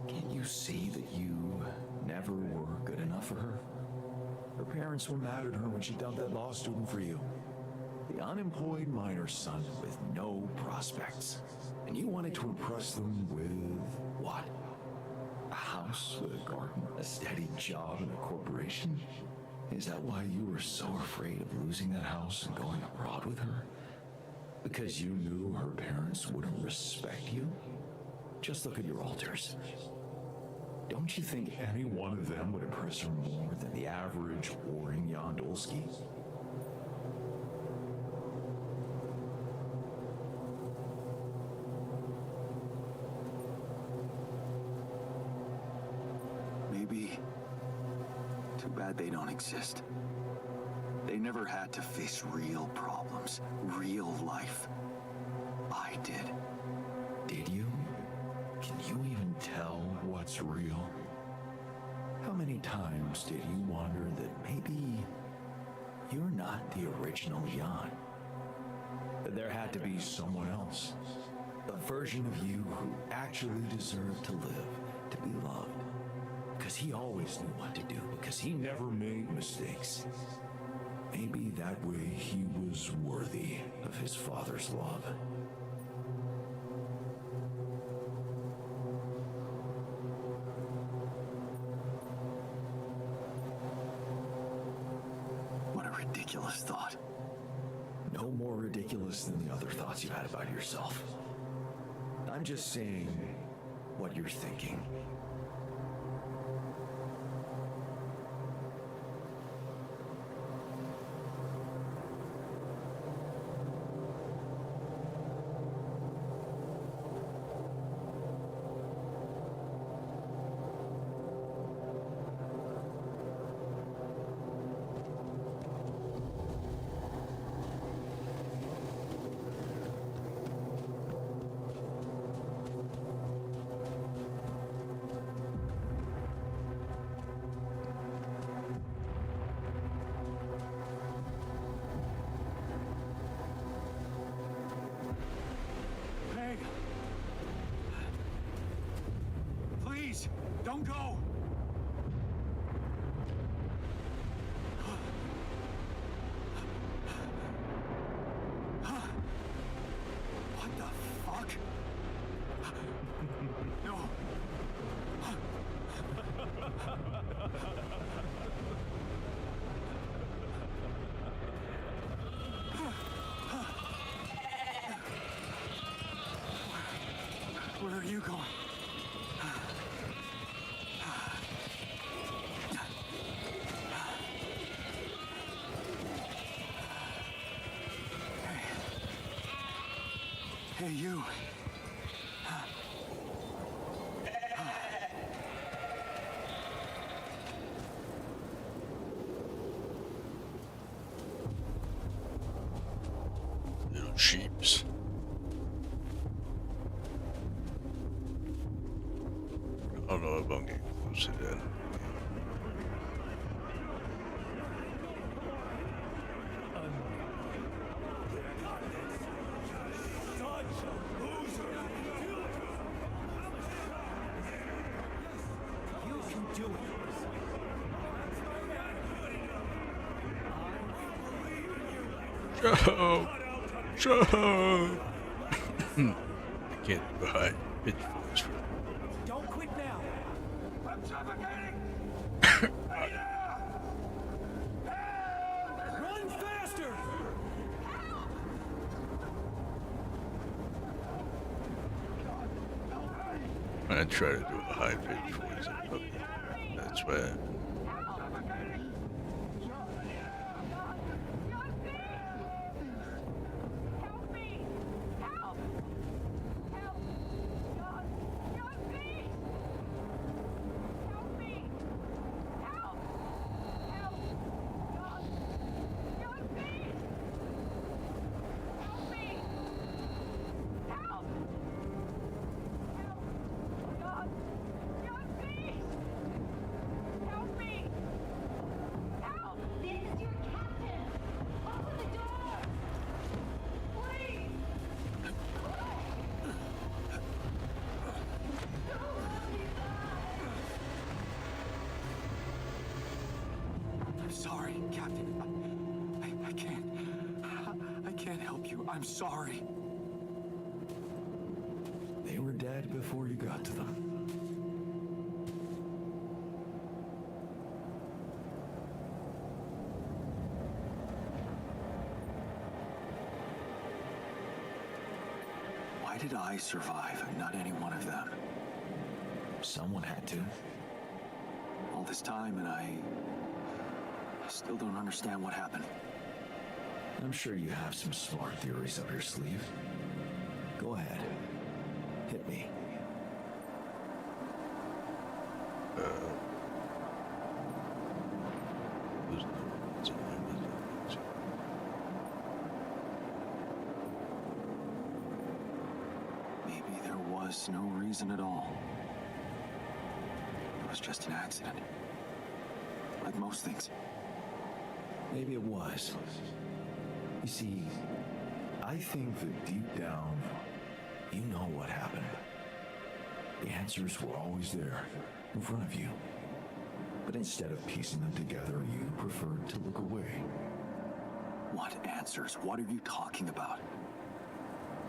[SPEAKER 2] Can't you see that you never were good enough for her? Her parents were mad at her when she dumped that law student for you. The unemployed miner son with no prospects. And you wanted to impress them with what? A house with a garden, a steady job in a corporation? Is that why you were so afraid of losing that house and going abroad with her? Because you knew her parents wouldn't respect you? Just look at your alters. Don't you think any one of them would impress her more than the average warring Yondolski?
[SPEAKER 8] Maybe. Too bad they don't exist. They never had to face real problems, real life. I did.
[SPEAKER 2] Did you? Can you even tell what's real? How many times did you wonder that maybe you're not the original Jan? That there had to be someone else. A version of you who actually deserved to live, to be loved. Because he always knew what to do, because he never made mistakes. Maybe that way he was worthy of his father's love.
[SPEAKER 8] What a ridiculous thought.
[SPEAKER 2] No more ridiculous than the other thoughts you had about yourself. I'm just saying what you're thinking.
[SPEAKER 8] Please, don't go! What the fuck? No. Where are you going? Hey, you.
[SPEAKER 1] Little sheeps. I don't know if I'm getting close to that.
[SPEAKER 2] You can do it.
[SPEAKER 1] Joe! Joe! I can't behind pitchforks for
[SPEAKER 13] Don't quit now. I'm suffocating. Run faster.
[SPEAKER 1] I try to do a high pitch voice. That's bad.
[SPEAKER 8] sorry, Captain. I can't. I can't help you. I'm sorry.
[SPEAKER 2] They were dead before you got to them.
[SPEAKER 8] Why did I survive and not any one of them?
[SPEAKER 2] Someone had to.
[SPEAKER 8] All this time, and I still don't understand what happened.
[SPEAKER 2] I'm sure you have some smart theories up your sleeve. Go ahead. Hit me.
[SPEAKER 8] Maybe there was no reason at all. It was just an accident. Like most things.
[SPEAKER 2] Maybe it was. You see, I think that deep down, you know what happened. The answers were always there, in front of you. But instead of piecing them together, you preferred to look away.
[SPEAKER 8] What answers? What are you talking about?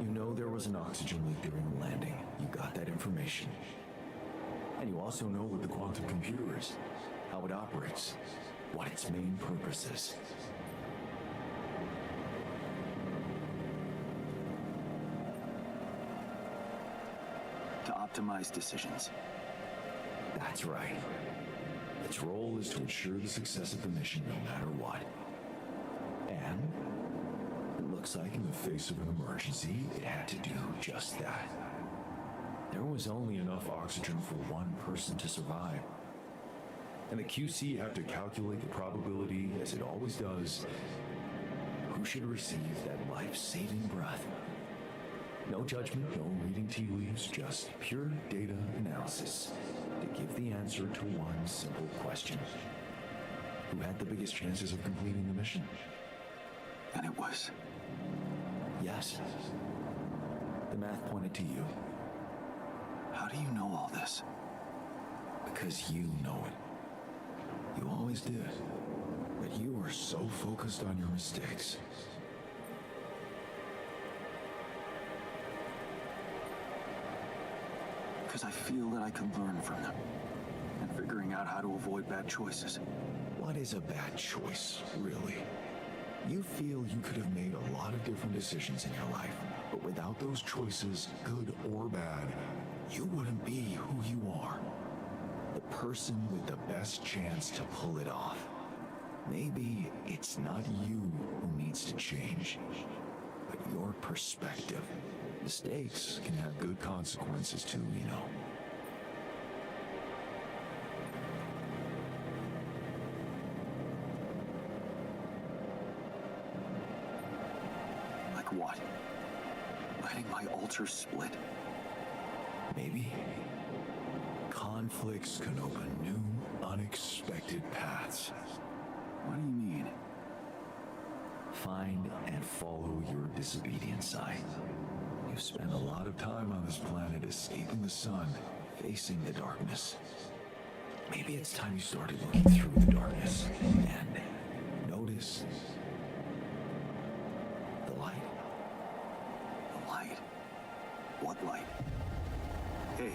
[SPEAKER 2] You know there was an oxygen leak during the landing. You got that information. And you also know what the quantum computer is, how it operates, what its main purpose is.
[SPEAKER 8] To optimize decisions.
[SPEAKER 2] That's right. Its role is to ensure the success of the mission no matter what. And it looks like in the face of an emergency, it had to do just that. There was only enough oxygen for one person to survive. And the QC had to calculate the probability, as it always does, who should receive that life-saving breath. No judgment, no reading tea leaves, just pure data analysis to give the answer to one simple question. Who had the biggest chances of completing the mission?
[SPEAKER 8] And it was?
[SPEAKER 2] Yes. The math pointed to you.
[SPEAKER 8] How do you know all this?
[SPEAKER 2] Because you know it. You always did. But you were so focused on your mistakes.
[SPEAKER 8] Because I feel that I can learn from them. And figuring out how to avoid bad choices.
[SPEAKER 2] What is a bad choice, really? You feel you could have made a lot of different decisions in your life, but without those choices, good or bad, you wouldn't be who you are. The person with the best chance to pull it off. Maybe it's not you who needs to change, but your perspective. Mistakes can have good consequences too, you know.
[SPEAKER 8] Like what? Letting my altars split?
[SPEAKER 2] Maybe. Conflicts can open new, unexpected paths.
[SPEAKER 8] What do you mean?
[SPEAKER 2] Find and follow your disobedient side. You've spent a lot of time on this planet escaping the sun, facing the darkness. Maybe it's time you started looking through the darkness and notice the light.
[SPEAKER 8] The light? What light? Hey.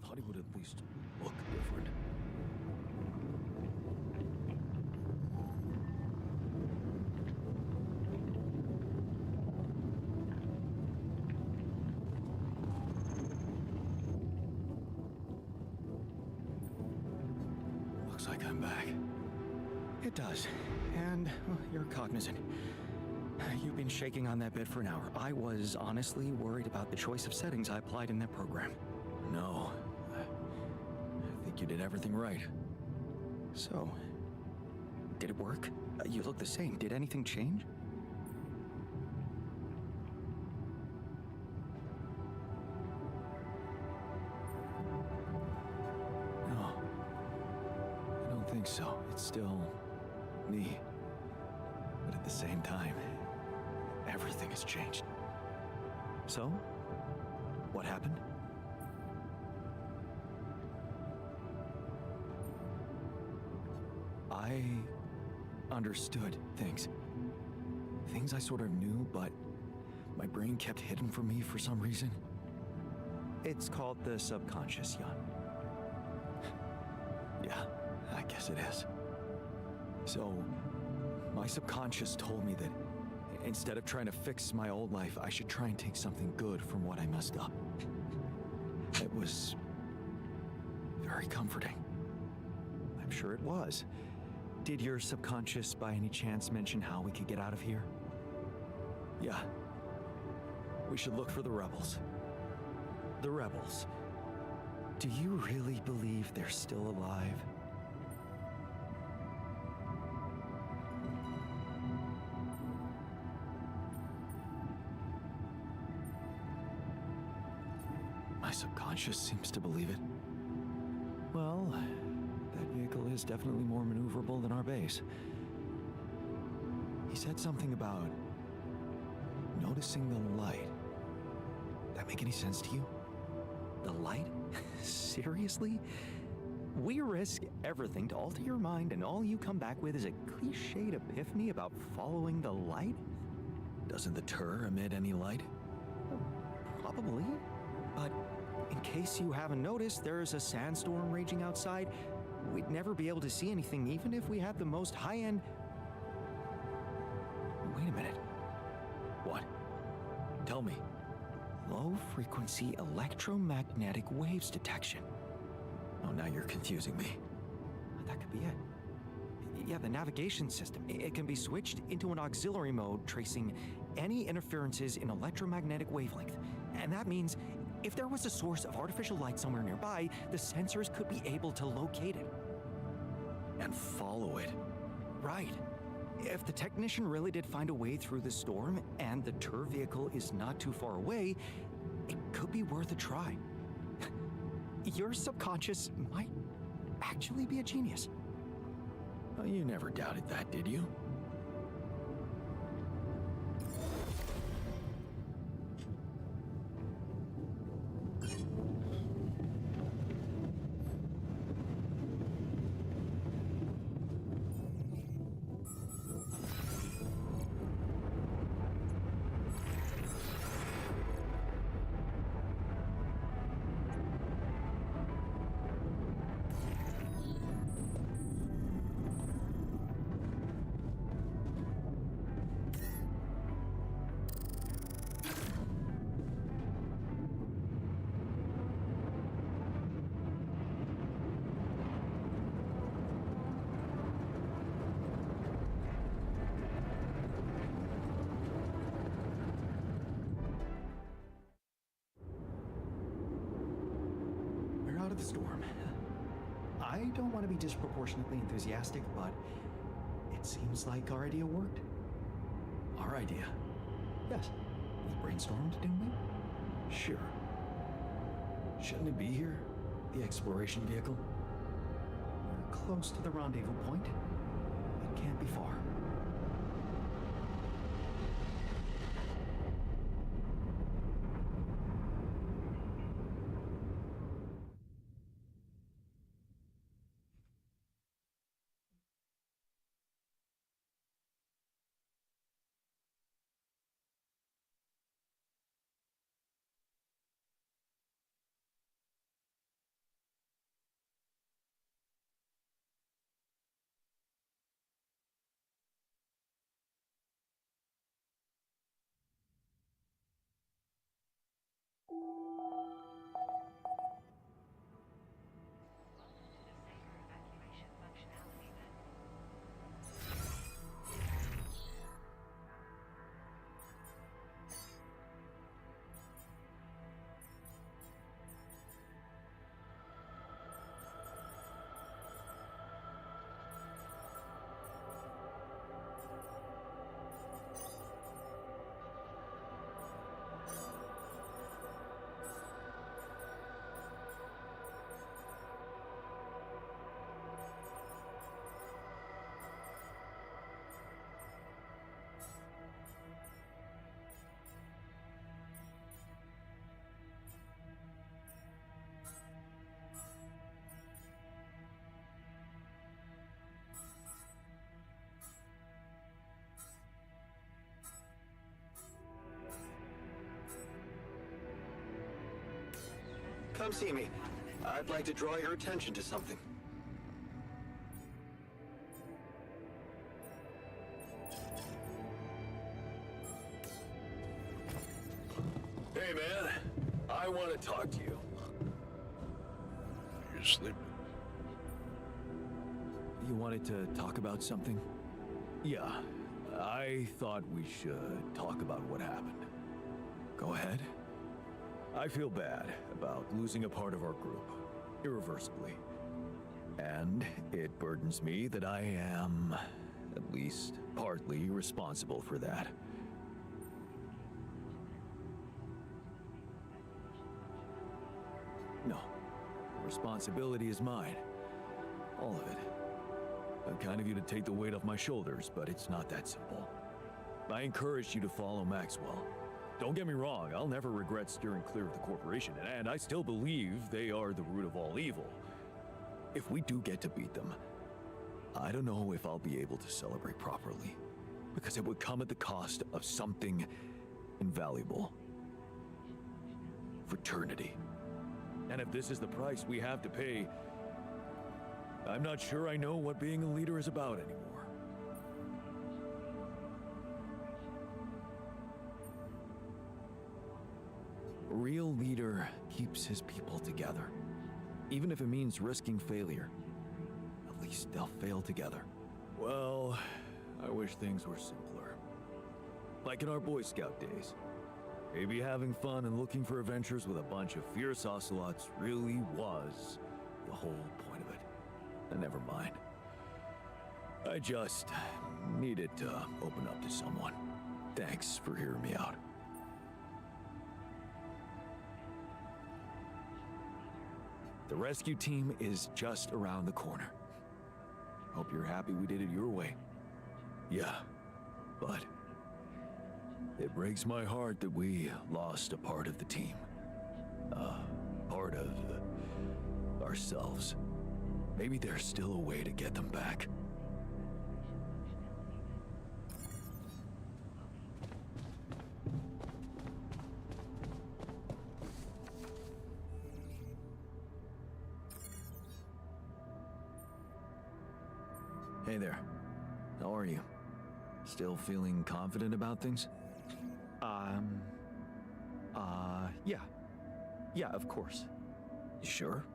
[SPEAKER 2] Thought he would at least look different.
[SPEAKER 8] Looks like I'm back.
[SPEAKER 2] It does. And well, you're cognizant. You've been shaking on that bed for an hour. I was honestly worried about the choice of settings I applied in that program. No. I think you did everything right. So, did it work? You look the same. Did anything change? No. I don't think so. It's still me. But at the same time, everything has changed. So, what happened? I understood things. Things I sort of knew, but my brain kept hidden from me for some reason. It's called the subconscious, Jan. Yeah, I guess it is. So, my subconscious told me that instead of trying to fix my old life, I should try and take something good from what I messed up. It was very comforting. I'm sure it was. Did your subconscious by any chance mention how we could get out of here? Yeah. We should look for the rebels. The rebels. Do you really believe they're still alive? My subconscious seems to believe it. Well, that vehicle is definitely more maneuverable than our base. He said something about noticing the light. That make any sense to you? The light? Seriously? We risk everything to alter your mind, and all you come back with is a cliched epiphany about following the light? Doesn't the Tur emit any light? Probably. But in case you haven't noticed, there's a sandstorm raging outside. We'd never be able to see anything, even if we had the most high-end... Wait a minute. What? Tell me. Low-frequency electromagnetic waves detection. Oh, now you're confusing me. That could be it. Yeah, the navigation system. It can be switched into an auxiliary mode, tracing any interferences in electromagnetic wavelength. And that means if there was a source of artificial light somewhere nearby, the sensors could be able to locate it. And follow it. Right. If the technician really did find a way through the storm, and the Tur vehicle is not too far away, it could be worth a try. Your subconscious might actually be a genius. Well, you never doubted that, did you? We're out of the storm. I don't want to be disproportionately enthusiastic, but it seems like our idea worked. Our idea? Yes. We brainstormed, didn't we? Sure. Shouldn't it be here? The exploration vehicle? We're close to the rendezvous point. It can't be far.
[SPEAKER 8] come see me. I'd like to draw your attention to something. Hey, man. I want to talk to you.
[SPEAKER 1] You're sleeping.
[SPEAKER 2] You wanted to talk about something? Yeah, I thought we should talk about what happened. Go ahead. I feel bad about losing a part of our group, irreversibly. And it burdens me that I am, at least partly, responsible for that. No, the responsibility is mine. All of it. Kind of you to take the weight off my shoulders, but it's not that simple. I encouraged you to follow Maxwell. Don't get me wrong, I'll never regret steering clear of the corporation, and I still believe they are the root of all evil. If we do get to beat them, I don't know if I'll be able to celebrate properly, because it would come at the cost of something invaluable. Fraternity. And if this is the price we have to pay, I'm not sure I know what being a leader is about anymore. A real leader keeps his people together. Even if it means risking failure. At least they'll fail together. Well, I wish things were simpler. Like in our Boy Scout days. Maybe having fun and looking for adventures with a bunch of fierce ocelots really was the whole point of it. And never mind. I just needed to open up to someone. Thanks for hearing me out. The rescue team is just around the corner. Hope you're happy we did it your way. Yeah, but it breaks my heart that we lost a part of the team. Part of ourselves. Maybe there's still a way to get them back. Hey there. How are you? Still feeling confident about things? Yeah. Yeah, of course. You sure?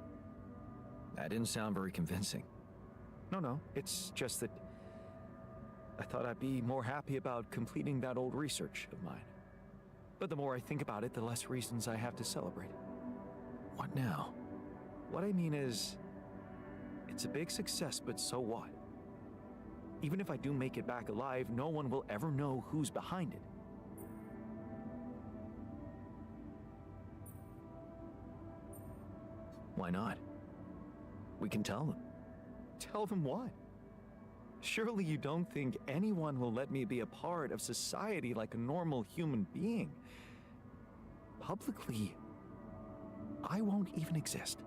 [SPEAKER 2] That didn't sound very convincing. No, it's just that I thought I'd be more happy about completing that old research of mine. But the more I think about it, the less reasons I have to celebrate. What now? What I mean is, it's a big success, but so what? Even if I do make it back alive, no one will ever know who's behind it. Why not? We can tell them. Tell them what? Surely you don't think anyone will let me be a part of society like a normal human being? Publicly, I won't even exist.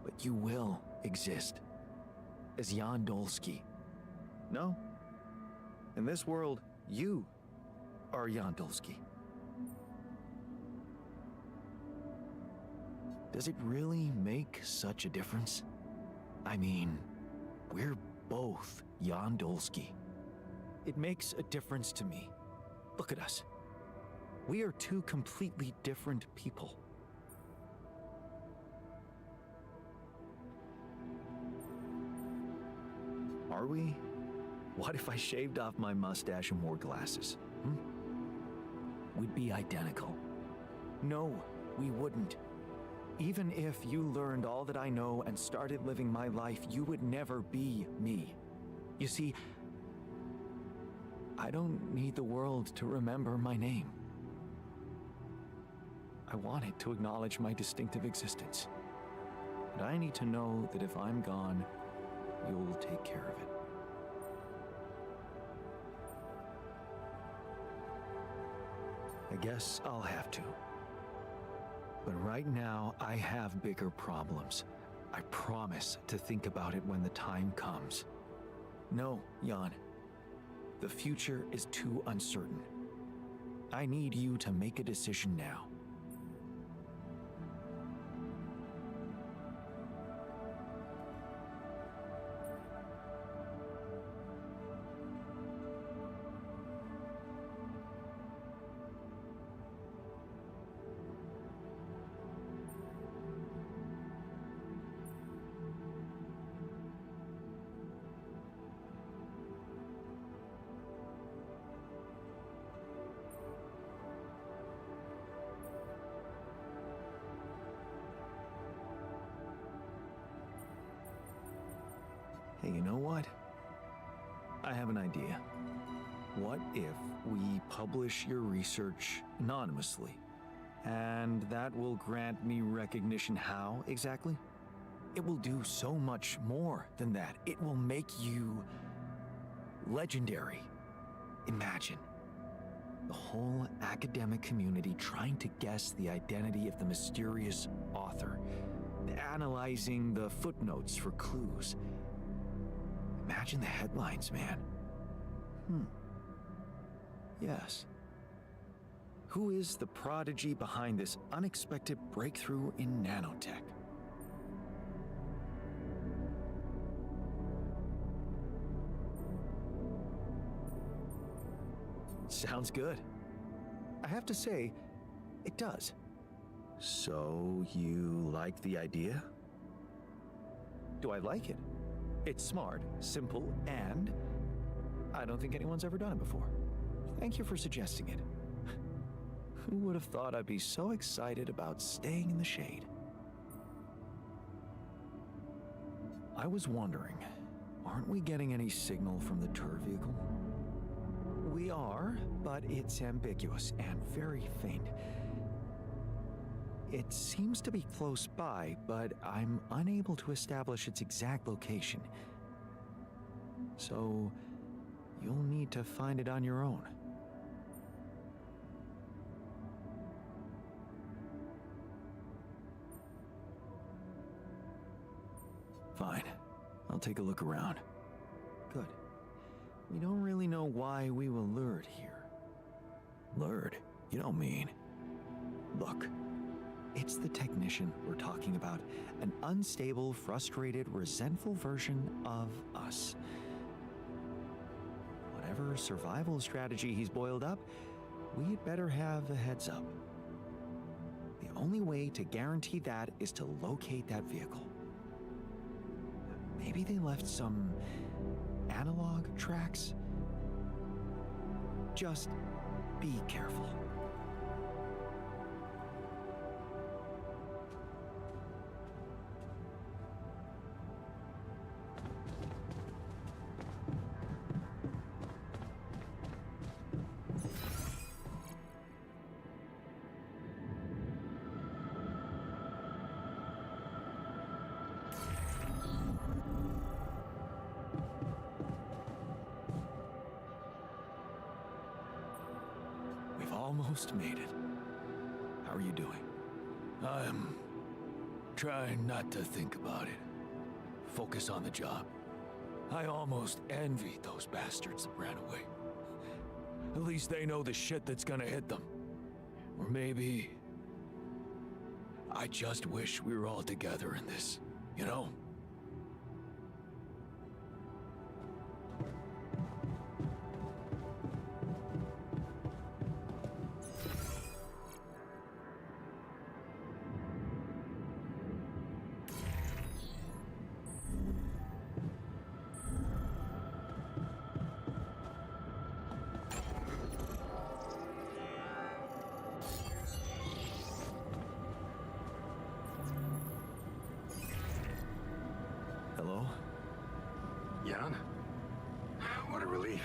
[SPEAKER 2] But you will exist as Jan Dolsky. No? In this world, you are Jan Dolsky. Does it really make such a difference? I mean, we're both Jan Dolsky. It makes a difference to me. Look at us. We are two completely different people. Are we? What if I shaved off my mustache and wore glasses? We'd be identical. No, we wouldn't. Even if you learned all that I know and started living my life, you would never be me. You see, I don't need the world to remember my name. I want it to acknowledge my distinctive existence. But I need to know that if I'm gone, you'll take care of it. I guess I'll have to. But right now, I have bigger problems. I promise to think about it when the time comes. No, Jan. The future is too uncertain. I need you to make a decision now. Hey, you know what? I have an idea. What if we publish your research anonymously? And that will grant me recognition. How exactly? It will do so much more than that. It will make you legendary. Imagine the whole academic community trying to guess the identity of the mysterious author, analyzing the footnotes for clues. Imagine the headlines, man. Yes. Who is the prodigy behind this unexpected breakthrough in nanotech? Sounds good. I have to say, it does. So, you like the idea? Do I like it? It's smart, simple, and I don't think anyone's ever done it before. Thank you for suggesting it. Who would have thought I'd be so excited about staying in the shade? I was wondering, aren't we getting any signal from the tour vehicle? We are, but it's ambiguous and very faint. It seems to be close by, but I'm unable to establish its exact location. So, you'll need to find it on your own. Fine. I'll take a look around. Good. We don't really know why we were lured here. Lured? You don't mean. Look. It's the technician we're talking about. An unstable, frustrated, resentful version of us. Whatever survival strategy he's boiled up, we'd better have a heads up. The only way to guarantee that is to locate that vehicle. Maybe they left some analog tracks? Just be careful. Almost made it. How are you doing?
[SPEAKER 13] I'm trying not to think about it. Focus on the job. I almost envy those bastards that ran away. At least they know the shit that's gonna hit them. Or maybe I just wish we were all together in this, you know?
[SPEAKER 2] Hello?
[SPEAKER 15] Jan? What a relief.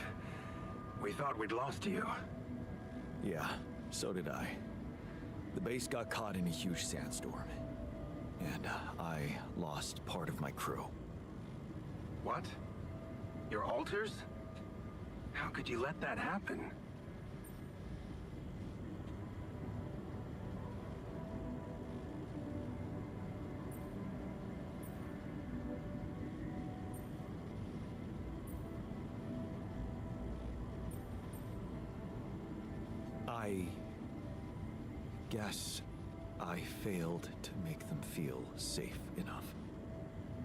[SPEAKER 15] We thought we'd lost you.
[SPEAKER 2] Yeah, so did I. The base got caught in a huge sandstorm. And I lost part of my crew.
[SPEAKER 15] What? Your alters? How could you let that happen?
[SPEAKER 2] guess I failed to make them feel safe enough.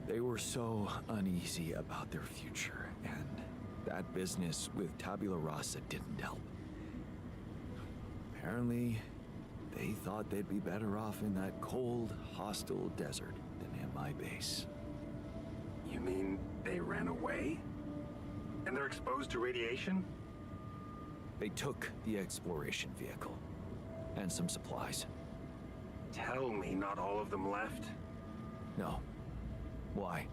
[SPEAKER 2] They were so uneasy about their future, and that business with Tabula Rasa didn't help. Apparently, they thought they'd be better off in that cold, hostile desert than in my base.
[SPEAKER 15] You mean they ran away? And they're exposed to radiation?
[SPEAKER 2] They took the exploration vehicle and some supplies.
[SPEAKER 15] Tell me not all of them left?
[SPEAKER 2] No. Why?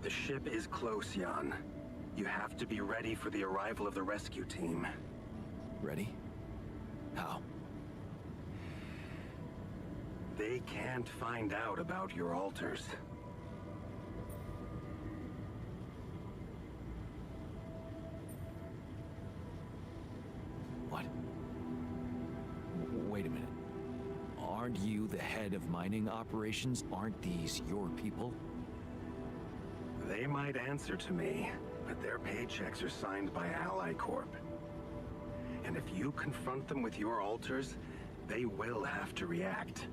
[SPEAKER 15] The ship is close, Jan. You have to be ready for the arrival of the rescue team.
[SPEAKER 2] Ready? How?
[SPEAKER 15] They can't find out about your altars.
[SPEAKER 2] What? Wait a minute. Aren't you the head of mining operations? Aren't these your people?
[SPEAKER 15] They might answer to me, but their paychecks are signed by Ally Corp. And if you confront them with your altars, they will have to react.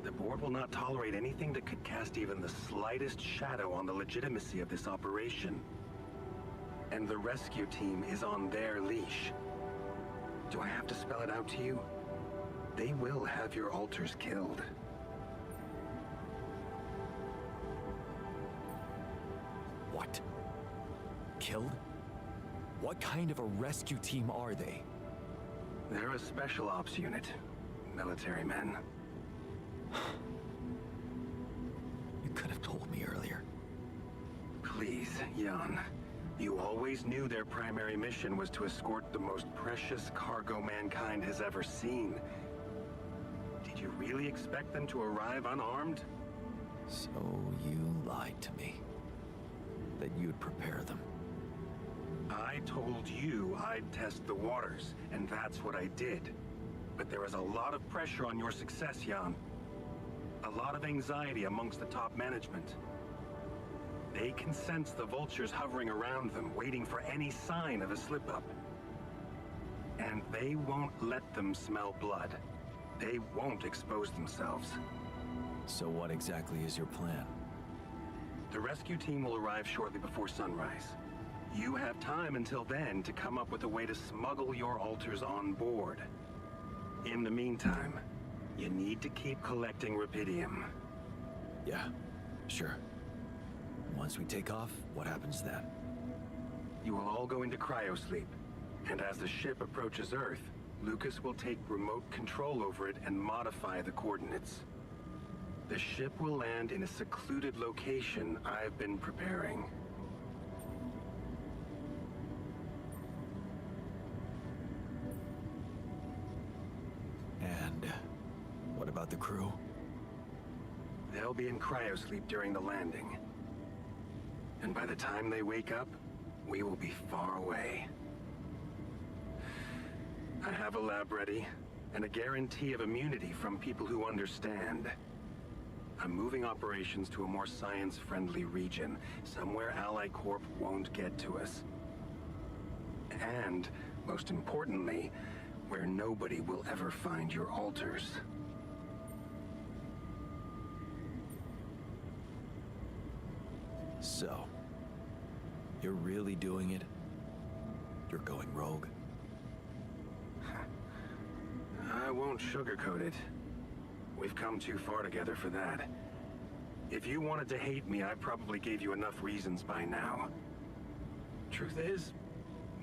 [SPEAKER 15] The board will not tolerate anything that could cast even the slightest shadow on the legitimacy of this operation. And the rescue team is on their leash. Do I have to spell it out to you? They will have your altars killed.
[SPEAKER 2] What? Killed? What kind of a rescue team are they?
[SPEAKER 15] They're a special ops unit. Military men.
[SPEAKER 2] You could have told me earlier.
[SPEAKER 15] Please, Jan. You always knew their primary mission was to escort the most precious cargo mankind has ever seen. Did you really expect them to arrive unarmed?
[SPEAKER 2] So you lied to me. That you'd prepare them.
[SPEAKER 15] I told you I'd test the waters, and that's what I did. But there is a lot of pressure on your success, Jan. A lot of anxiety amongst the top management. They can sense the vultures hovering around them, waiting for any sign of a slip-up. And they won't let them smell blood. They won't expose themselves.
[SPEAKER 2] So what exactly is your plan?
[SPEAKER 15] The rescue team will arrive shortly before sunrise. You have time until then to come up with a way to smuggle your altars on board. In the meantime, you need to keep collecting Rapidium.
[SPEAKER 2] Yeah, sure. Once we take off, what happens then?
[SPEAKER 15] You will all go into cryosleep, and as the ship approaches Earth, Lucas will take remote control over it and modify the coordinates. The ship will land in a secluded location I've been preparing.
[SPEAKER 2] And what about the crew?
[SPEAKER 15] They'll be in cryosleep during the landing. And by the time they wake up, we will be far away. I have a lab ready, and a guarantee of immunity from people who understand. I'm moving operations to a more science-friendly region, somewhere Ally Corp won't get to us. And, most importantly, where nobody will ever find your altars.
[SPEAKER 2] So, you're really doing it? You're going rogue?
[SPEAKER 15] I won't sugarcoat it. We've come too far together for that. If you wanted to hate me, I probably gave you enough reasons by now. Truth is,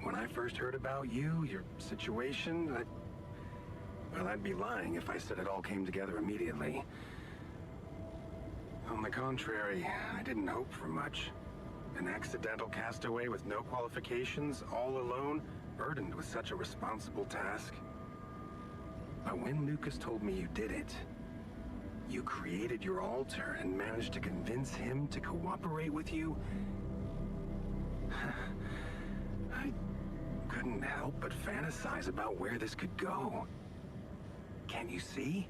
[SPEAKER 15] when I first heard about you, your situation, well, I'd be lying if I said it all came together immediately. On the contrary, I didn't hope for much. An accidental castaway with no qualifications, all alone, burdened with such a responsible task. But when Lucas told me you did it, you created your altar and managed to convince him to cooperate with you, I couldn't help but fantasize about where this could go. Can't you see?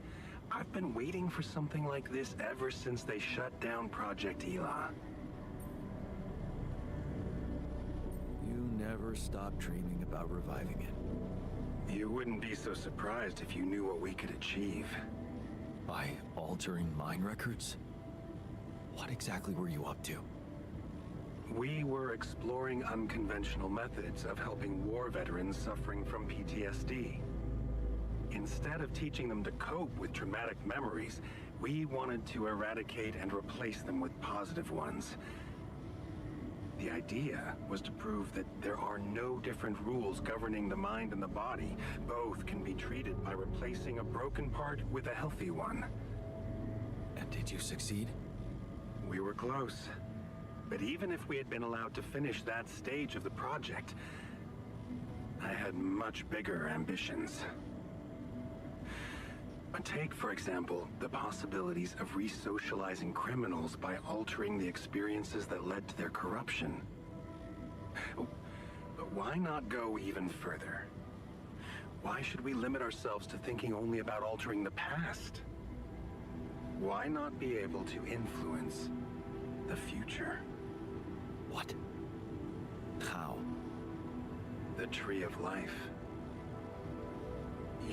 [SPEAKER 15] I've been waiting for something like this ever since they shut down Project Ela.
[SPEAKER 2] You never stop dreaming about reviving it.
[SPEAKER 15] You wouldn't be so surprised if you knew what we could achieve.
[SPEAKER 2] By altering mine records? What exactly were you up to?
[SPEAKER 15] We were exploring unconventional methods of helping war veterans suffering from PTSD. Instead of teaching them to cope with traumatic memories, we wanted to eradicate and replace them with positive ones. The idea was to prove that there are no different rules governing the mind and the body. Both can be treated by replacing a broken part with a healthy one.
[SPEAKER 2] And did you succeed?
[SPEAKER 15] We were close. But even if we had been allowed to finish that stage of the project, I had much bigger ambitions. Take, for example, the possibilities of re-socializing criminals by altering the experiences that led to their corruption. But why not go even further? Why should we limit ourselves to thinking only about altering the past? Why not be able to influence the future?
[SPEAKER 2] What? How?
[SPEAKER 15] The Tree of Life.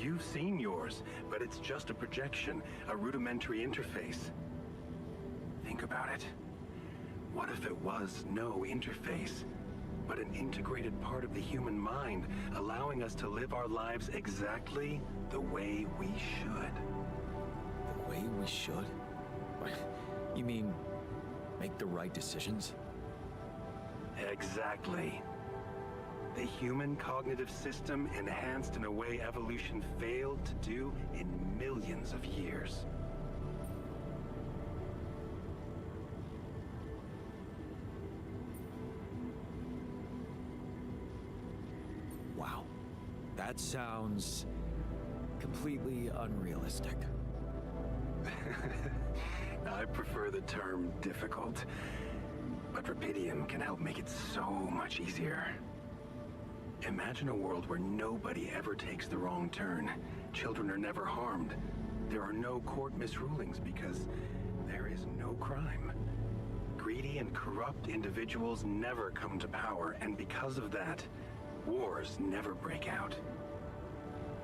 [SPEAKER 15] You've seen yours, but it's just a projection, a rudimentary interface. Think about it. What if it was no interface, but an integrated part of the human mind, allowing us to live our lives exactly the way we should?
[SPEAKER 2] The way we should? You mean, make the right decisions?
[SPEAKER 15] Exactly. The human cognitive system enhanced in a way evolution failed to do in millions of years.
[SPEAKER 2] Wow. That sounds completely unrealistic.
[SPEAKER 15] I prefer the term difficult, but Rapidium can help make it so much easier. Imagine a world where nobody ever takes the wrong turn. Children are never harmed. There are no court misrulings because there is no crime. Greedy and corrupt individuals never come to power, and because of that, wars never break out.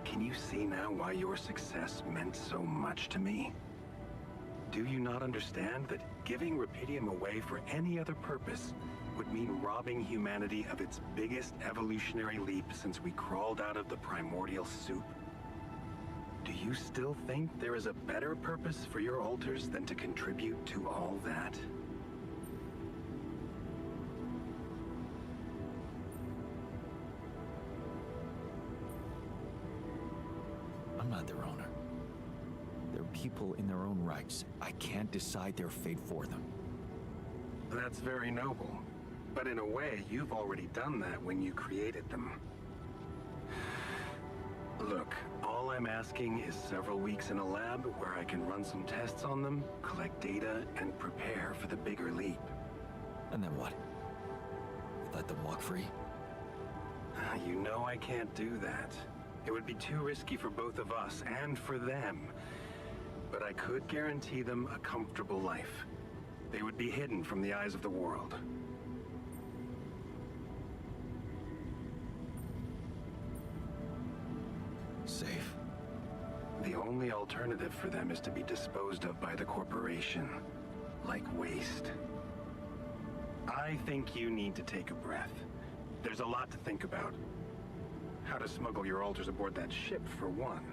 [SPEAKER 15] Can you see now why your success meant so much to me? Do you not understand that giving Rapidium away for any other purpose would mean robbing humanity of its biggest evolutionary leap since we crawled out of the primordial soup? Do you still think there is a better purpose for your altars than to contribute to all that?
[SPEAKER 2] I'm not their owner. They're people in their own rights. I can't decide their fate for them.
[SPEAKER 15] That's very noble. But in a way, you've already done that when you created them. Look, all I'm asking is several weeks in a lab where I can run some tests on them, collect data, and prepare for the bigger leap.
[SPEAKER 2] And then what? We let them walk free?
[SPEAKER 15] You know I can't do that. It would be too risky for both of us and for them. But I could guarantee them a comfortable life. They would be hidden from the eyes of the world.
[SPEAKER 2] Safe.
[SPEAKER 15] The only alternative for them is to be disposed of by the corporation, like waste. I think you need to take a breath. There's a lot to think about. How to smuggle your altars aboard that ship, for one.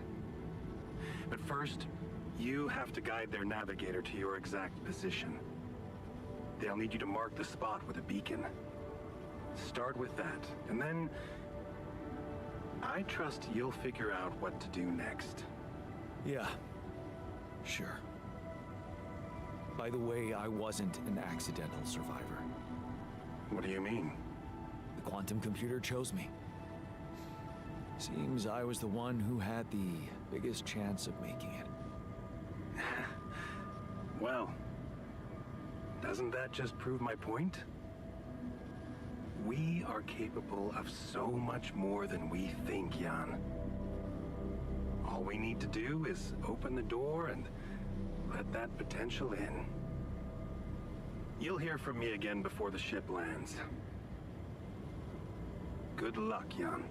[SPEAKER 15] But first, you have to guide their navigator to your exact position. They'll need you to mark the spot with a beacon. Start with that, and then I trust you'll figure out what to do next.
[SPEAKER 2] Yeah, sure. By the way, I wasn't an accidental survivor.
[SPEAKER 15] What do you mean?
[SPEAKER 2] The quantum computer chose me. Seems I was the one who had the biggest chance of making it.
[SPEAKER 15] Well, doesn't that just prove my point? We are capable of so much more than we think, Jan. All we need to do is open the door and let that potential in. You'll hear from me again before the ship lands. Good luck, Jan.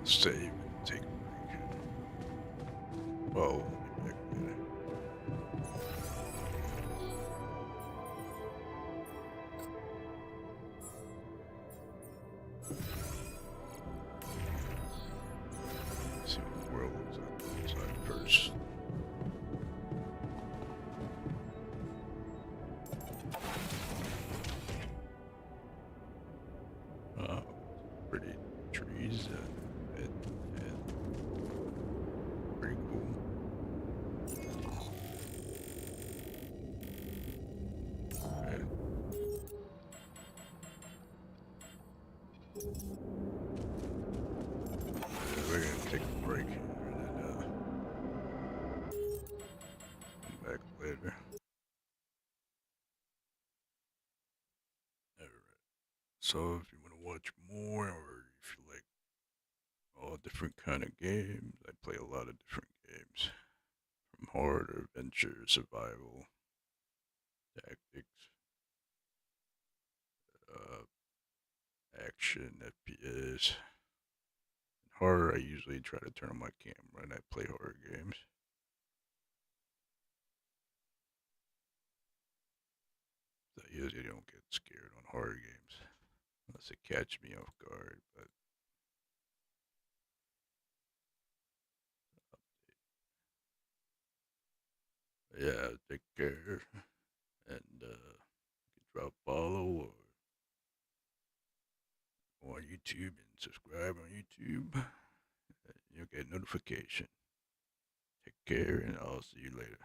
[SPEAKER 1] save and take a break. Well, we'll be back later. See what the world looks like inside first. Pretty trees and pretty cool. Okay. We're gonna take a break here and then come back later. Alright. So if you want to watch more or if you like all different kind of games, I play a lot of different games. From horror to adventure, survival, tactics, action, FPS. In horror, I usually try to turn on my camera and I play horror games. I usually don't get scared on horror games unless it catch me off guard, but yeah, take care and you can drop follow or go on YouTube and subscribe on YouTube. You'll get notification. Take care and I'll see you later.